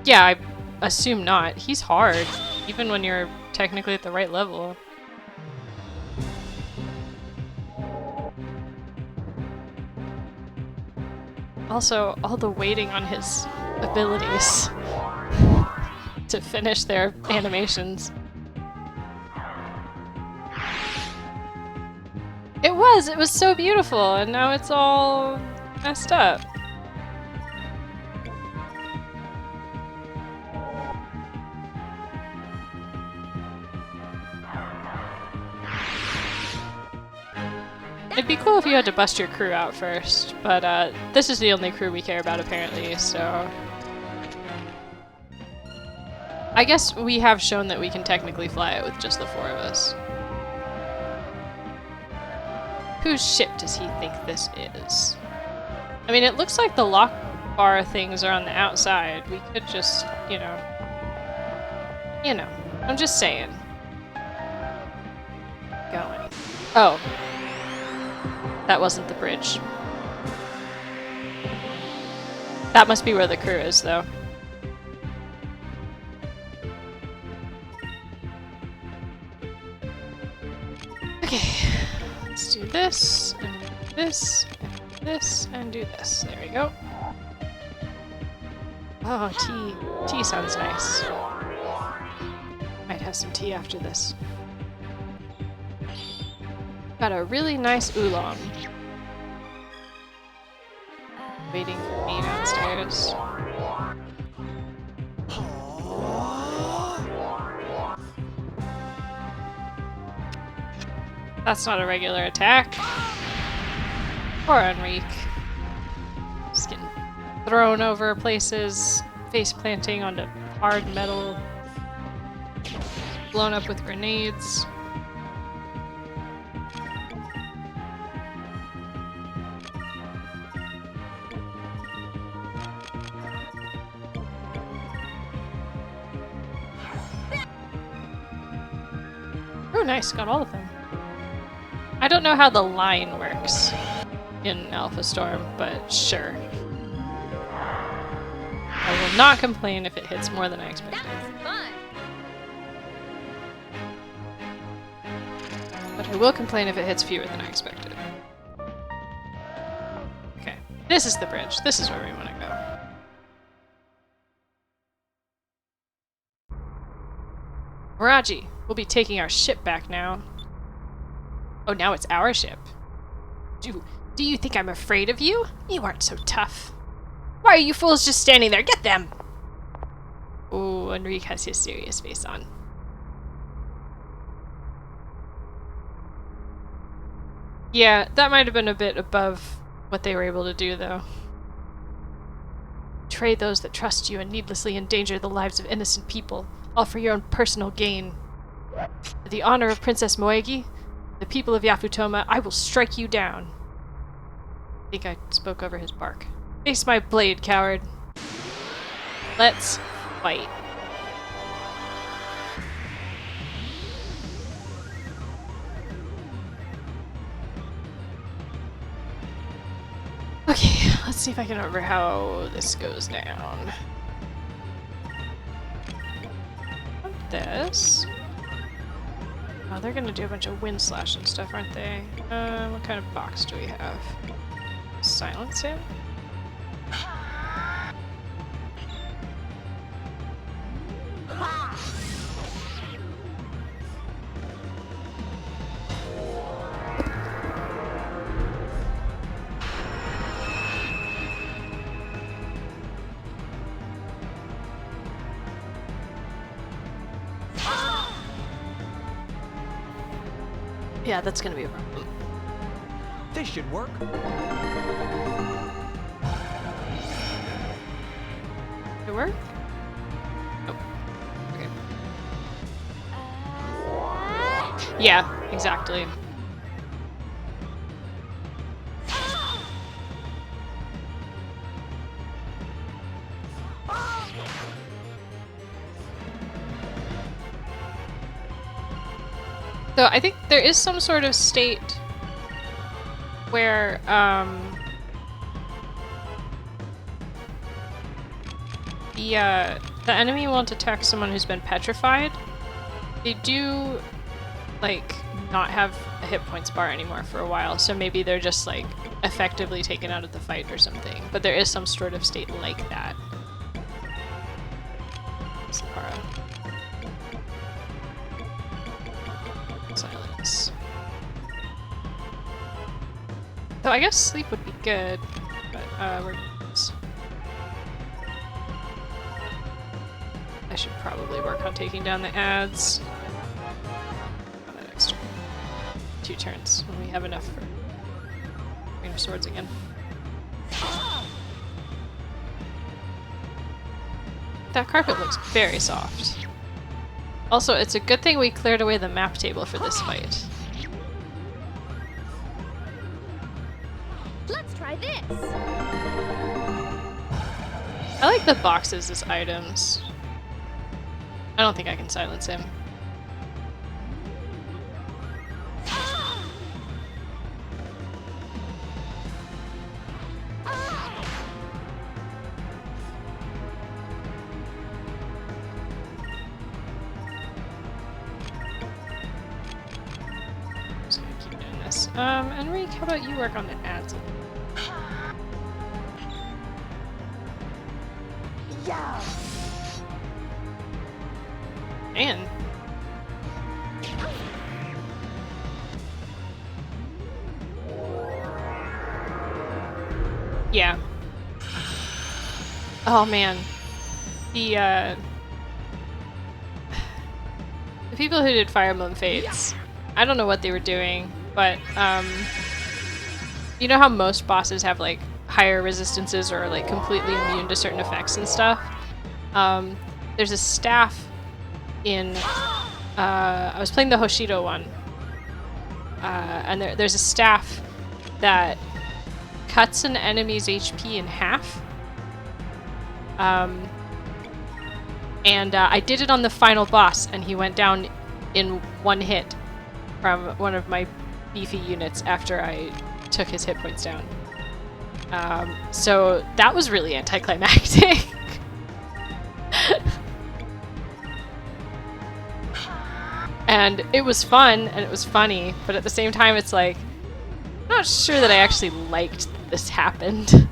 Yeah, I assume not. He's hard, even when you're technically at the right level. Also, all the waiting on his abilities to finish their animations. It was so beautiful, and now it's all messed up. It'd be cool if you had to bust your crew out first, but this is the only crew we care about apparently, so... I guess we have shown that we can technically fly it with just the 4 of us. Whose ship does he think this is? I mean, it looks like the lock bar things are on the outside. We could just, you know, I'm just saying. Going. Oh. That wasn't the bridge. That must be where the crew is, though. Okay. Let's do this, and this, and this, and do this. There we go. Oh, tea. Tea sounds nice. Might have some tea after this. Got a really nice oolong. Waiting for me downstairs. That's not a regular attack. Poor Enrique. Just getting thrown over places, face planting onto hard metal, blown up with grenades. Oh, nice, got all of them. I don't know how the line works in Alpha Storm, but sure. I will not complain if it hits more than I expected. That was fun. But I will complain if it hits fewer than I expected. Okay, this is the bridge. This is where we want to go. Miraji, we'll be taking our ship back now. Oh, now it's our ship. Do you think I'm afraid of you? You aren't so tough. Why are you fools just standing there? Get them! Oh, Enrique has his serious face on. Yeah, that might have been a bit above what they were able to do, though. Betray those that trust you and needlessly endanger the lives of innocent people, all for your own personal gain. For the honor of Princess Moegi, the people of Yafutoma, I will strike you down. I think I spoke over his bark. Face my blade, coward. Let's fight. Okay, let's see if I can remember how this goes down. This. Oh, they're gonna do a bunch of wind slash and stuff, aren't they? What kind of box do we have? Silence him? Yeah, that's gonna be a problem. This should work. Did it work? Oh. Okay. Yeah, exactly. So I think there is some sort of state where the enemy won't attack someone who's been petrified. They do like not have a hit points bar anymore for a while, so maybe they're just like effectively taken out of the fight or something. But there is some sort of state like that. Sapara. Silence. So I guess sleep would be good, but I should probably work on taking down the ads on the next turn. 2 turns when we have enough for of swords again. That carpet looks very soft. Also, it's a good thing we cleared away the map table for this fight. Let's try this. I like the boxes as items. I don't think I can silence him. Just gonna keep doing this. Enrique, how about you work on the ads? Man. Yeah. Oh man. The people who did Fire Emblem Fates, I don't know what they were doing, but you know how most bosses have like higher resistances or like completely immune to certain effects and stuff? There's a staff in I was playing the Hoshido one, and there's a staff that cuts an enemy's HP in half. And I did it on the final boss, and he went down in one hit from one of my beefy units after I took his hit points down. So that was really anticlimactic. And it was fun, and it was funny, but at the same time it's like, I'm not sure that I actually liked that this happened.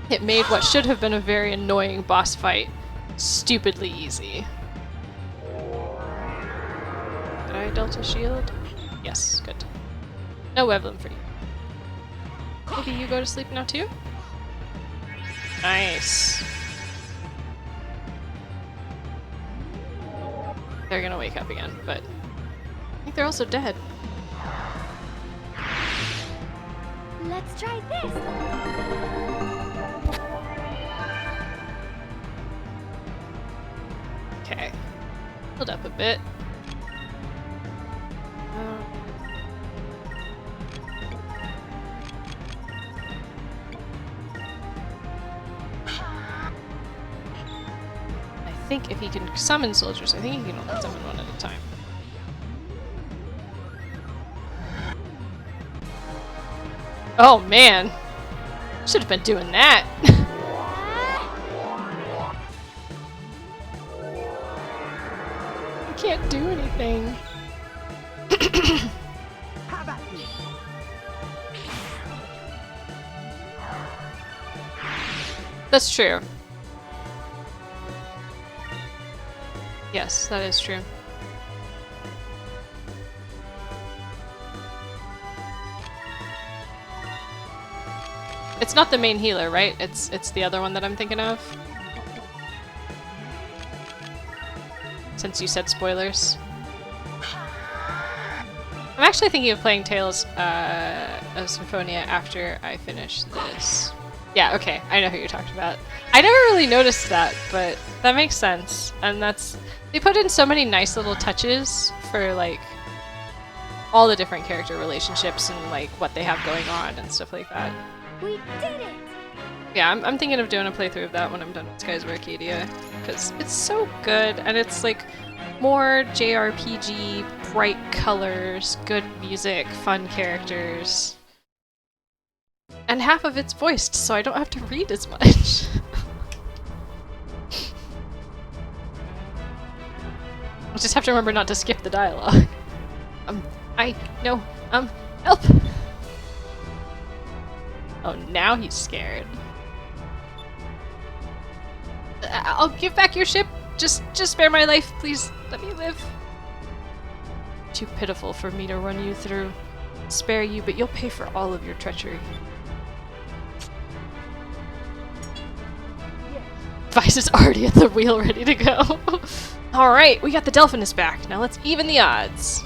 It made what should have been a very annoying boss fight stupidly easy. Did I Delta Shield? Yes, good. No emblem for you. Maybe you go to sleep now too? Nice. They're gonna wake up again, but I think they're also dead. Let's try this. Okay. Build up a bit. I think if he can summon soldiers, I think he can only summon one at a time. Oh man! Should have been doing that! I can't do anything. How about you? That's true. Yes, that is true. It's not the main healer, right? It's the other one that I'm thinking of. Since you said spoilers. I'm actually thinking of playing Tales of Symphonia after I finish this. Yeah, okay, I know who you're talking about. I never really noticed that, but that makes sense. And they put in so many nice little touches for like all the different character relationships and like what they have going on and stuff like that. We did it! Yeah, I'm thinking of doing a playthrough of that when I'm done with Skies of Arcadia, because it's so good and it's like more JRPG, bright colors, good music, fun characters. And half of it's voiced, so I don't have to read as much. I'll just have to remember not to skip the dialogue. Help! Oh, now he's scared. I'll give back your ship. Just spare my life, please. Let me live. Too pitiful for me to run you through. Spare you, but you'll pay for all of your treachery. Vice is already at the wheel, ready to go. Alright, we got the Delphinus back. Now let's even the odds.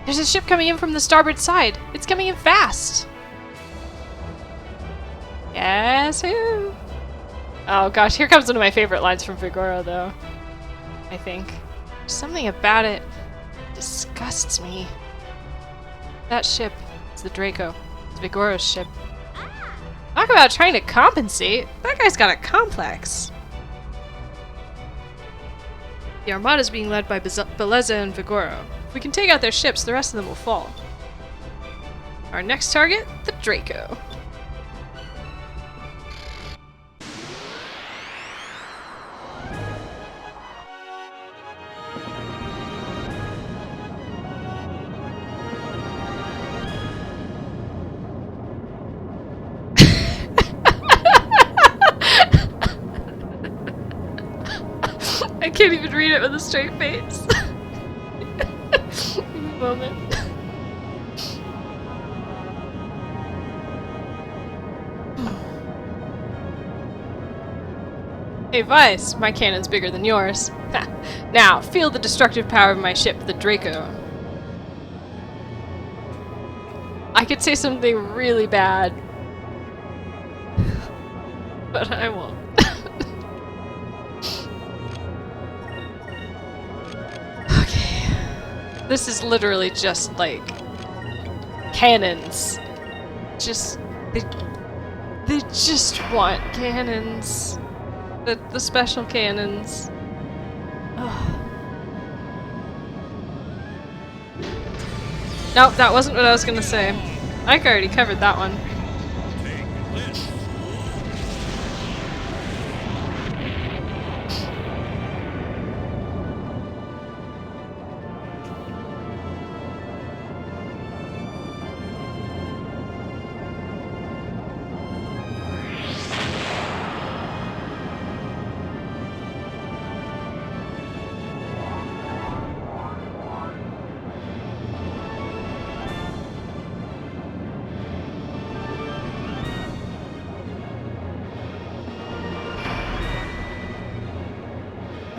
There's a ship coming in from the starboard side. It's coming in fast. Guess who? Oh gosh, here comes one of my favorite lines from Vigoro, though. I think. There's something about it disgusts me. That ship is the Draco. It's Vigoro's ship. Talk about trying to compensate. That guy's got a complex. The Armada is being led by Beleza and Vigoro. If we can take out their ships, the rest of them will fall. Our next target, the Draco. I can't even read it with a straight face. Moment. Hey Vice, my cannon's bigger than yours. Now, feel the destructive power of my ship, the Draco. I could say something really bad, but I won't. This is literally just like cannons. They just want cannons. The special cannons. Ugh. Nope, that wasn't what I was gonna say. Ike already covered that one.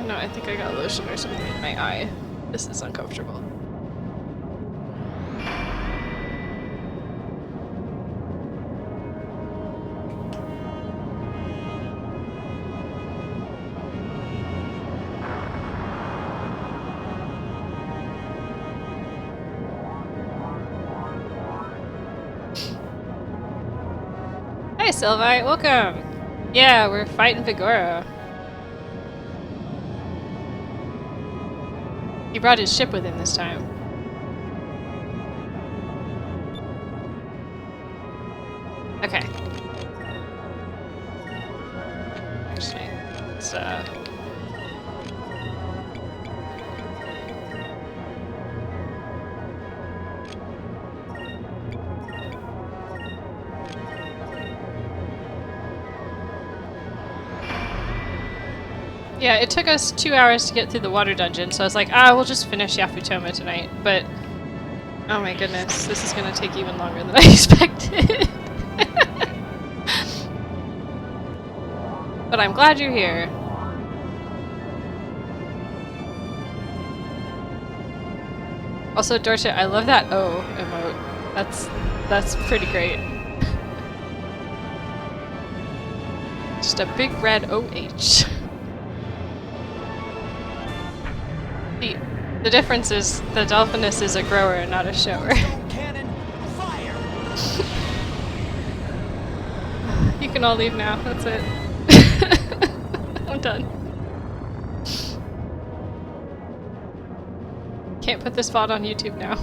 No, I think I got lotion or something in my eye. This is uncomfortable. Hi, Sylvie, welcome! Yeah, we're fighting Vigoro. He brought his ship with him this time. Okay. Actually, it's yeah, it took us 2 hours to get through the water dungeon, so I was like, we'll just finish Yafutoma tonight. But, oh my goodness, this is gonna take even longer than I expected. But I'm glad you're here. Also, Dorcha, I love that O emote. That's pretty great. Just a big red OH. The difference is the Dolphinus is a grower and not a shower. Cannon, fire! You can all leave now, that's it. I'm done. Can't put this VOD on YouTube now.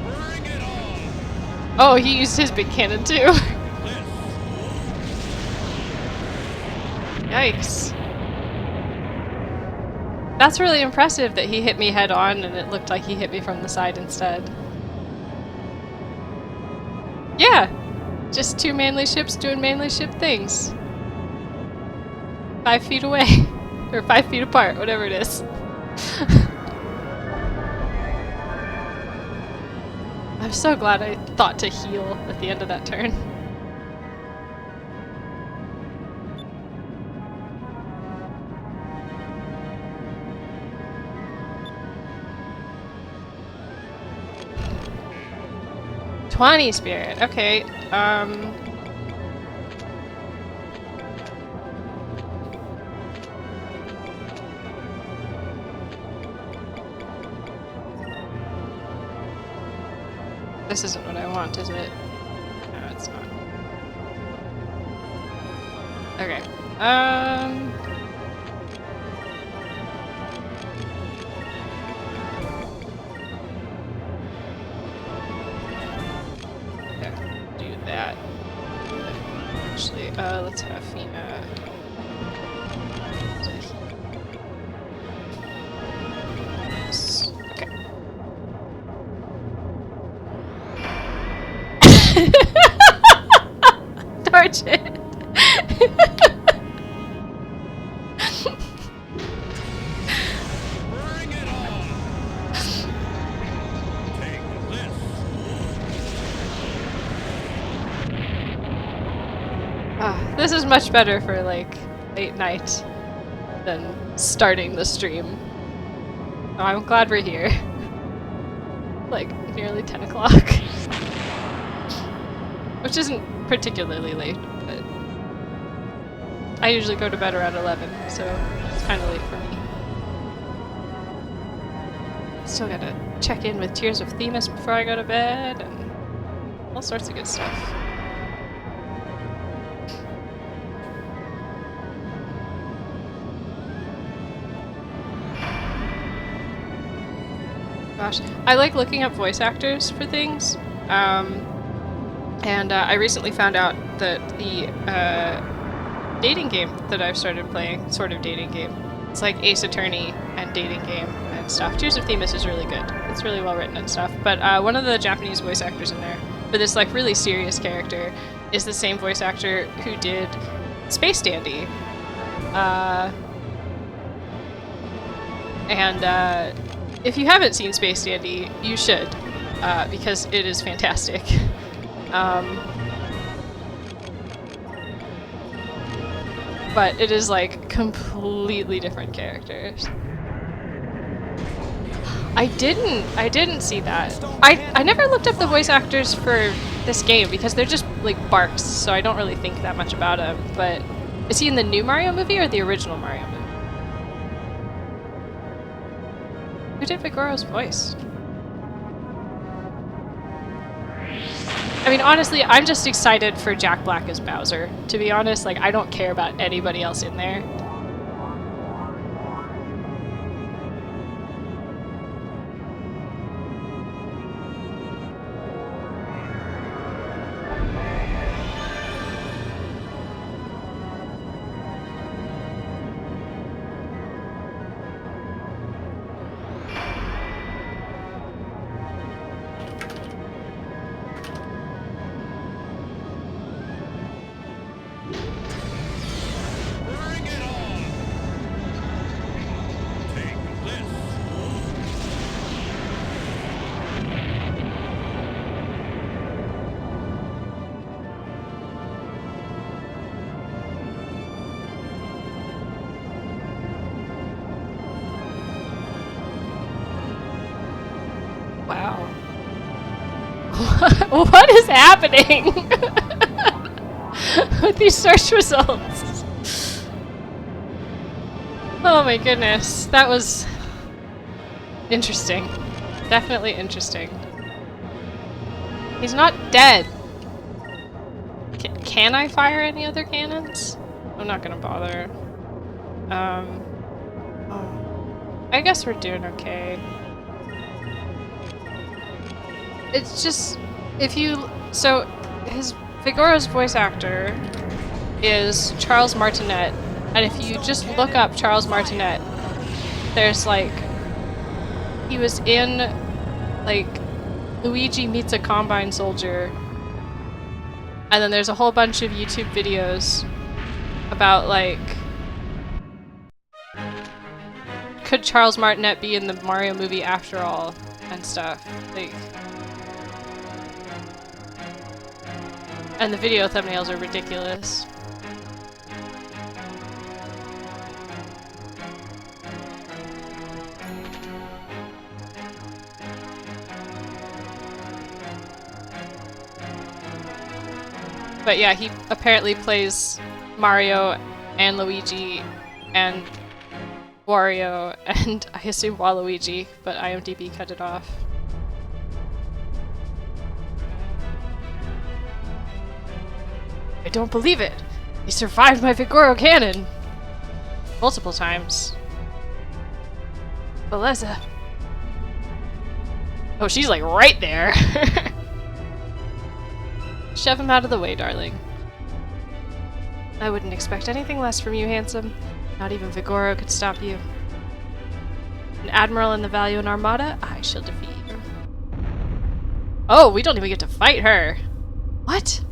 Bring it on! Oh, he used his big cannon too. Yikes. That's really impressive that he hit me head on and it looked like he hit me from the side instead. Yeah! Just two manly ships doing manly ship things. 5 feet away. Or 5 feet apart, whatever it is. I'm so glad I thought to heal at the end of that turn. 20 spirit. Okay. This isn't what I want, is it? No, it's not. Okay. Yeah, do that. Actually, let's have Fina. Okay. Torch it. Bring it on! Take this! This is much better for like late night than starting the stream. Oh, I'm glad we're here. Like nearly 10 o'clock. Which isn't particularly late, but I usually go to bed around 11, so it's kind of late for me. Still gotta check in with Tears of Themis before I go to bed, and all sorts of good stuff. Gosh, I like looking up voice actors for things, and I recently found out that the dating game that I've started playing, sort of dating game, it's like Ace Attorney and dating game and stuff. Tears of Themis is really good. It's really well written and stuff. But one of the Japanese voice actors in there for this like really serious character is the same voice actor who did Space Dandy. If you haven't seen Space Dandy, you should, because it is fantastic. But it is like completely different characters. I didn't see that. I never looked up the voice actors for this game because they're just like barks, so I don't really think that much about him. But is he in the new Mario movie or the original Mario movie? Who did Vigoro's voice? I mean, honestly, I'm just excited for Jack Black as Bowser. To be honest, like, I don't care about anybody else in there. Bring it on! Take this! Wow. What is happening with these search results? Oh my goodness, that was interesting. Definitely interesting. He's not dead. Can I fire any other cannons? I'm not gonna bother. Oh. I guess we're doing okay. It's just, if you, so his Vigoro's voice actor is Charles Martinet, and if you just look up Charles Martinet, there's like, he was in like Luigi Meets a Combine Soldier, and then there's a whole bunch of YouTube videos about like, could Charles Martinet be in the Mario movie after all, and stuff, like. And the video thumbnails are ridiculous. But yeah, he apparently plays Mario and Luigi and Wario and I assume Waluigi, but IMDb cut it off. I don't believe it! He survived my Vigoro cannon! Multiple times. Beleza. Oh, she's like right there! Shove him out of the way, darling. I wouldn't expect anything less from you, handsome. Not even Vigoro could stop you. An admiral in the Valiant Armada? I shall defeat you. Oh, we don't even get to fight her! What?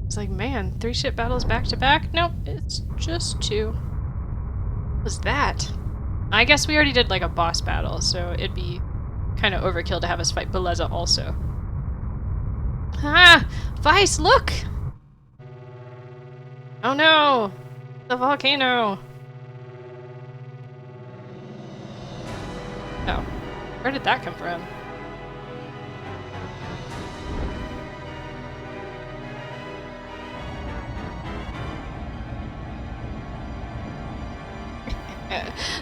It's like, man, 3 ship battles back to back? Nope, it's just 2. What was that? I guess we already did like a boss battle, so it'd be kind of overkill to have us fight Beleza also. Ah! Vice, look! Oh no! The volcano! Oh. Where did that come from?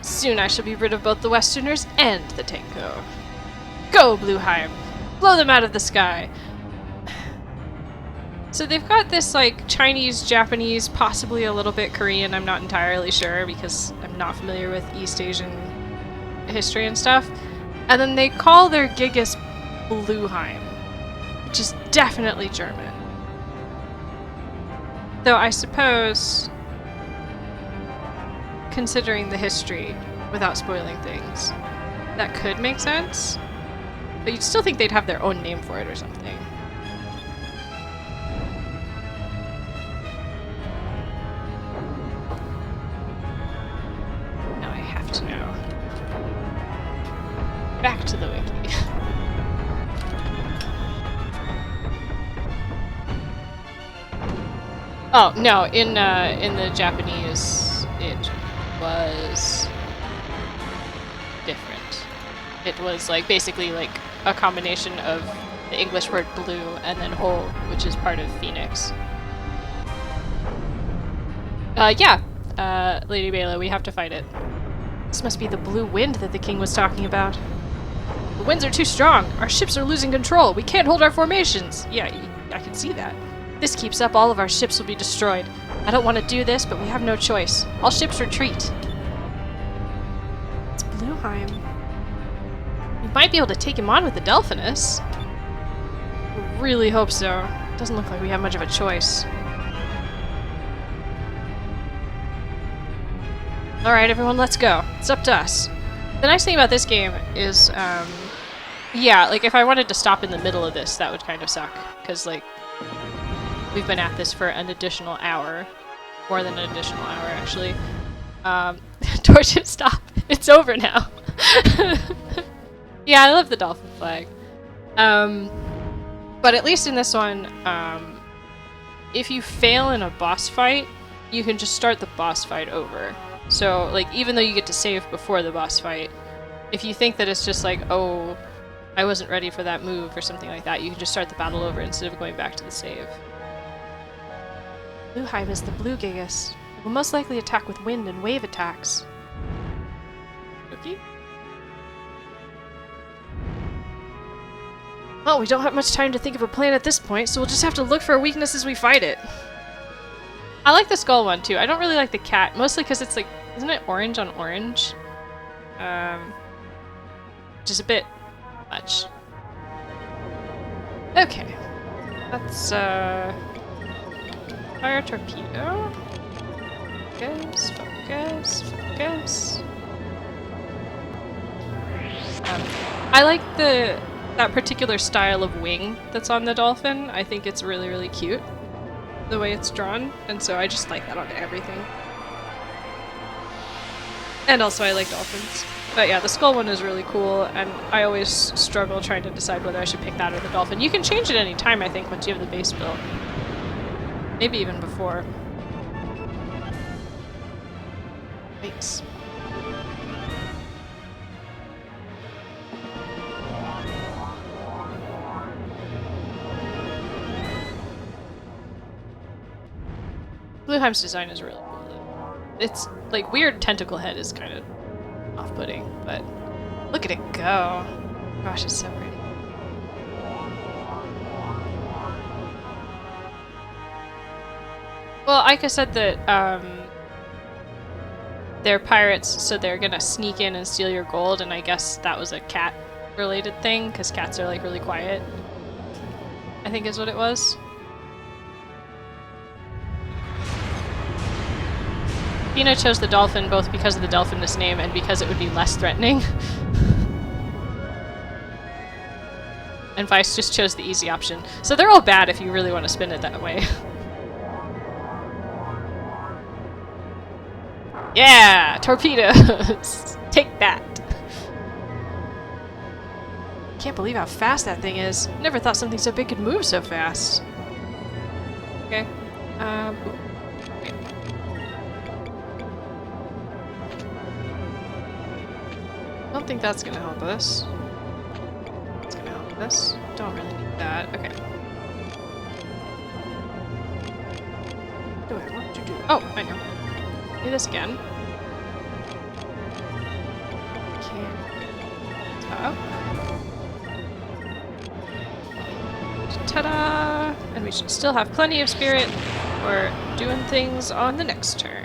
Soon I shall be rid of both the Westerners and the Tenko. Go, Blueheim! Blow them out of the sky! So they've got this, like, Chinese, Japanese, possibly a little bit Korean, I'm not entirely sure because I'm not familiar with East Asian history and stuff. And then they call their Gigas Blueheim, which is definitely German. Though I suppose, considering the history, without spoiling things, that could make sense. But you'd still think they'd have their own name for it or something. Now I have to know. Back to the wiki. Oh, no, in the Japanese, it was different. It was like basically like a combination of the English word blue and then whole, which is part of Phoenix. Lady Bela, we have to fight it. This must be the blue wind that the king was talking about. The winds are too strong. Our ships are losing control. We can't hold our formations. Yeah, I can see that. If this keeps up, all of our ships will be destroyed. I don't want to do this, but we have no choice. All ships retreat. It's Blueheim. We might be able to take him on with the Delphinus. I really hope so. Doesn't look like we have much of a choice. Alright, everyone, let's go. It's up to us. The nice thing about this game is, yeah, like, if I wanted to stop in the middle of this, that would kind of suck. Because, like, we've been at this for an additional hour. More than an additional hour, actually. Torches, stop. It's over now. Yeah, I love the dolphin flag. But at least in this one, if you fail in a boss fight, you can just start the boss fight over. So, like, even though you get to save before the boss fight, if you think that it's just like, oh, I wasn't ready for that move or something like that, you can just start the battle over instead of going back to the save. Blueheim is the blue Gigas. It will most likely attack with wind and wave attacks. Okay. Well, we don't have much time to think of a plan at this point, so we'll just have to look for a weakness as we fight it. I like the skull one too. I don't really like the cat, mostly because it's like, isn't it orange on orange? Just a bit much. Okay. Let's, fire torpedo. Focus, focus, focus. I like that particular style of wing that's on the dolphin. I think it's really, really cute, the way it's drawn, and so I just like that on everything. And also I like dolphins. But yeah, the skull one is really cool, and I always struggle trying to decide whether I should pick that or the dolphin. You can change it any time, I think, once you have the base built. Maybe even before. Thanks. Blueheim's design is really cool, though. It's, like, weird tentacle head is kind of off-putting, but look at it go. Gosh, it's so pretty. Well, Aika said that, they're pirates, so they're gonna sneak in and steal your gold, and I guess that was a cat-related thing, because cats are, like, really quiet. I think is what it was. Fina chose the dolphin both because of the dolphiness name and because it would be less threatening. And Vice just chose the easy option. So they're all bad if you really want to spin it that way. Yeah! Torpedoes! Take that! Can't believe how fast that thing is. Never thought something so big could move so fast. Okay. Wait. I don't think that's gonna help us. It's gonna help us. Don't really need that. Okay. What do I want to do? Oh, I know. Do this again. Okay. Up. Ta-da! And we should still have plenty of spirit for doing things on the next turn.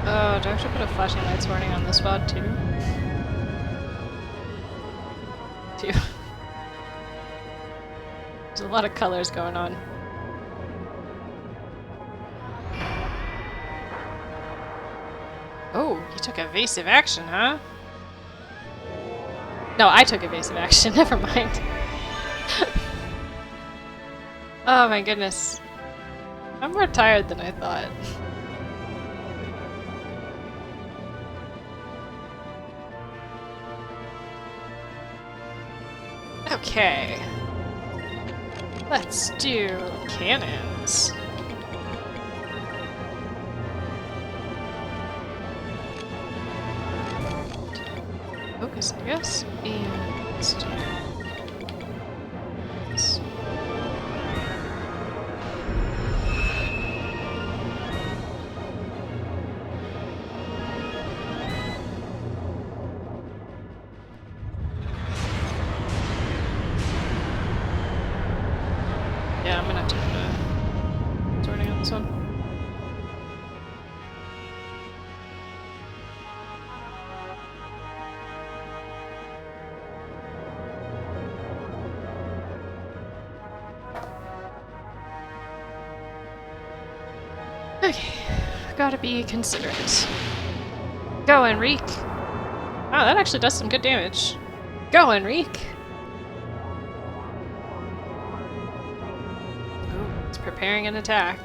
Oh, do I have to put a flashing lights warning on this VOD too? There's a lot of colors going on. Oh, you took evasive action, huh? No, I took evasive action. Never mind. Oh my goodness. I'm more tired than I thought. Okay. Let's do cannons. Focus, I guess. And let's do this. Yeah, I'm gonna have to put a sorting on this one. Okay, gotta be considerate. Go, Enrique! Wow, that actually does some good damage. Go, Enrique! Ooh, it's preparing an attack.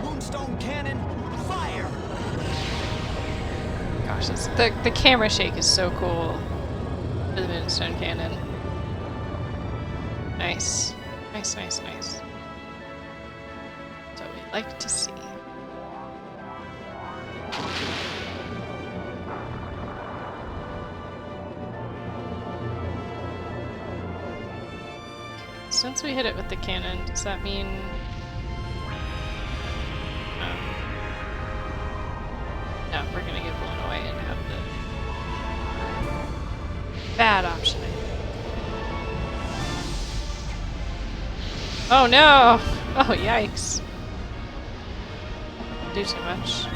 Moonstone cannon, fire! Gosh, the camera shake is so cool for the Moonstone Cannon. Nice. Nice, nice, nice. That's what we like to see. Since we hit it with the cannon, does that mean... No, we're gonna get blown away and have the bad option. Oh no! Oh yikes. Do too much.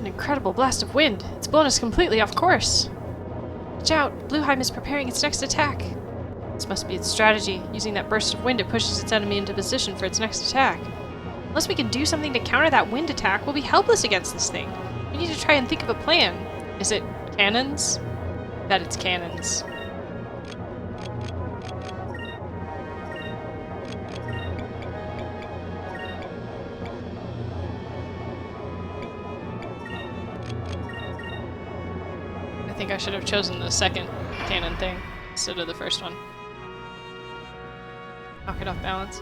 What an incredible blast of wind! It's blown us completely off course! Watch out! Blueheim is preparing its next attack! This must be its strategy. Using that burst of wind, it pushes its enemy into position for its next attack. Unless we can do something to counter that wind attack, we'll be helpless against this thing. We need to try and think of a plan. Is it cannons? I bet it's cannons. I think I should have chosen the second cannon thing instead of the first one. Knock it off balance.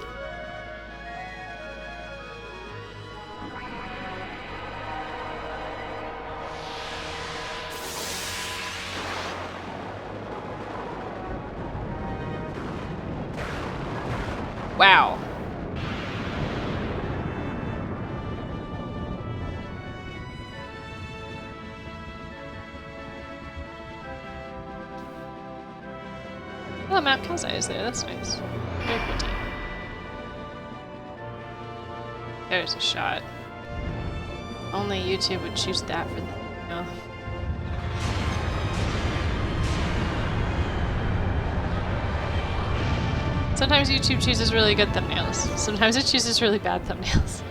Wow. Oh, Mount Kazai is there. That's nice. Very pretty. There's a shot. Only YouTube would choose that for the no. Sometimes YouTube chooses really good thumbnails. Sometimes it chooses really bad thumbnails.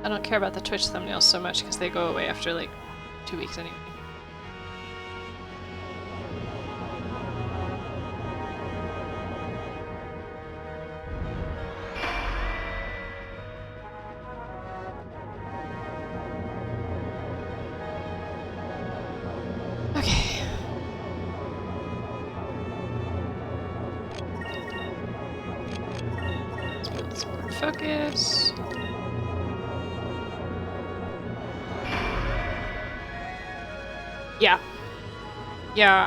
I don't care about the Twitch thumbnails so much because they go away after like 2 weeks anyway. Okay. Let's build some more focus. Yeah. Yeah,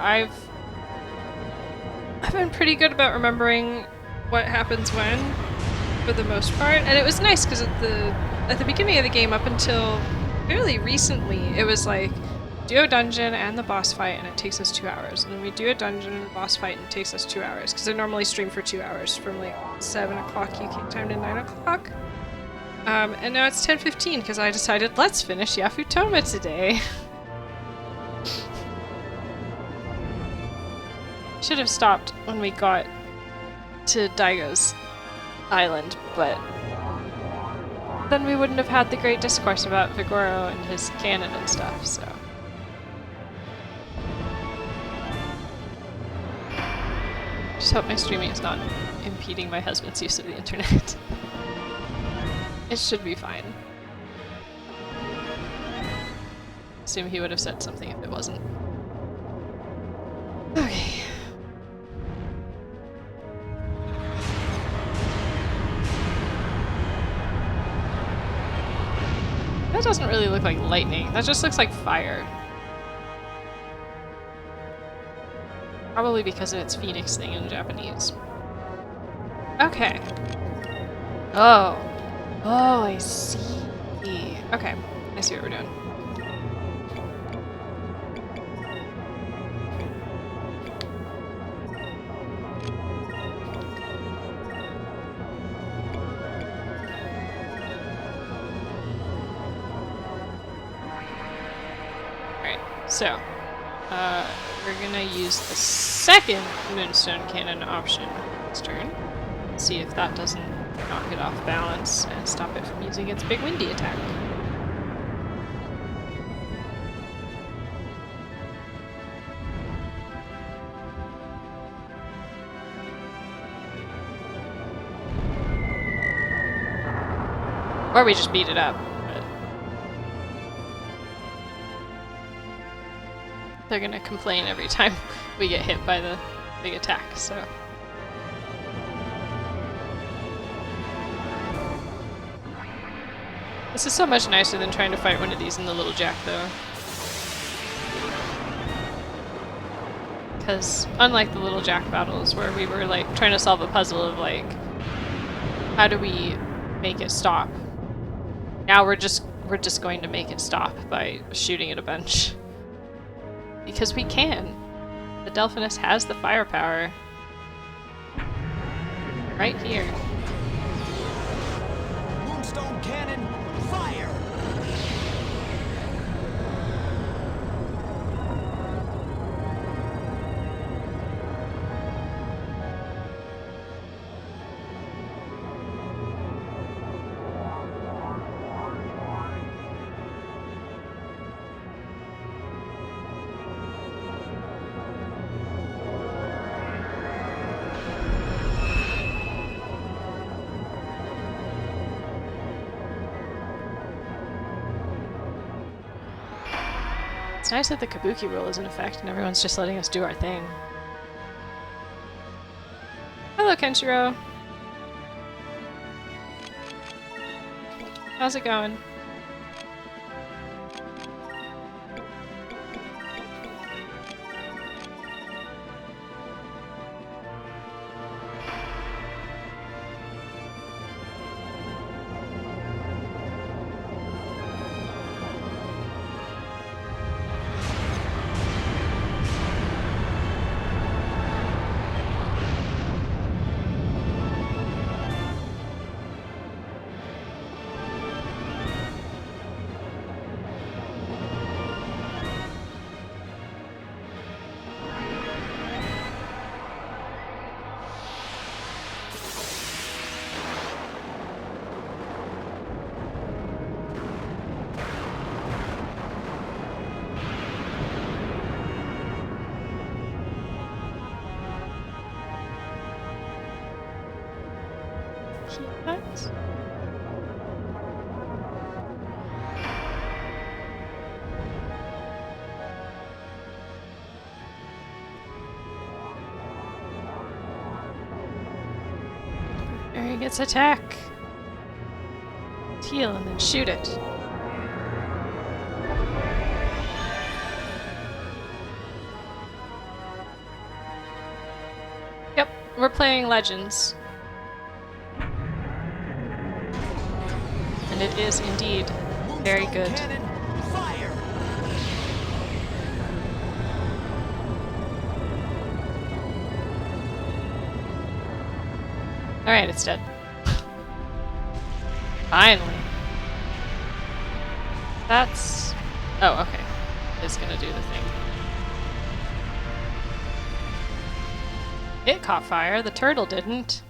I've been pretty good about remembering what happens when, for the most part. And it was nice because at the beginning of the game, up until fairly recently, it was like do a dungeon and the boss fight, and it takes us 2 hours. And then we do a dungeon and a boss fight, and it takes us 2 hours because I normally stream for 2 hours from like 7 o'clock UK time to 9 o'clock. And now it's 10:15 because I decided let's finish Yafutoma today. Should have stopped when we got to Daigo's island, but then we wouldn't have had the great discourse about Vigoro and his cannon and stuff, so. Just hope my streaming is not impeding my husband's use of the internet. It should be fine. Assume he would have said something if it wasn't. Okay. That doesn't really look like lightning. That just looks like fire. Probably because of its phoenix thing in Japanese. Okay. Oh. Oh, I see. Okay. I see what we're doing. So, we're gonna use the second Moonstone Cannon option this turn. See if that doesn't knock it off balance and stop it from using its big windy attack. Or we just beat it up. They're gonna complain every time we get hit by the big attack, so. This is so much nicer than trying to fight one of these in the Little Jack, though. Because unlike the Little Jack battles, where we were like trying to solve a puzzle of like, how do we make it stop. Now we're just going to make it stop by shooting it a bunch. Because we can. The Delphinus has the firepower. Right here. Moonstone cannon, fire! It's nice that the Kabuki rule is in effect and everyone's just letting us do our thing. Hello, Kenshiro. How's it going? What? There he gets attack. Heal and then shoot it. Yep, we're playing Legends. And it is indeed very good. Cannon, fire! Alright, it's dead. Finally. That's... Oh, okay. It's gonna do the thing. It caught fire, the turtle didn't.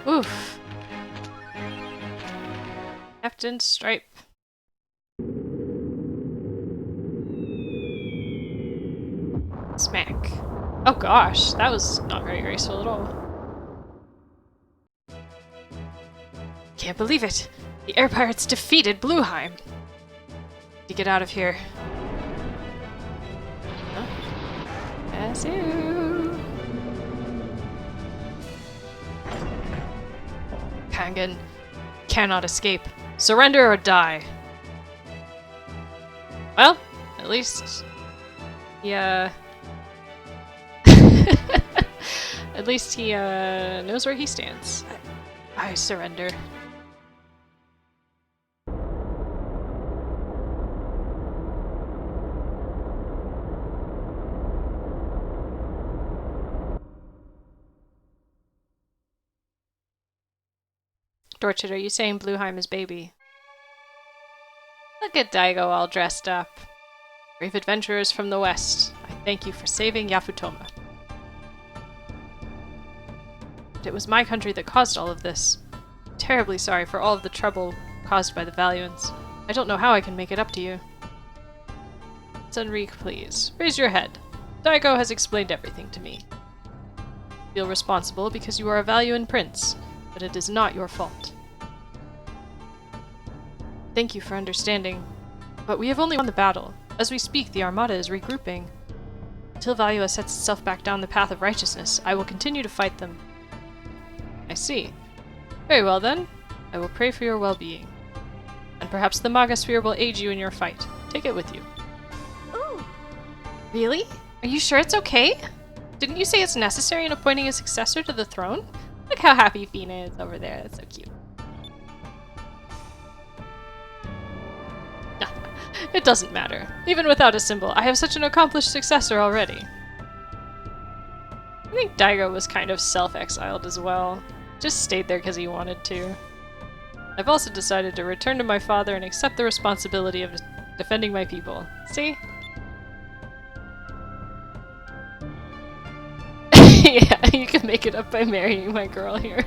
Oof. Captain Stripe. Smack. Oh gosh, that was not very graceful at all. Can't believe it! The air pirates defeated Blueheim! To get out of here. Huh? Yazoo! Kangen cannot escape. Surrender or die. Well, at least he, at least he, knows where he stands. I surrender. Dorchid, are you saying Blueheim is baby? Look at Daigo all dressed up. Brave adventurers from the west, I thank you for saving Yafutoma. But it was my country that caused all of this. I'm terribly sorry for all of the trouble caused by the Valuans. I don't know how I can make it up to you. Sunreek, please, raise your head. Daigo has explained everything to me. You feel responsible because you are a Valuan prince, but it is not your fault. Thank you for understanding. But we have only won the battle. As we speak, the Armada is regrouping. Until Valua sets itself back down the path of righteousness, I will continue to fight them. I see. Very well then. I will pray for your well-being. And perhaps the Magasphere will aid you in your fight. Take it with you. Ooh, Really? Are you sure it's okay? Didn't you say it's necessary in appointing a successor to the throne? Look how happy Fina is over there. That's so cute. It doesn't matter. Even without a symbol, I have such an accomplished successor already. I think Daigo was kind of self-exiled as well. Just stayed there because he wanted to. I've also decided to return to my father and accept the responsibility of defending my people. See? Yeah, you can make it up by marrying my girl here.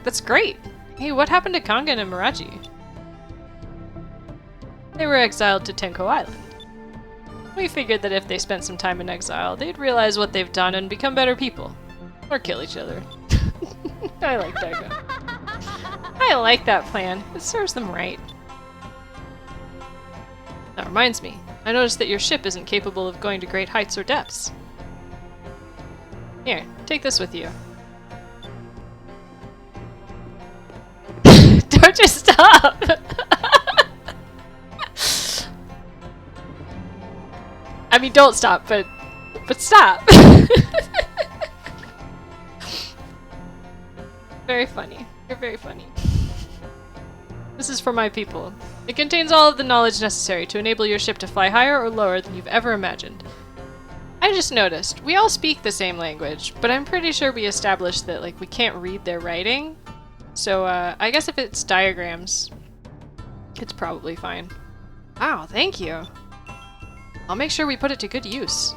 That's great. Hey, what happened to Kangen and Miraji? They were exiled to Tenko Island. We figured that if they spent some time in exile, they'd realize what they've done and become better people. Or kill each other. I like Daigo. I like that plan. It serves them right. That reminds me. I noticed that your ship isn't capable of going to great heights or depths. Here, take this with you. Don't just stop! I mean, don't stop, but stop! Very funny. You're very funny. This is for my people. It contains all of the knowledge necessary to enable your ship to fly higher or lower than you've ever imagined. I just noticed, we all speak the same language, but I'm pretty sure we established that, like, we can't read their writing. So, I guess if it's diagrams, it's probably fine. Wow, thank you. I'll make sure we put it to good use.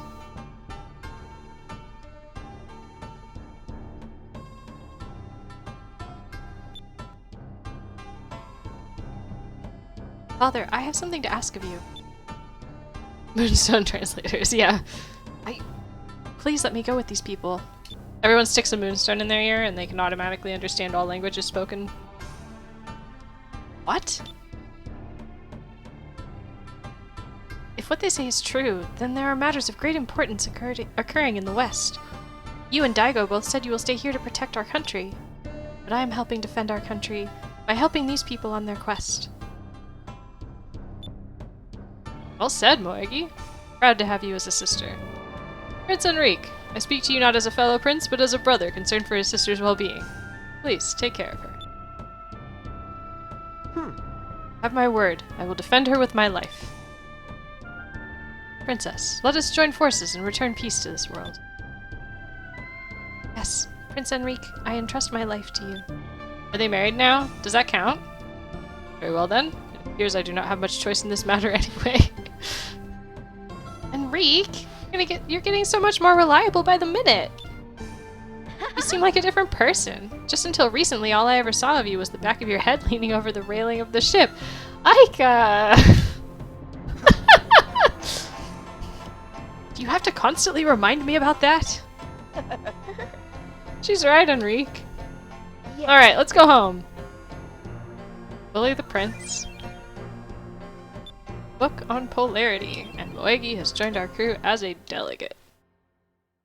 Father, I have something to ask of you. Moonstone translators, yeah. Please let me go with these people. Everyone sticks a moonstone in their ear and they can automatically understand all languages spoken. What? If what they say is true, then there are matters of great importance occurring in the West. You and Daigo both said you will stay here to protect our country. But I am helping defend our country by helping these people on their quest. Well said, Moegi. Proud to have you as a sister. Prince Enrique, I speak to you not as a fellow prince, but as a brother concerned for his sister's well-being. Please, take care of her. Have my word, I will defend her with my life. Princess, let us join forces and return peace to this world. Yes, Prince Enrique, I entrust my life to you. Are they married now? Does that count? Very well then. It appears I do not have much choice in this matter anyway. Enrique, you're getting so much more reliable by the minute. You seem like a different person. Just until recently, all I ever saw of you was the back of your head leaning over the railing of the ship. Aika! Do you have to constantly remind me about that? She's right, Enrique. Yeah. Alright, let's go home. Bully the prince. Book on polarity, and Moegi has joined our crew as a delegate.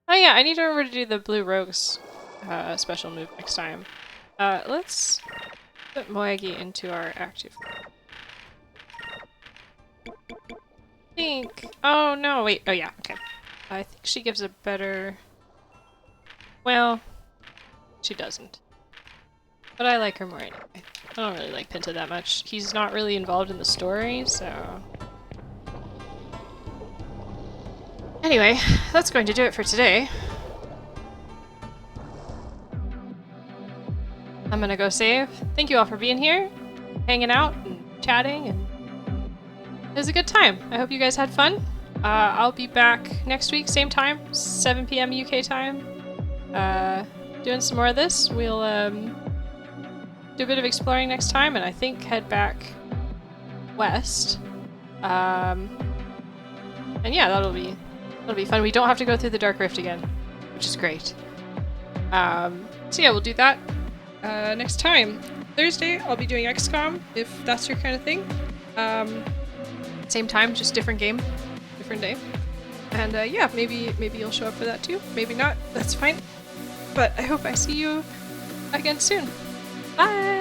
Oh yeah, I need to remember to do the Blue Rogues special move next time. Let's put Moegi into our active. I think... Oh no, wait. Oh yeah, okay. I think she gives a better... Well, she doesn't. But I like her more anyway. I don't really like Pinta that much. He's not really involved in the story, so... Anyway, that's going to do it for today. I'm gonna go save. Thank you all for being here, hanging out, and chatting, and it was a good time. I hope you guys had fun. I'll be back next week, same time, 7 p.m. UK time. Doing some more of this. We'll do a bit of exploring next time, and I think head back west. And yeah, that'll be fun. We don't have to go through the Dark Rift again, which is great. So yeah, we'll do that next time. Thursday, I'll be doing XCOM, if that's your kind of thing. Same time, just different game, different day. And yeah, maybe you'll show up for that too. Maybe not. That's fine. But I hope I see you again soon. Bye!